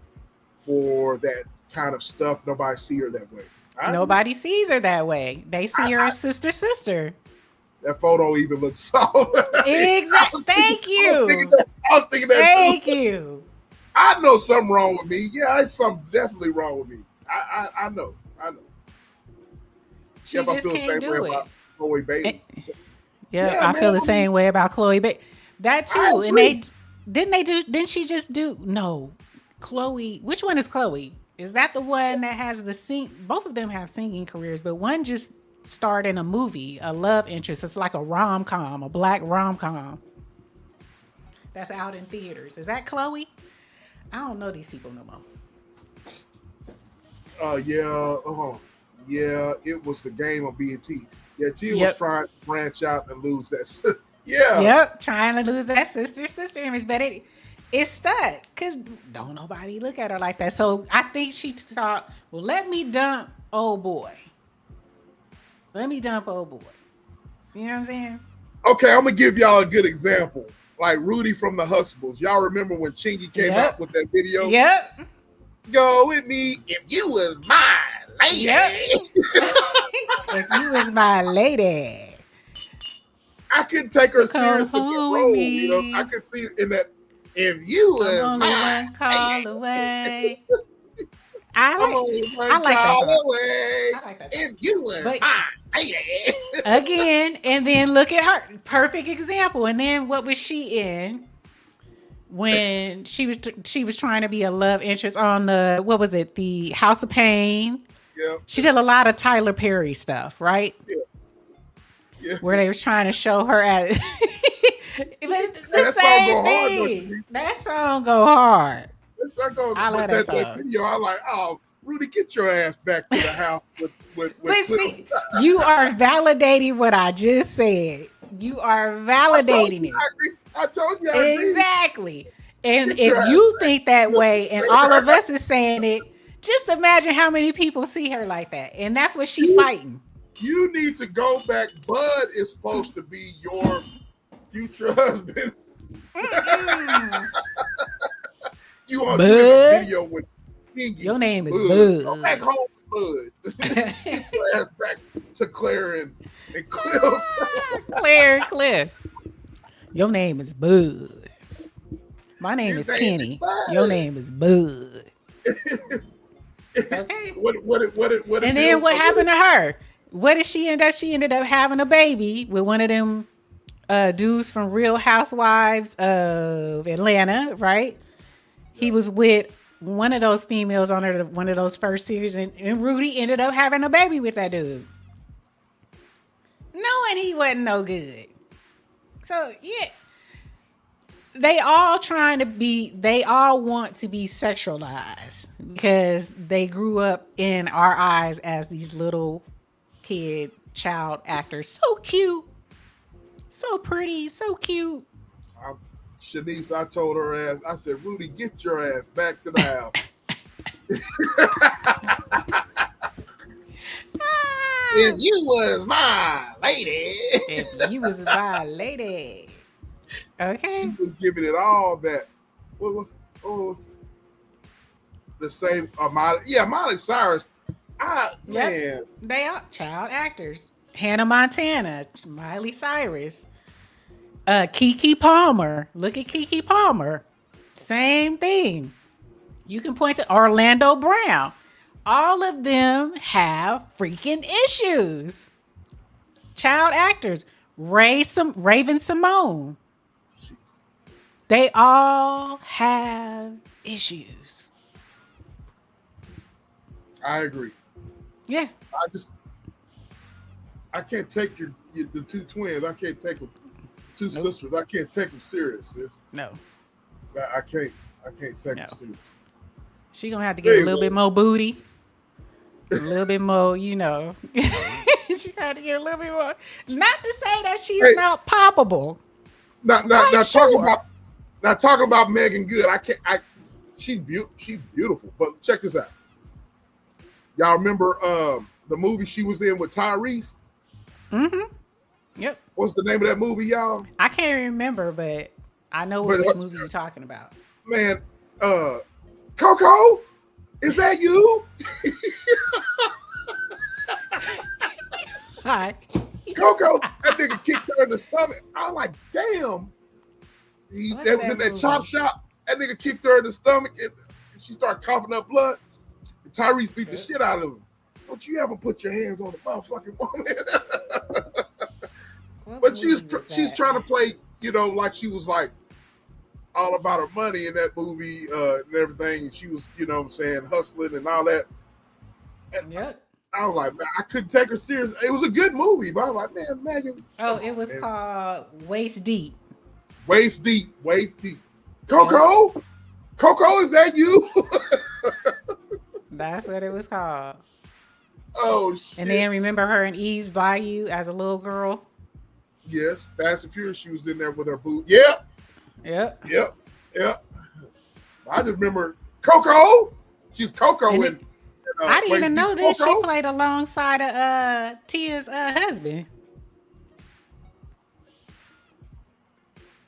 S2: for that kind of stuff. Nobody see her that way.
S1: Nobody sees her that way. They see her as sister.
S2: That photo even looks so.
S1: Exactly. Thank you.
S2: I was thinking that
S1: Thank
S2: too.
S1: you.
S2: I know something wrong with me. Yeah, it's something definitely wrong with me. I know.
S1: She just can't do it.
S2: Chloe Bailey.
S1: I feel the same way about Chloe Bailey. That too. And didn't she just do Chloe? Which one is Chloe? Is that the one that has both of them have singing careers, but one just starred in a movie, a love interest. It's like a rom-com, a black rom-com. That's out in theaters. Is that Chloe? I don't know these people no more.
S2: Yeah, it was The Game on BET. Yeah, Tia was trying to branch out and lose that. Yeah.
S1: Yep, trying to lose that sister image, but it stuck because don't nobody look at her like that. So I think she thought, well, let me dump old boy. You know what I'm saying?
S2: Okay, I'm gonna give y'all a good example. Like Rudy from the Huxtables. Y'all remember when Chingy came out with that video?
S1: Yep.
S2: Go with me if you was my lady.
S1: Yep. If you was my lady.
S2: I couldn't take her seriously in that role. I could see in that. If you was
S1: only one call away. I like that.
S2: If you was my lady.
S1: Again, and then look at her. Perfect example. And then what was she in when she was trying to be a love interest on the House of Pain?
S2: Yeah.
S1: She did a lot of Tyler Perry stuff, right?
S2: Yeah. Yeah.
S1: Where they was trying to show her at
S2: that song go hard, don't you?
S1: That song go hard.
S2: I love that song. Video, I'm like, oh, Rudy, get your ass back to the house with
S1: see, you are validating what I just said. You are validating it.
S2: I told you I agree.
S1: Exactly. And if you think that way and all of us is saying it, just imagine how many people see her like that. And that's what she's fighting.
S2: You need to go back. Bud is supposed to be your future husband. You want to do a video with Kingy.
S1: Your name is Bud.
S2: Go back home, Bud. Get your ass back to Claire and Cliff.
S1: Claire and Cliff. Your name is Bud. My name is Kenny. Your name is Bud. Okay.
S2: What
S1: and then what happened to her? What did she end up? She ended up having a baby with one of them dudes from Real Housewives of Atlanta, right? He was with one of those females on one of those first series, and Rudy ended up having a baby with that dude, knowing he wasn't no good. So yeah, they all want to be sexualized because they grew up in our eyes as these little child actors. So cute, so pretty, so cute.
S2: Shanice, I told her ass, I said, Rudy, get your ass back to the house. If you was my lady.
S1: If you was my lady. Okay.
S2: She was giving it all that. The same Miley Cyrus. Man.
S1: They are child actors. Hannah Montana, Miley Cyrus, Keke Palmer. Look at Keke Palmer. Same thing. You can point to Orlando Brown. All of them have freaking issues. Child actors. Raven Simone. They all have issues.
S2: I agree.
S1: Yeah.
S2: I can't take the two twins. I can't take them. Two sisters. I can't take them serious, sis.
S1: No.
S2: I can't take them serious.
S1: She gonna have to get a little bit more booty. A little bit more, you know. She got to get a little bit more. Not to say that she's not poppable.
S2: Not talking about Megan Good. She's beautiful. But check this out. Y'all remember the movie she was in with Tyrese?
S1: Mm-hmm. Yep.
S2: What's the name of that movie, y'all?
S1: I can't remember, but I know which movie you're talking about.
S2: Man, Coco, is that you?
S1: Hi.
S2: Coco, that nigga kicked her in the stomach. I'm like, damn. That was in that chop shop. That nigga kicked her in the stomach and she started coughing up blood. And Tyrese beat the shit out of him. Don't you ever put your hands on the motherfucking woman. But she's trying to play, you know, like she was like all about her money in that movie and everything. She was, you know what I'm saying, hustling and all that. And I was like, man, I couldn't take her serious. It was a good movie, but I was like, man, Megan.
S1: Oh, it was called Waist Deep.
S2: Waist Deep. Coco? Coco, is that you?
S1: That's what it was called.
S2: Oh, shit.
S1: And then remember her in Eve's Bayou as a little girl?
S2: Yes, Fast and Furious, she was in there with her boot. Yep. I just remember Coco. She's Coco in
S1: I didn't even know this. She played alongside of Tia's husband.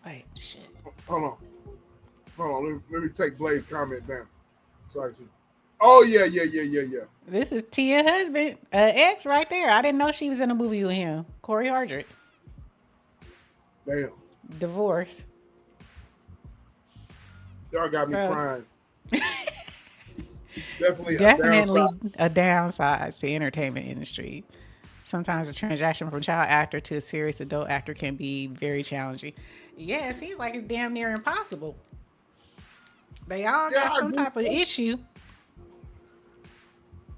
S1: Wait, shit.
S2: Hold on. Let me take Blaze's comment down so I can see. Oh yeah.
S1: This is Tia's husband, ex right there. I didn't know she was in a movie with him. Corey Hardrick.
S2: Damn.
S1: Divorce.
S2: Y'all got me crying. Definitely
S1: a downside to the entertainment industry. Sometimes a transaction from child actor to a serious adult actor can be very challenging. Yeah, it seems like it's damn near impossible. They all got some type of issue.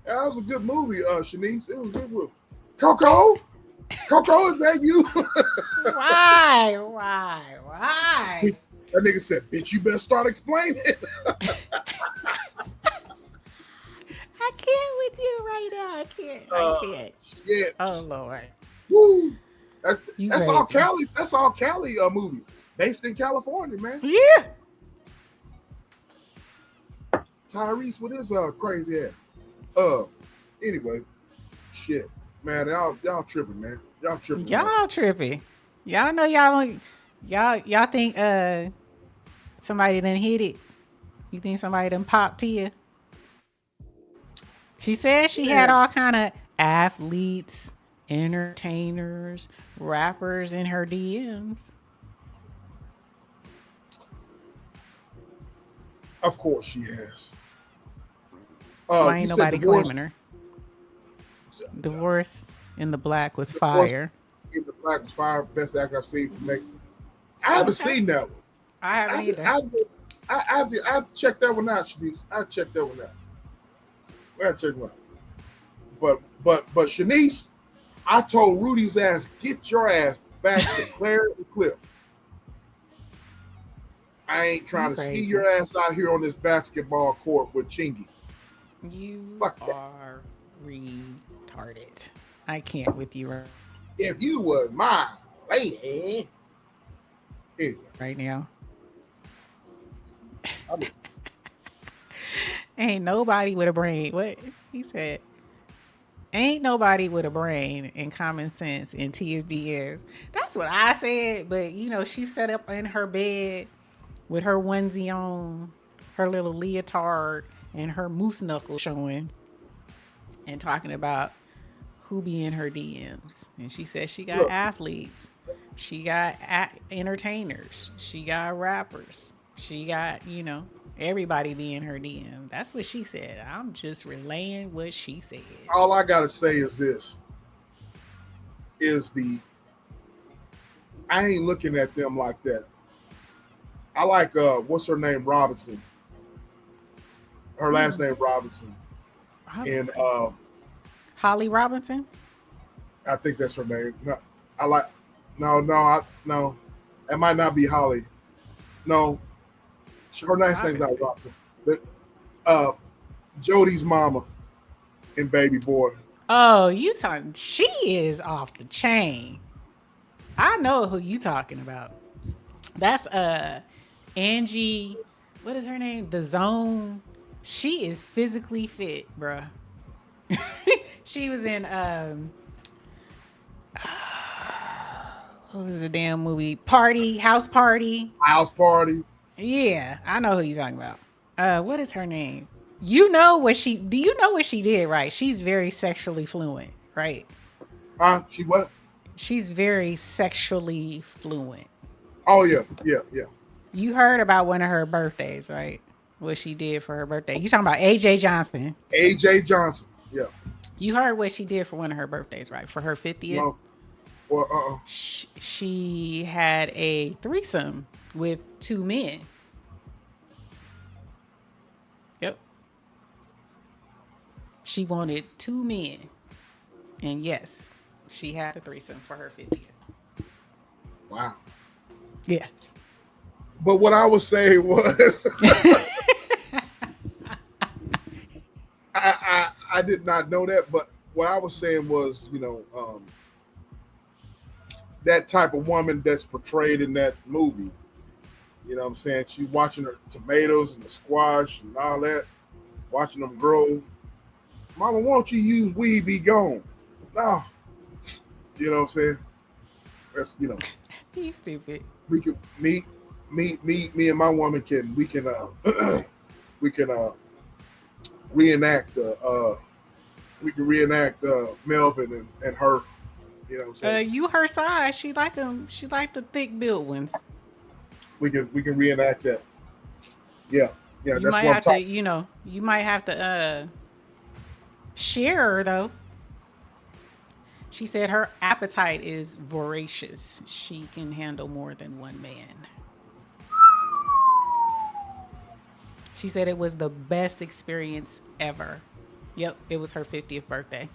S2: That was a good movie, Shanice. It was a good movie. Coco, is that you?
S1: Why?
S2: That nigga said, bitch, you better start explaining.
S1: I can't with you right now. I can't.
S2: Shit.
S1: Oh Lord.
S2: Woo. That's all Cali. That's all Cali movies based in California, man.
S1: Yeah.
S2: Tyrese with his crazy ass. Anyway, shit, man. Y'all tripping, man. Y'all tripping.
S1: Y'all know y'all think somebody done hit it. You think somebody done popped Tia? She said she had all kind of athletes, entertainers, rappers in her DMs.
S2: Of course she has.
S1: Why ain't nobody claiming her? Divorce in the Black was fire.
S2: In the Black was fire. Best actor I've seen from Megan. I haven't seen that one.
S1: I haven't either.
S2: I checked that one out, Shanice. I checked that one out. But Shanice, I told Rudy's ass, get your ass back to Claire and Cliff. I ain't trying to see your ass out here on this basketball court with Chingy.
S1: You are retarded. I can't with you.
S2: If you was my lady. Anyway.
S1: Right now. Ain't nobody with a brain. What he said? Ain't nobody with a brain and common sense in Tia's DMs. That's what I said. But she sat up in her bed with her onesie on, her little leotard, and her moose knuckle showing, and talking about who be in her DMs. And she said she got athletes, she got entertainers, she got rappers, she got everybody be in her DM. That's what she said. I'm just relaying what she said.
S2: All I gotta say is this: I ain't looking at them like that. I like what's her name, Robinson. Her last name Robinson. And
S1: Holly Robinson.
S2: I think that's her name. No. It might not be Holly. No, her last name's not Robinson. But Jody's mama and baby boy.
S1: Oh, you talking? She is off the chain. I know who you talking about. That's Angie. What is her name? The Zone. She is physically fit, bruh. She was in what was the damn movie? House Party. Yeah, I know who you're talking about. What is her name? Do you know what she did, right? She's very sexually fluent, right?
S2: She what?
S1: She's very sexually fluent.
S2: Oh yeah.
S1: You heard about one of her birthdays, right? What she did for her birthday. You talking about AJ Johnson.
S2: AJ Johnson, yeah.
S1: You heard what she did for one of her birthdays, right? For her 50th?
S2: No. Well,
S1: She had a threesome with 2 men. Yep. She wanted 2 men. And yes, she had a threesome for her 50th.
S2: Wow.
S1: Yeah.
S2: But what I was saying was I did not know that, but what I was saying was, that type of woman that's portrayed in that movie, you know what I'm saying? She's watching her tomatoes and the squash and all that, watching them grow. Mama, won't you use weed be gone? No. You know what I'm saying? That's,
S1: He's stupid.
S2: We can me and my woman we can reenact Melvin and her. You know what I'm saying?
S1: You her size. She like them. She like the thick built ones.
S2: We can reenact that. Yeah.
S1: You
S2: that's
S1: might
S2: what
S1: have to. You might have to share her though. She said her appetite is voracious. She can handle more than one man. She said it was the best experience ever. Yep, it was her 50th birthday.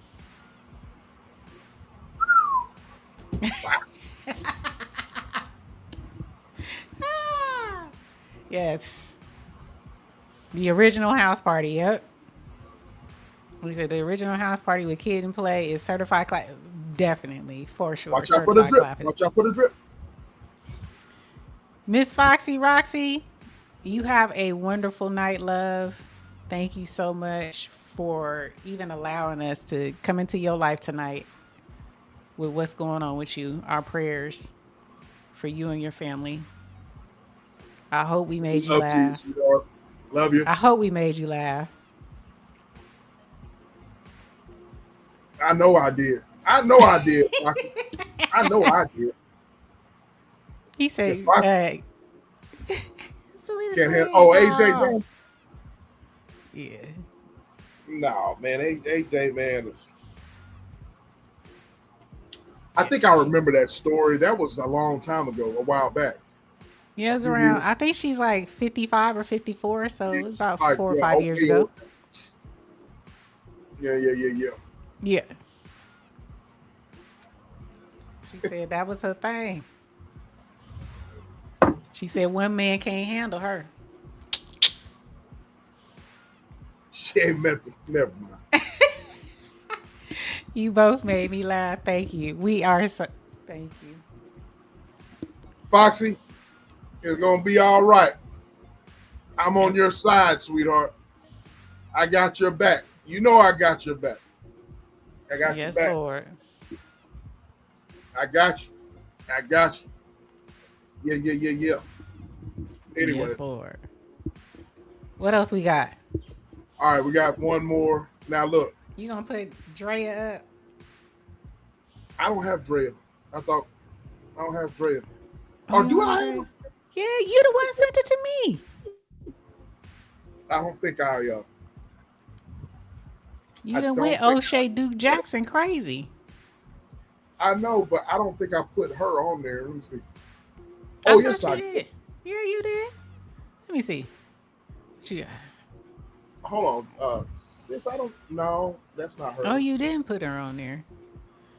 S1: Yes. The original house party, yep. We said the original house party with kid and play is certified class. Definitely, for sure.
S2: Watch out for the drip. Watch out for the drip.
S1: Miss Foxy Roxy, you have a wonderful night, love. Thank you so much for even allowing us to come into your life tonight with what's going on with you. Our prayers for you and your family. I hope we made you laugh.
S2: You, love you.
S1: I hope we made you laugh.
S2: I know I did. I know I did.
S1: He said,
S2: can't have. Oh, AJ Johnson.
S1: Yeah.
S2: No, man. AJ, man. I think I remember that story. That was a long time ago, a while back.
S1: Yeah, it was around. I think she's like 55 or 54, so it was about 4 or 5 years ago.
S2: Yeah.
S1: Yeah. She said that was her thing. She said one man can't handle her.
S2: She ain't met them. Never mind.
S1: You both made me laugh. Thank you. We are so. Thank you.
S2: Foxy, it's going to be all right. I'm on your side, sweetheart. I got your back. You know I got your back. I got your
S1: Yes,
S2: back.
S1: Lord.
S2: I got you. I got you. Yeah. Anyway.
S1: Yes, Lord. What else we got?
S2: All right, we got one more. Now look.
S1: You gonna put Drea up?
S2: I don't have Drea. I don't have Drea.
S1: Oh,
S2: do I have her?
S1: Yeah, you the one sent it to me.
S2: I don't think I
S1: You done went O'Shea Duke Jackson crazy.
S2: I know, but I don't think I put her on there. Let me see.
S1: Oh, yes, I did. Yeah, you did. Let me see. What you got?
S2: Hold on. Sis, I don't know. That's not her.
S1: Oh, you didn't put her on there.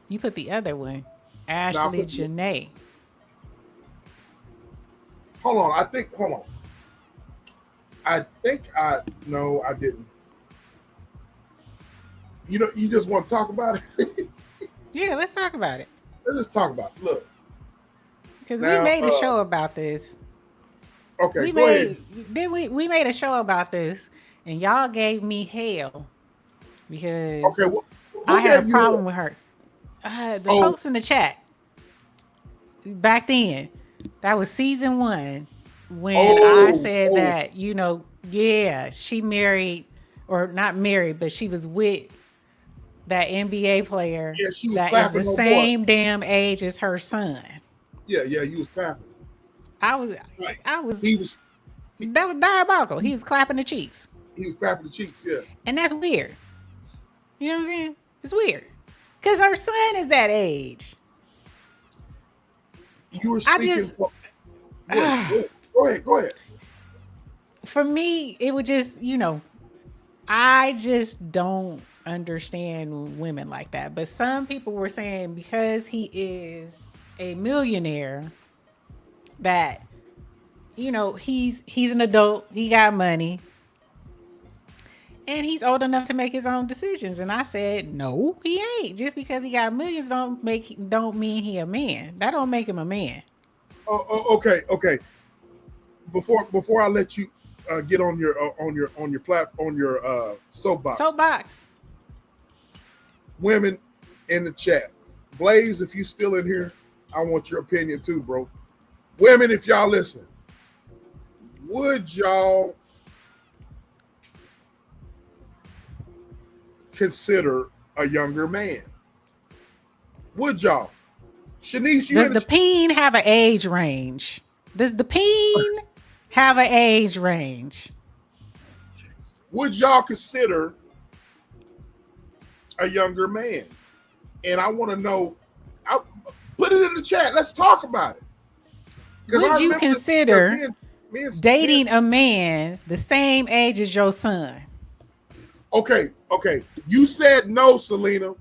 S1: You put the other one. Ashlee Janae.
S2: Hold on. I think no, I didn't. You know, you just want to talk about it?
S1: Yeah, let's talk about it.
S2: Let's just talk about it. Look.
S1: Because we made a show about this.
S2: Okay, go ahead.
S1: We made a show about this, and y'all gave me hell because I had a problem with her. The folks in the chat back then, that was season 1 when I said that, you know, yeah, she married or not married, but she was with that NBA player that is the same damn age as her son.
S2: Yeah, you was clapping.
S1: That was diabolical. He was clapping the cheeks.
S2: He was clapping the cheeks, yeah.
S1: And that's weird. You know what I'm saying? It's weird. Because her son is that age.
S2: You were speaking Go ahead.
S1: For me, it would just, you know, I just don't understand women like that. But some people were saying because he is a millionaire that, you know, he's an adult, he got money, and he's old enough to make his own decisions. And I said, no, he ain't. Just because he got millions don't mean he a man. That don't make him a man.
S2: Okay. Before I let you get on your platform, on your soapbox. Women in the chat, Blaze, if you still in here, I want your opinion too, bro. Women, if y'all listen, would y'all consider a younger man? Would y'all? Shanice,
S1: does the peen have an age range? Does the peen have an age range?
S2: Would y'all consider a younger man? And I want to know. Put it in the chat. Let's talk about it.
S1: Would you consider dating a man the same age as your son?
S2: Okay. You said no, Selena.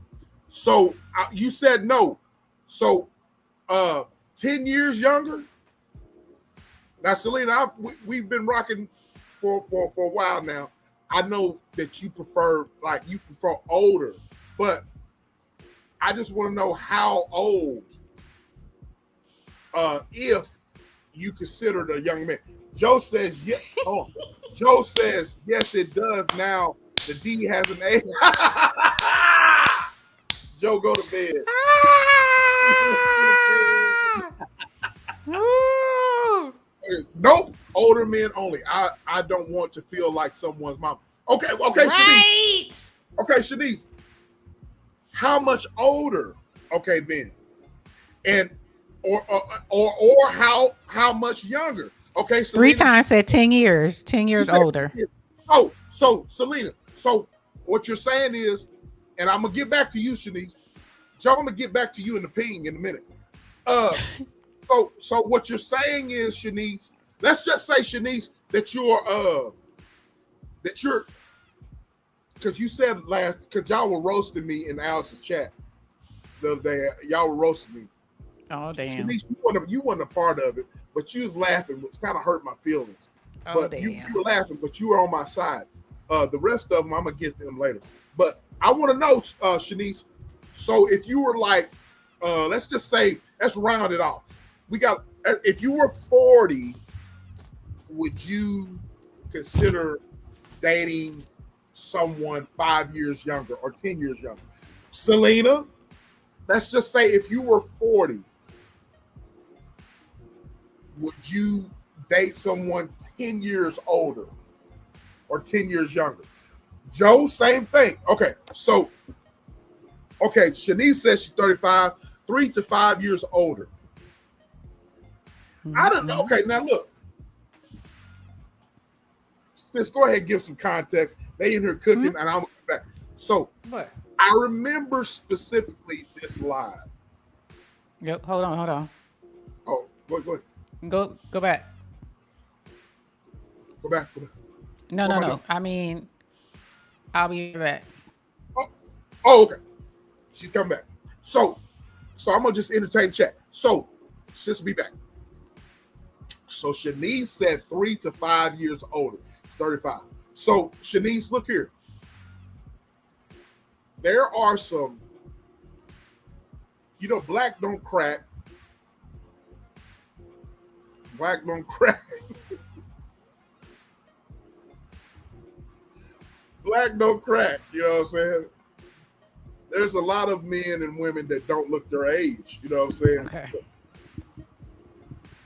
S2: So you said no. So 10 years younger. Now, Selena, we've been rocking for a while now. I know that you prefer older, but I just want to know how old, if you considered a young man. Joe says yes. Joe says yes, it does. Now the D has an A. Joe, go to bed. Nope, older men only. I don't want to feel like someone's mom. Okay, right. Shanice. Okay, Shanice. How much older? Okay, then, and or how much younger? Okay, Selena.
S1: 3 times said 10 years. 10 years older.
S2: Oh, so Selena. So what you're saying is, and I'm gonna get back to you, Shanice. Joe, I'm gonna get back to you in the ping in a minute. So what you're saying is, Shanice, let's just say, Shanice, that you're because you said because y'all were roasting me in Alice's chat the other day. Y'all were roasting me.
S1: Oh, damn.
S2: Shanice, you wasn't a part of it, but you was laughing, which kind of hurt my feelings.
S1: Oh,
S2: but
S1: damn.
S2: You were laughing, but you were on my side. The rest of them, I'm gonna get to them later. But I want to know, Shanice. So if you were like, let's just say, let's round it off. If you were 40, would you consider dating someone 5 years younger or 10 years younger? Selena, let's just say if you were 40, would you date someone 10 years older or 10 years younger? Joe, same thing. Okay, so, Shanice says she's 35, 3 to 5 years older. I don't know. Okay, now look. Sis, go ahead and give some context. They in here cooking, and I'm back. So,
S1: what?
S2: I remember specifically this live.
S1: Yep. Hold on.
S2: Oh, go ahead.
S1: Go back.
S2: Go back.
S1: No. I mean, I'll be back.
S2: Oh, okay. She's coming back. So I'm gonna just entertain the chat. So, sis will be back. So Shanice said 3 to 5 years older. 35. So Shanice, look here. There are some, black don't crack. Black don't crack. Black don't crack. You know what I'm saying? There's a lot of men and women that don't look their age. You know what I'm saying?
S1: Okay.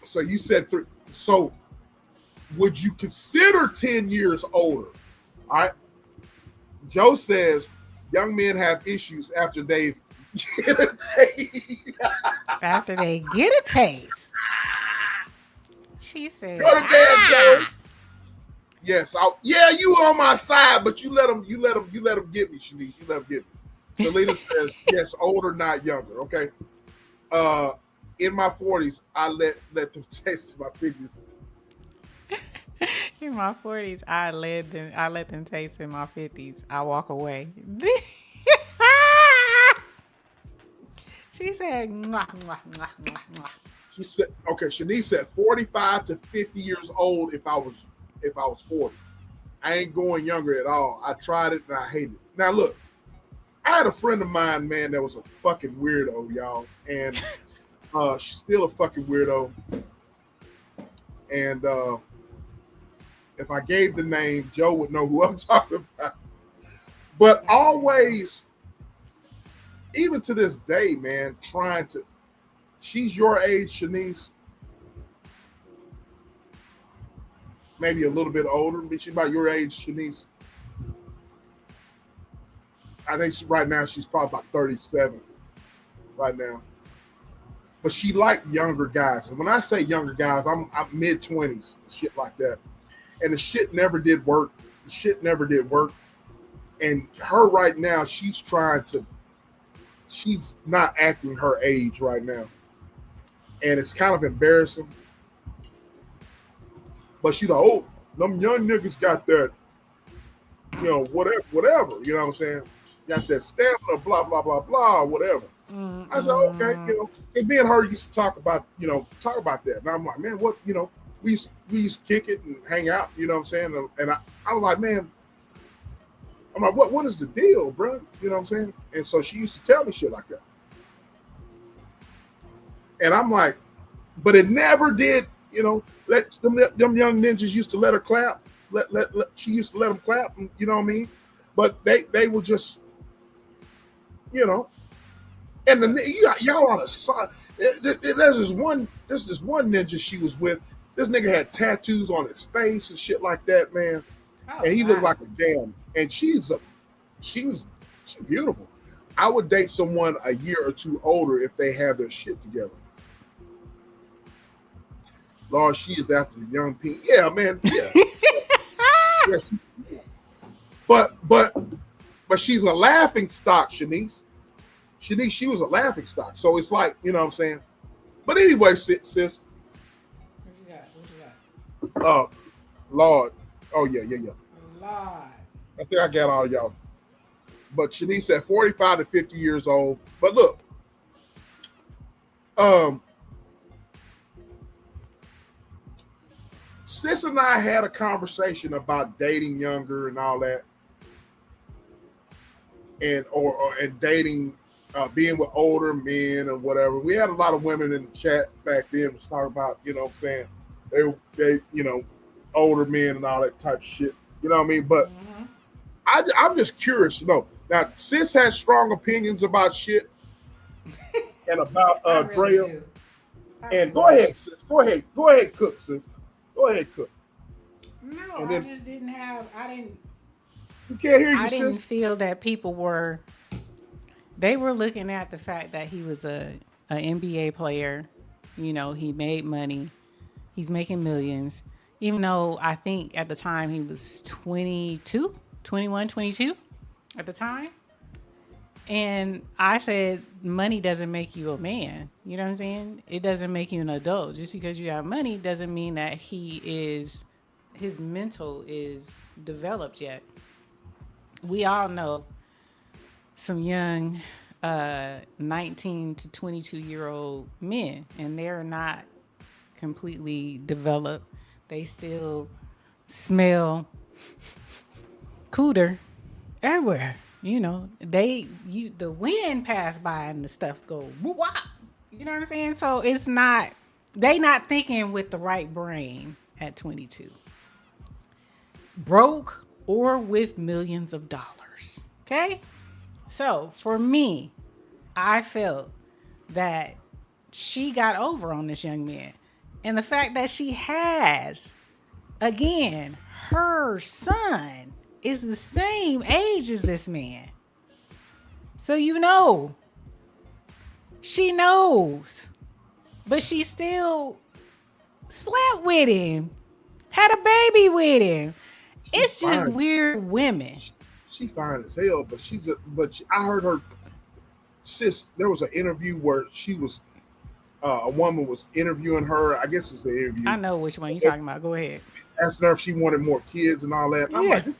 S2: So you said 3. So would you consider 10 years older? All right. Joe says young men have issues after they've get a taste.
S1: After they get a taste. She said,
S2: Joe. Yes, you on my side, but you let them get me, Shanice. You let them get me. Selena says, yes, older, not younger. Okay. In my 40s, I let them taste my figures.
S1: In my 40s, I let them taste in my 50s. I walk away. She said, mwah, mwah, mwah, mwah, mwah.
S2: She said, okay, Shanice said 45 to 50 years old if I was 40. I ain't going younger at all. I tried it and I hated it. Now look, I had a friend of mine, man, that was a fucking weirdo, y'all. And she's still a fucking weirdo. And if I gave the name, Joe would know who I'm talking about. But always, even to this day, man, she's your age, Shanice. Maybe a little bit older. She's about your age, Shanice. I think right now she's probably about 37 right now. But she liked younger guys. And when I say younger guys, I'm mid-20s, shit like that. And the shit never did work. And her right now, she's not acting her age right now. And it's kind of embarrassing. But she's like, oh, them young niggas got that, whatever, you know what I'm saying? Got that stamina, blah, blah, blah, blah, whatever. Mm-hmm. I said, okay, and me and her used to talk about that. And I'm like, man, what, we used to kick it and hang out, you know what I'm saying? And I was like, man, I'm like, what is the deal, bro? You know what I'm saying? And so she used to tell me shit like that. And I'm like, but it never did, let them young ninjas used to let her clap. She used to let them clap, you know what I mean? But they were just, and y'all on the side. There's this one ninja she was with. This nigga had tattoos on his face and shit like that, man. Oh, and he looked like a damn. And she was beautiful. I would date someone a year or two older if they have their shit together. Lord, she is after the young pink. Yeah, man. Yeah. Yes. But she's a laughing stock, Shanice. Shanice, she was a laughing stock. So it's like, you know what I'm saying? But anyway, sis. What you got? Lord. Oh, yeah.
S1: Lord.
S2: I think I got all y'all. But Shanice said 45 to 50 years old. But look, sis and I had a conversation about dating younger and all that, and dating, being with older men and whatever. We had a lot of women in the chat back then was talking about, you know what I'm saying, they older men and all that type of shit. You know what I mean? But I'm just curious to know. Now, sis has strong opinions about shit and about Drea. And go ahead, sis. Go ahead, cook, sis. Go ahead, cook.
S1: No, I just didn't have. I didn't.
S2: You can't hear you.
S1: I didn't feel that people were. They were looking at the fact that he was an NBA player. You know, he made money. He's making millions. Even though I think at the time he was 22 at the time. And I said, money doesn't make you a man. You know what I'm saying? It doesn't make you an adult. Just because you have money doesn't mean that his mental is developed yet. We all know some young 19 to 22-year-old men, and they're not completely developed. They still smell cooter everywhere. You know, the wind pass by and the stuff go woo-wah. You know what I'm saying? So they not thinking with the right brain at 22. Broke or with millions of dollars. Okay? So for me, I felt that she got over on this young man. And the fact that she has, again, her son is the same age as this man. So you know, she knows, but she still slept with him, had a baby with him. It's just fine. Weird women.
S2: She fine as hell, but I heard her, sis, there was an interview where she was, a woman was interviewing her. I guess it's the interview.
S1: I know which one you're talking about. Go ahead.
S2: Asking her if she wanted more kids and all that. And I'm like, this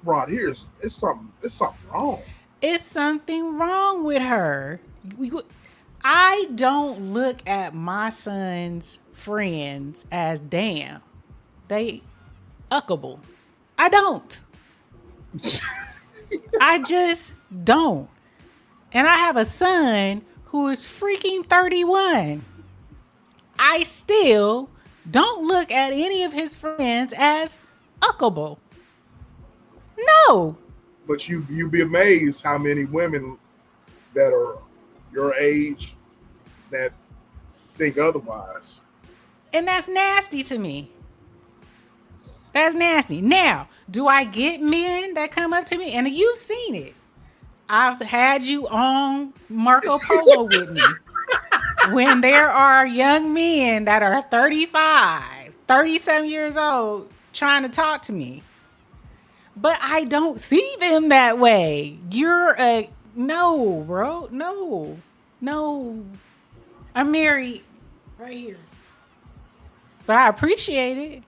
S2: broad here it's something wrong.
S1: It's something wrong with her. I don't look at my son's friends as damn. They uckable. I don't. I just don't. And I have a son who is freaking 31. I still don't look at any of his friends as uckable. No.
S2: But you'd be amazed how many women that are your age that think otherwise.
S1: And that's nasty to me. That's nasty. Now, do I get men that come up to me? And you've seen it. I've had you on Marco Polo with me. When there are young men that are 35, 37 years old trying to talk to me. But I don't see them that way. No, bro. No. I'm married right here. But I appreciate it.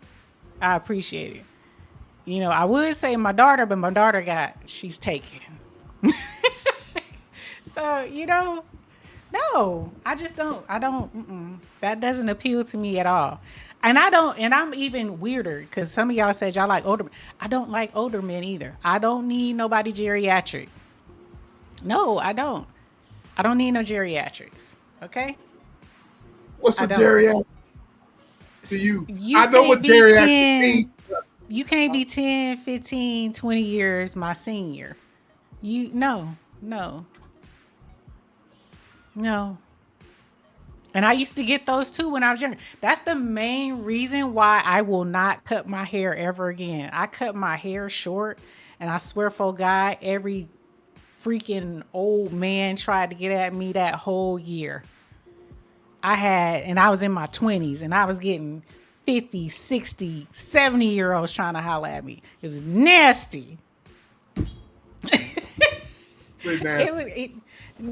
S1: You know, I would say my daughter, but my daughter she's taken. So, you know, no, I don't, that doesn't appeal to me at all. And I'm even weirder because some of y'all said y'all like older men. I don't like older men either. I don't need nobody geriatric. No, I don't. I don't need no geriatrics. Okay?
S2: What's a geriatric to you? I know what geriatric means.
S1: You can't be 10, 15, 20 years my senior. No. And I used to get those too when I was younger. That's the main reason why I will not cut my hair ever again. I cut my hair short, and I swear for God, every freaking old man tried to get at me that whole year. I was in my 20s, and I was getting 50, 60, 70-year-olds trying to holler at me. It was nasty.
S2: Pretty nasty.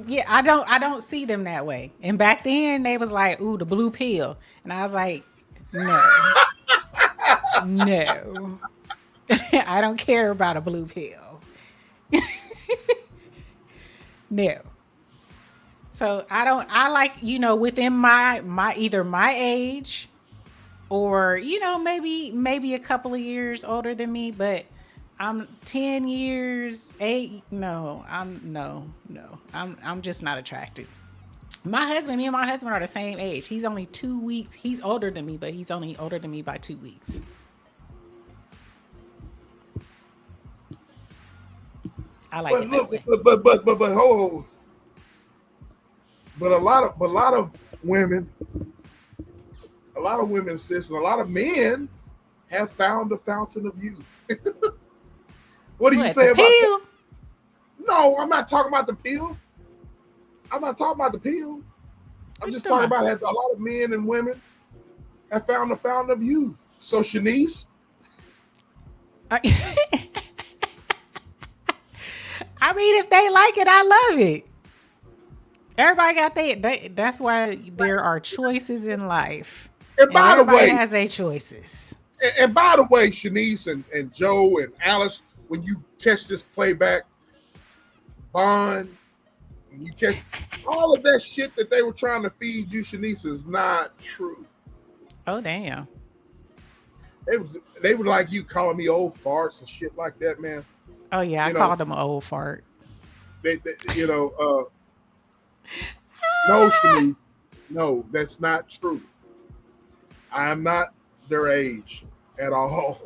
S1: Yeah, I don't see them that way. And back then they was like, ooh, the blue pill. And I was like, no. No. I don't care about a blue pill. No. So I like, you know, within my either my age or, you know, maybe a couple of years older than me, but I'm 10 years, 8. No, I'm just not attracted. Me and my husband are the same age. He's only 2 weeks. He's older than me, but he's only older than me by 2 weeks. I like it that way.
S2: But hold. But a lot of women, sis, and a lot of men have found the fountain of youth. What do you say about that? No, I'm not talking about the pill. I'm not talking about the pill. I'm just talking about a lot of men and women have found the fountain of youth. So Shanice,
S1: I mean, if they like it, I love it. Everybody got that's why there are choices in life.
S2: And by the way,
S1: has their choices.
S2: And by the way, Shanice and Joe and Alice, when you catch this playback, Bond, when you catch all of that shit that they were trying to feed you, Shanice, is not true.
S1: Oh, damn.
S2: They were like you calling me old farts and shit like that, man.
S1: Oh, yeah, I called them an old fart.
S2: No, Shanice, no, that's not true. I am not their age at all.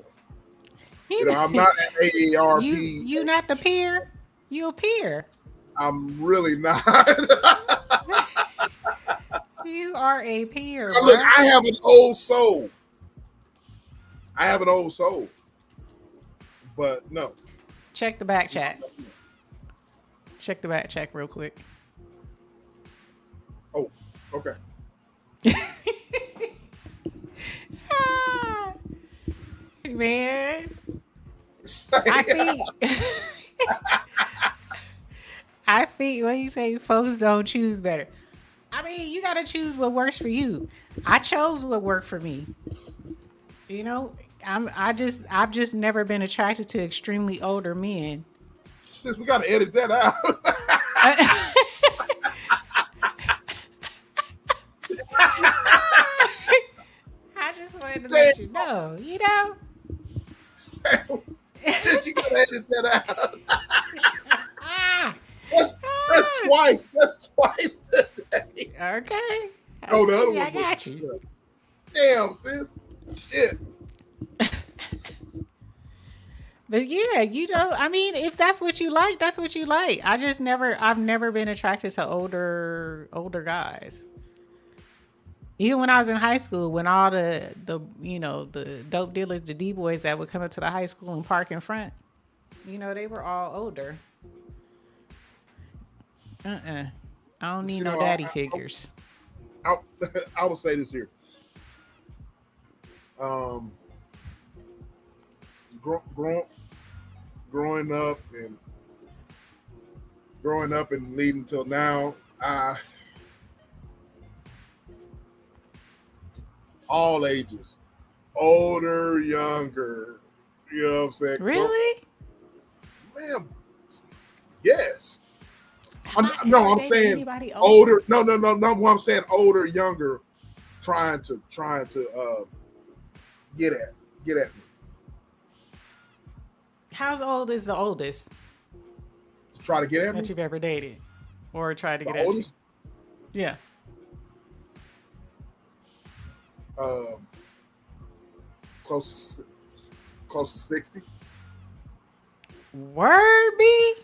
S2: I'm not an AARP.
S1: You not the peer? You a peer.
S2: I'm really not.
S1: You are a peer.
S2: Look, I have an old soul. But no.
S1: Check the back chat. Check the back chat real quick.
S2: Oh, okay.
S1: Man, I think when you say folks don't choose better, I mean, you got to choose what works for you. I chose what worked for me. I've just never been attracted to extremely older men.
S2: Since we got to edit that out.
S1: I just wanted to let you know,
S2: Since you got to edit that out. That's twice. That's twice today.
S1: Okay.
S2: Oh, the other one.
S1: I got you.
S2: Damn, sis. Shit.
S1: But yeah, I mean, if that's what you like, that's what you like. I've never been attracted to older guys. Even when I was in high school, when all the dope dealers, the D-boys that would come up to the high school and park in front, they were all older. I don't need no daddy figures.
S2: I will say this here. Growing up and leading till now, all ages, older, younger. You know what I'm saying?
S1: Really?
S2: Man, yes. I'm saying older. No. What I'm saying, older, younger, trying to get at me.
S1: How old is the oldest?
S2: To try to get at me?
S1: That you've ever dated or tried to get at
S2: oldest?
S1: You? Yeah.
S2: Close to 60.
S1: Word B?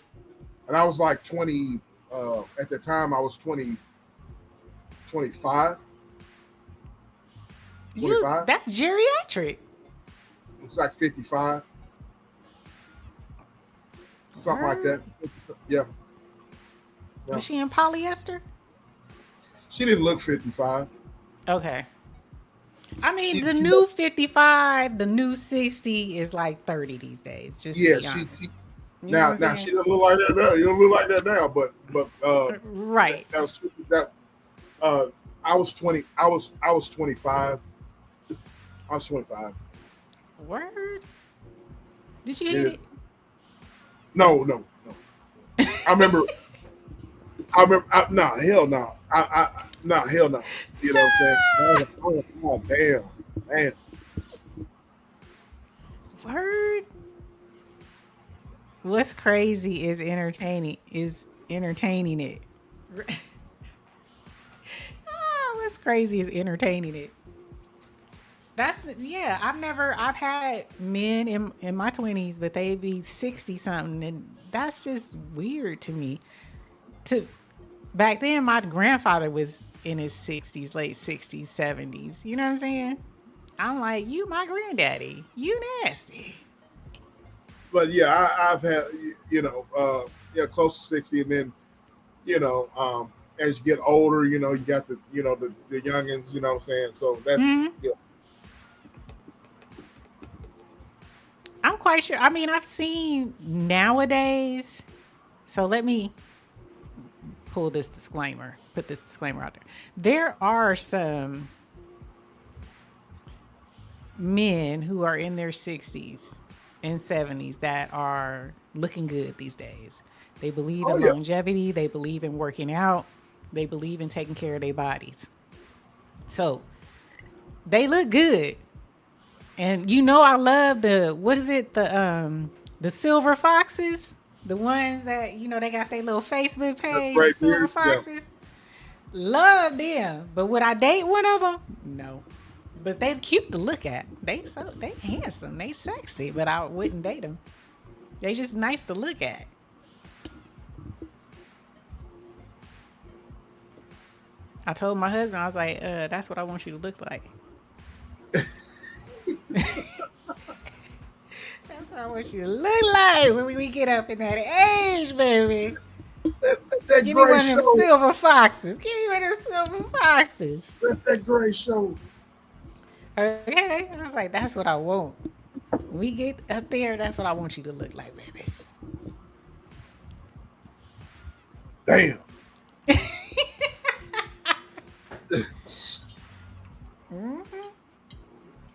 S2: And I was like 20. At the time, I was 20, 25. 25.
S1: That's geriatric.
S2: It's like 55. Something like that. Yeah.
S1: Was she in polyester?
S2: She didn't look 55.
S1: Okay. I mean, the new 55, the new 60 is like 30 these days. Just to be honest.
S2: Now she doesn't look like that now. You don't look like that now, but
S1: right.
S2: I was 20. I was 25. I was 25.
S1: Word? Did you hit it?
S2: No. I remember. No, hell no. No, hell no. You know what I'm saying? Oh, damn.
S1: Word. What's crazy is entertaining it. What's crazy is entertaining it. I've had men in my 20s, but they'd be 60 something, and that's just weird to me. Back then, my grandfather was in his 60s, late 60s, 70s. You know what I'm saying? I'm like, you my granddaddy. You nasty.
S2: But yeah, I've had, close to 60, and then, as you get older, you got the youngins, you know what I'm saying? So that's,
S1: I'm quite sure. I mean, I've seen nowadays. So let me put this disclaimer out there. There are some men who are in their 60s and 70s that are looking good these days. They believe in longevity. They believe in working out. They believe in taking care of their bodies. So they look good. And I love the silver foxes, the ones that, they got their little Facebook page, the silver foxes. Yeah. Love them. But would I date one of them? No. But they're cute to look at. They handsome. They sexy, but I wouldn't date them. They just nice to look at. I told my husband, I was like, that's what I want you to look like. That's what I want you to look like when we get up in that age, baby. Give me one of them silver foxes. Give me one of them silver foxes.
S2: That gray show.
S1: Okay. I was like, that's what I want. When we get up there, that's what I want you to look like, baby.
S2: Damn.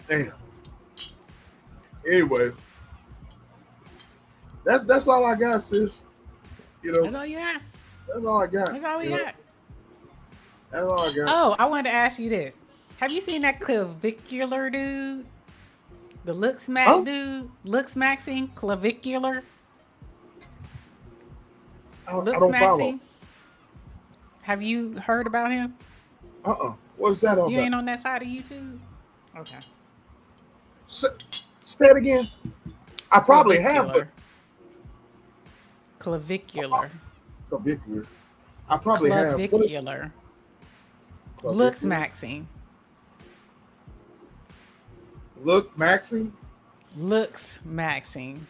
S2: Damn. Anyway, that's all I got, sis.
S1: That's all you got.
S2: That's all I got.
S1: That's all we got.
S2: That's all I got.
S1: Oh, I wanted to ask you this. Have you seen that clavicular dude? The looks dude? Looks maxing clavicular?
S2: I don't follow.
S1: Have you heard about him?
S2: What is that all
S1: You
S2: about?
S1: ain't on that side of YouTube? Okay.
S2: Say it again. I probably have, but
S1: clavicular.
S2: I probably have.
S1: Clavicular. Looks maxing.
S2: Look maxing?
S1: Looks maxing.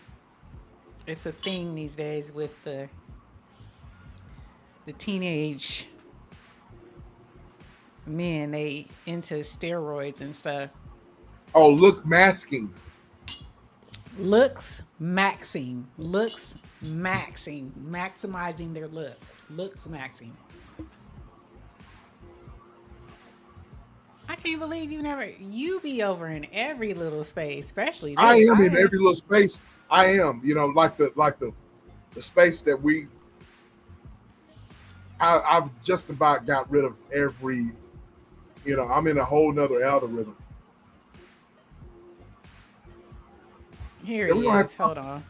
S1: It's a thing these days with the teenage men. They into steroids and stuff.
S2: Oh, look masking.
S1: Looks maxing. Looks maxing. Maximizing their look. Looks maxing. I can't believe you be over in every little space, especially this.
S2: I am in every little space. I am, like the space that I've just about got rid of every, I'm in a whole nother algorithm.
S1: Here he is. Hold on.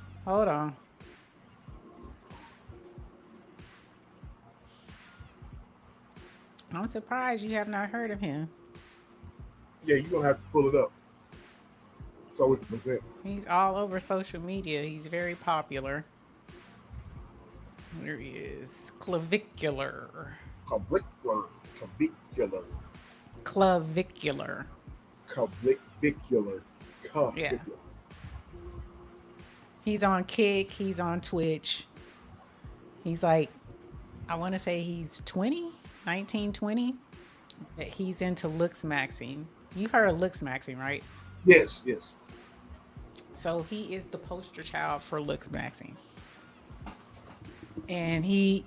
S1: I'm surprised you have not heard of him.
S2: Yeah, you're going to have to pull it up so we can present.
S1: He's all over social media. He's very popular. There he is. Clavicular. Yeah. He's on Kick. He's on Twitch. He's like, I want to say he's 19, 20. But he's into looks maxing. You heard of looks maxing, right?
S2: Yes.
S1: So he is the poster child for looks maxing. And he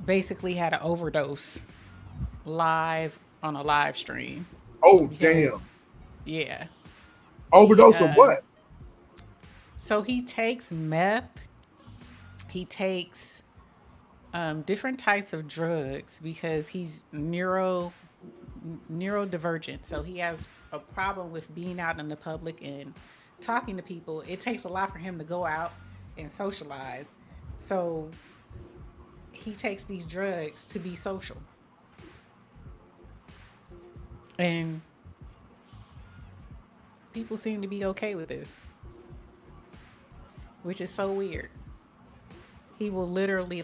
S1: basically had an overdose live on a live stream.
S2: Oh, damn.
S1: Yeah.
S2: Overdose of what?
S1: So he takes meth. He takes different types of drugs because he's neurodivergent. So he has a problem with being out in the public and talking to people. It takes a lot for him to go out and socialize. So he takes these drugs to be social. And people seem to be okay with this, which is so weird. He will literally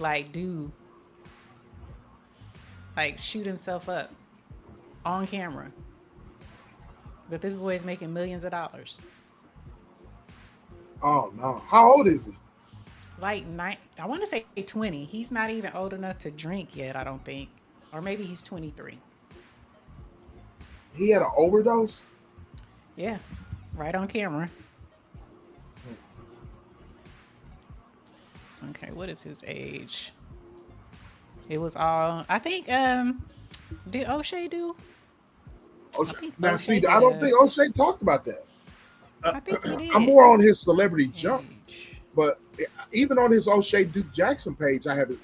S1: shoot himself up on camera. But this boy is making millions of dollars.
S2: Oh no! How old is he?
S1: I want to say 20. He's not even old enough to drink yet, I don't think. Or maybe he's 23.
S2: He had an overdose?
S1: Yeah, right on camera. Okay, what is his age? It was all, I think, did O'Shea do?
S2: Now, see, I don't think O'Shea talked about that.
S1: I think he did.
S2: I'm more on his celebrity jump, but even on his O'Shea Duke Jackson page, I haven't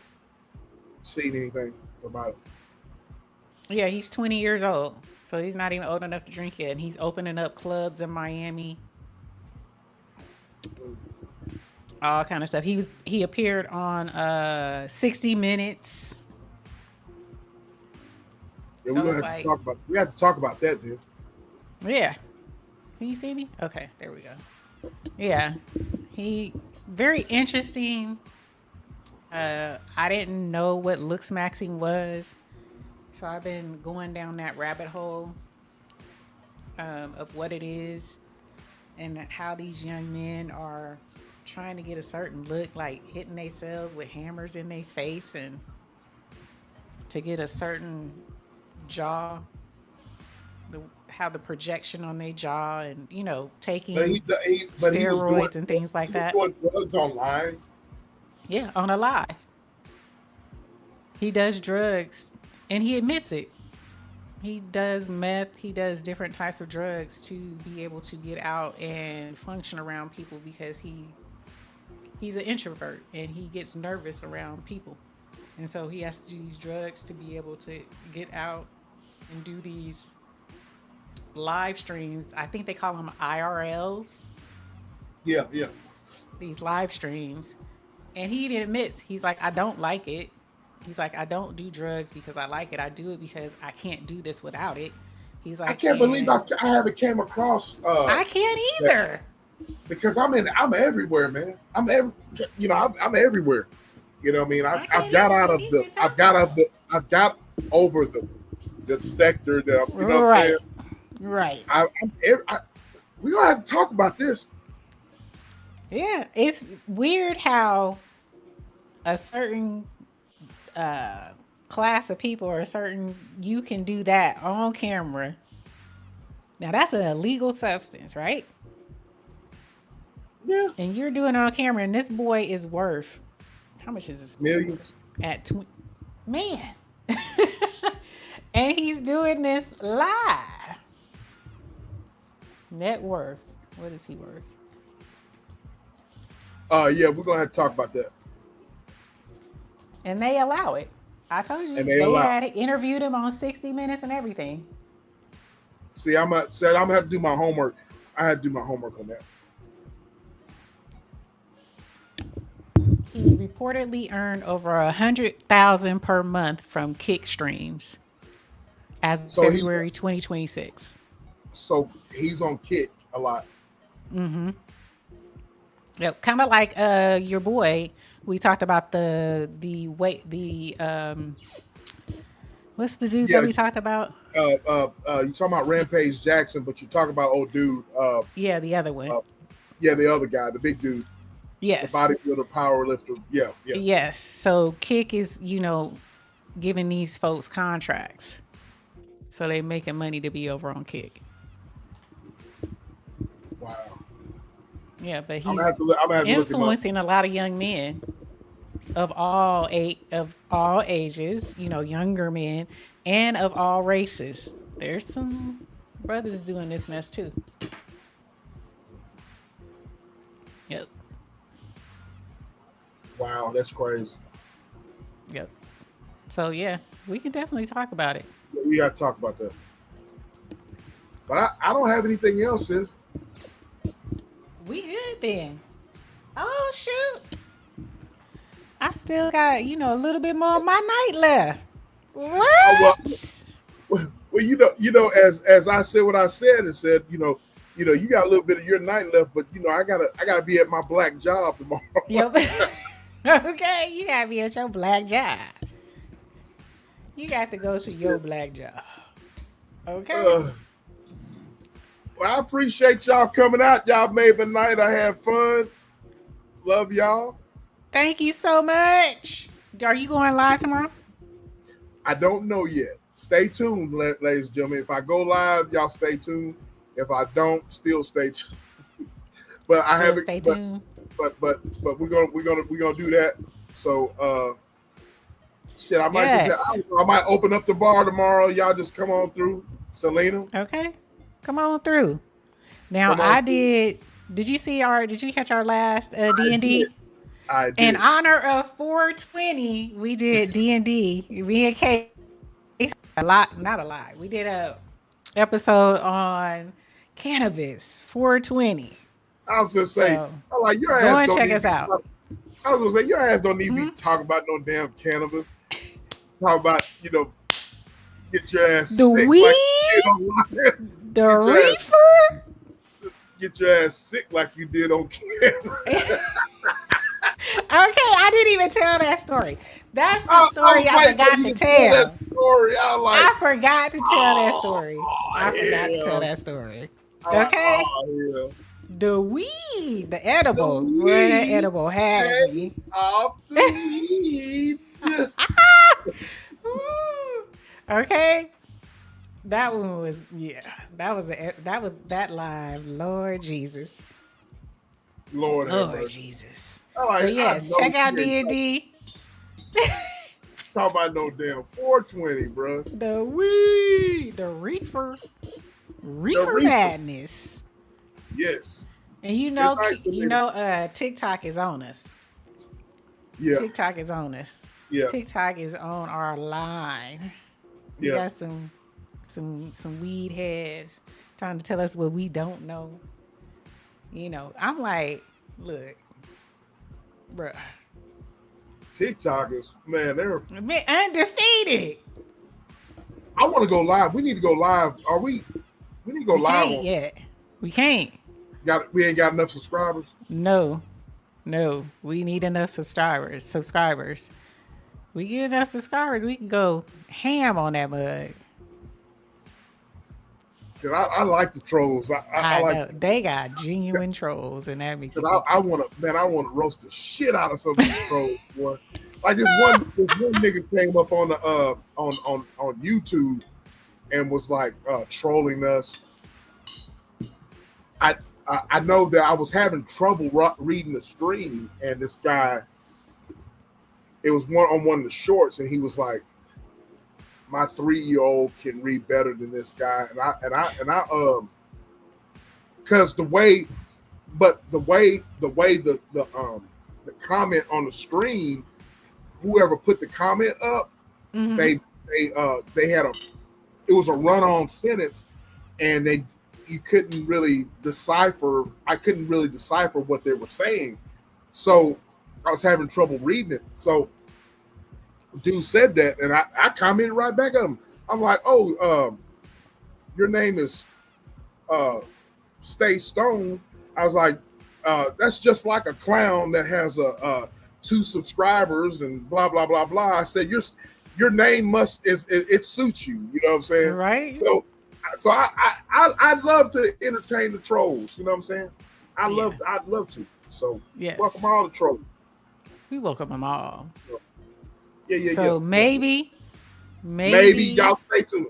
S2: seen anything about it.
S1: Yeah, he's 20 years old, so he's not even old enough to drink yet. And he's opening up clubs in Miami, all kind of stuff. He appeared on 60 Minutes.
S2: Yeah, so we have to talk about that, dude.
S1: Yeah. Can you see me? Okay, there we go. Yeah, he very interesting. I didn't know what looks maxing was, so I've been going down that rabbit hole of what it is and how these young men are trying to get a certain look, like hitting themselves with hammers in their face and to get a certain jaw, how the projection on their jaw, and taking steroids and things like that.
S2: Doing drugs online.
S1: Yeah, on a live. He does drugs, and he admits it. He does meth. He does different types of drugs to be able to get out and function around people because he's an introvert and he gets nervous around people, and so he has to do these drugs to be able to get out and do these live streams. I think they call them IRLs.
S2: Yeah.
S1: These live streams. And he even admits, he's like, I don't like it. He's like, I don't do drugs because I like it. I do it because I can't do this without it. He's like,
S2: I can't believe I haven't came across.
S1: I can't either.
S2: Because I'm everywhere, man. I'm everywhere. You know what I mean? I've got over the sector that I'm, what I'm saying?
S1: Right.
S2: We're gonna have to talk about this.
S1: Yeah, it's weird how a certain class of people or you can do that on camera. Now that's an illegal substance, right?
S2: Yeah.
S1: And you're doing it on camera, and this boy is worth, how much is this?
S2: Millions.
S1: At man. And he's doing this live. Net worth. What is he worth?
S2: Yeah, we're gonna have to talk about that.
S1: And they allow it. I told you they had interviewed him on 60 Minutes and everything.
S2: See, I'm gonna have to do my homework. I had to do my homework on that.
S1: He reportedly earned over $100,000 per month from kick streams as of February 2026.
S2: So he's on Kick a lot.
S1: Mm-hmm. Yep, kind of like your boy. We talked about the what's the dude that we talked about?
S2: You talking about Rampage Jackson, but you talk about old dude.
S1: Yeah, the other one.
S2: The other guy, the big dude.
S1: Yes.
S2: The bodybuilder, power lifter. Yeah.
S1: Yes. So Kick is, giving these folks contracts, so they making money to be over on Kick.
S2: Wow.
S1: Yeah, but he's influencing a lot of young men of all ages, younger men, and of all races. There's some brothers doing this mess too. Yep.
S2: Wow, that's crazy.
S1: Yep. So yeah, we can definitely talk about it.
S2: We got to talk about that. But I don't have anything else, sis.
S1: We good then. Oh shoot. I still got, a little bit more of my night left. What?
S2: Well, as I said what I said, and said, you know, you got a little bit of your night left, but you know, I gotta be at my black job tomorrow.
S1: Yep. Okay, you gotta be at your black job. You got to go to your black job. Okay.
S2: Well, I appreciate y'all coming out. Y'all made the night. I had fun. Love y'all.
S1: Thank you so much. Are you going live tomorrow?
S2: I don't know yet. Stay tuned, ladies and gentlemen. If I go live, y'all stay tuned. If I don't, still stay tuned. But I haven't.
S1: Stay tuned.
S2: But we're gonna do that. So shit, I might open up the bar tomorrow. Y'all just come on through, Selena.
S1: Okay, come on through. Now did you catch our last D&D?
S2: I did.
S1: In honor of 420, we did D&D. Me and Kate, not a lot. We did a episode on cannabis. 420.
S2: I was gonna say, I'm like, your ass
S1: go and
S2: don't
S1: check
S2: need
S1: us out.
S2: I was gonna say, your ass don't need me to talk about no damn cannabis. Talk about, you know, get your ass
S1: the
S2: sick
S1: weed,
S2: like
S1: the reefer.
S2: Get your ass sick like you did on camera.
S1: Okay, I didn't even tell that story. That's the story I forgot to tell. I forgot to tell that story. I forgot to tell that story. Okay. The weed, the edible. Where that edible had me.
S2: Off the weed.
S1: Okay. That one was that was that live. Lord Jesus.
S2: Lord
S1: Jesus.
S2: But
S1: yes, check out D&D.
S2: Talk about no damn 420, bro.
S1: The weed, the reefer madness.
S2: Yes.
S1: And TikTok is on us.
S2: Yeah.
S1: TikTok is on us.
S2: Yeah.
S1: TikTok is on our line. We got some weed heads trying to tell us what we don't know. You know, I'm like, look, bruh.
S2: TikTok is, man, they're
S1: undefeated.
S2: I want to go live. We need to go live. We need to go live.
S1: Can't yet. We can't.
S2: We ain't got enough subscribers.
S1: No. We need enough subscribers. We get enough subscribers, we can go ham on that mug.
S2: Cause I like the trolls. I like
S1: know. They got genuine trolls, and that makes.
S2: I want to roast the shit out of some of these trolls, boy. Like this one nigga came up on the on YouTube and was like trolling us. I know that I was having trouble reading the stream, and this guy, it was one of the shorts, and he was like, my 3-year-old can read better than this guy, and I because the way the comment on the screen, whoever put the comment up, they had it was a run-on sentence, and you couldn't really decipher. I couldn't really decipher what they were saying, so I was having trouble reading it. So dude said that, and I commented right back at him. I'm like, oh, your name is Stay Stone. I was like, that's just like a clown that has 2 subscribers and blah blah blah blah. I said your name it suits you. You know what I'm saying?
S1: Right.
S2: So I'd love to entertain the trolls. You know what I'm saying? I'd love to. So welcome all the trolls.
S1: We welcome them all.
S2: Yeah.
S1: So maybe
S2: y'all stay tuned.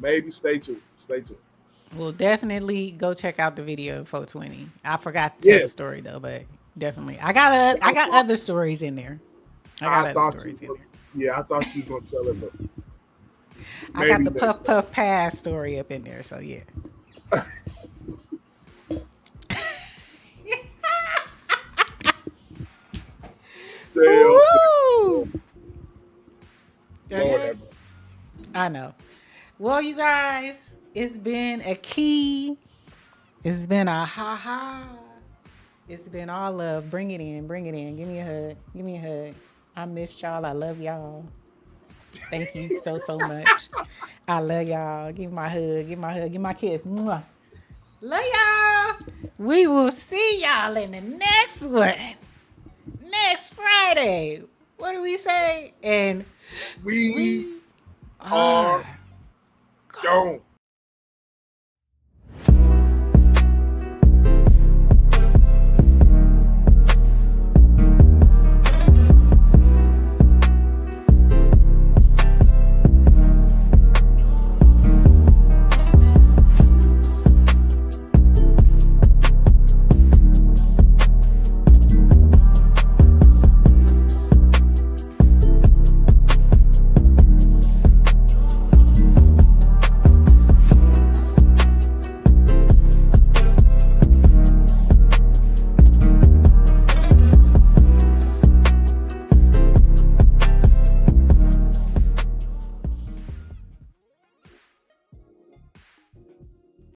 S2: Maybe stay tuned.
S1: We'll definitely go check out the video of 420. I forgot to tell the story though, but definitely I got other stories in there. I thought you were gonna tell it, but I got the puff pass story up in there. So yeah. Woo! Okay. I know. Well, you guys, it's been a key. It's been a ha. It's been all love. Bring it in. Give me a hug. I missed y'all. I love y'all. Thank you so much. I love y'all. Give me my hug. Give my kiss. Mwah. Love y'all. We will see y'all in the next one. Next Friday. What do we say? And
S2: we are gone.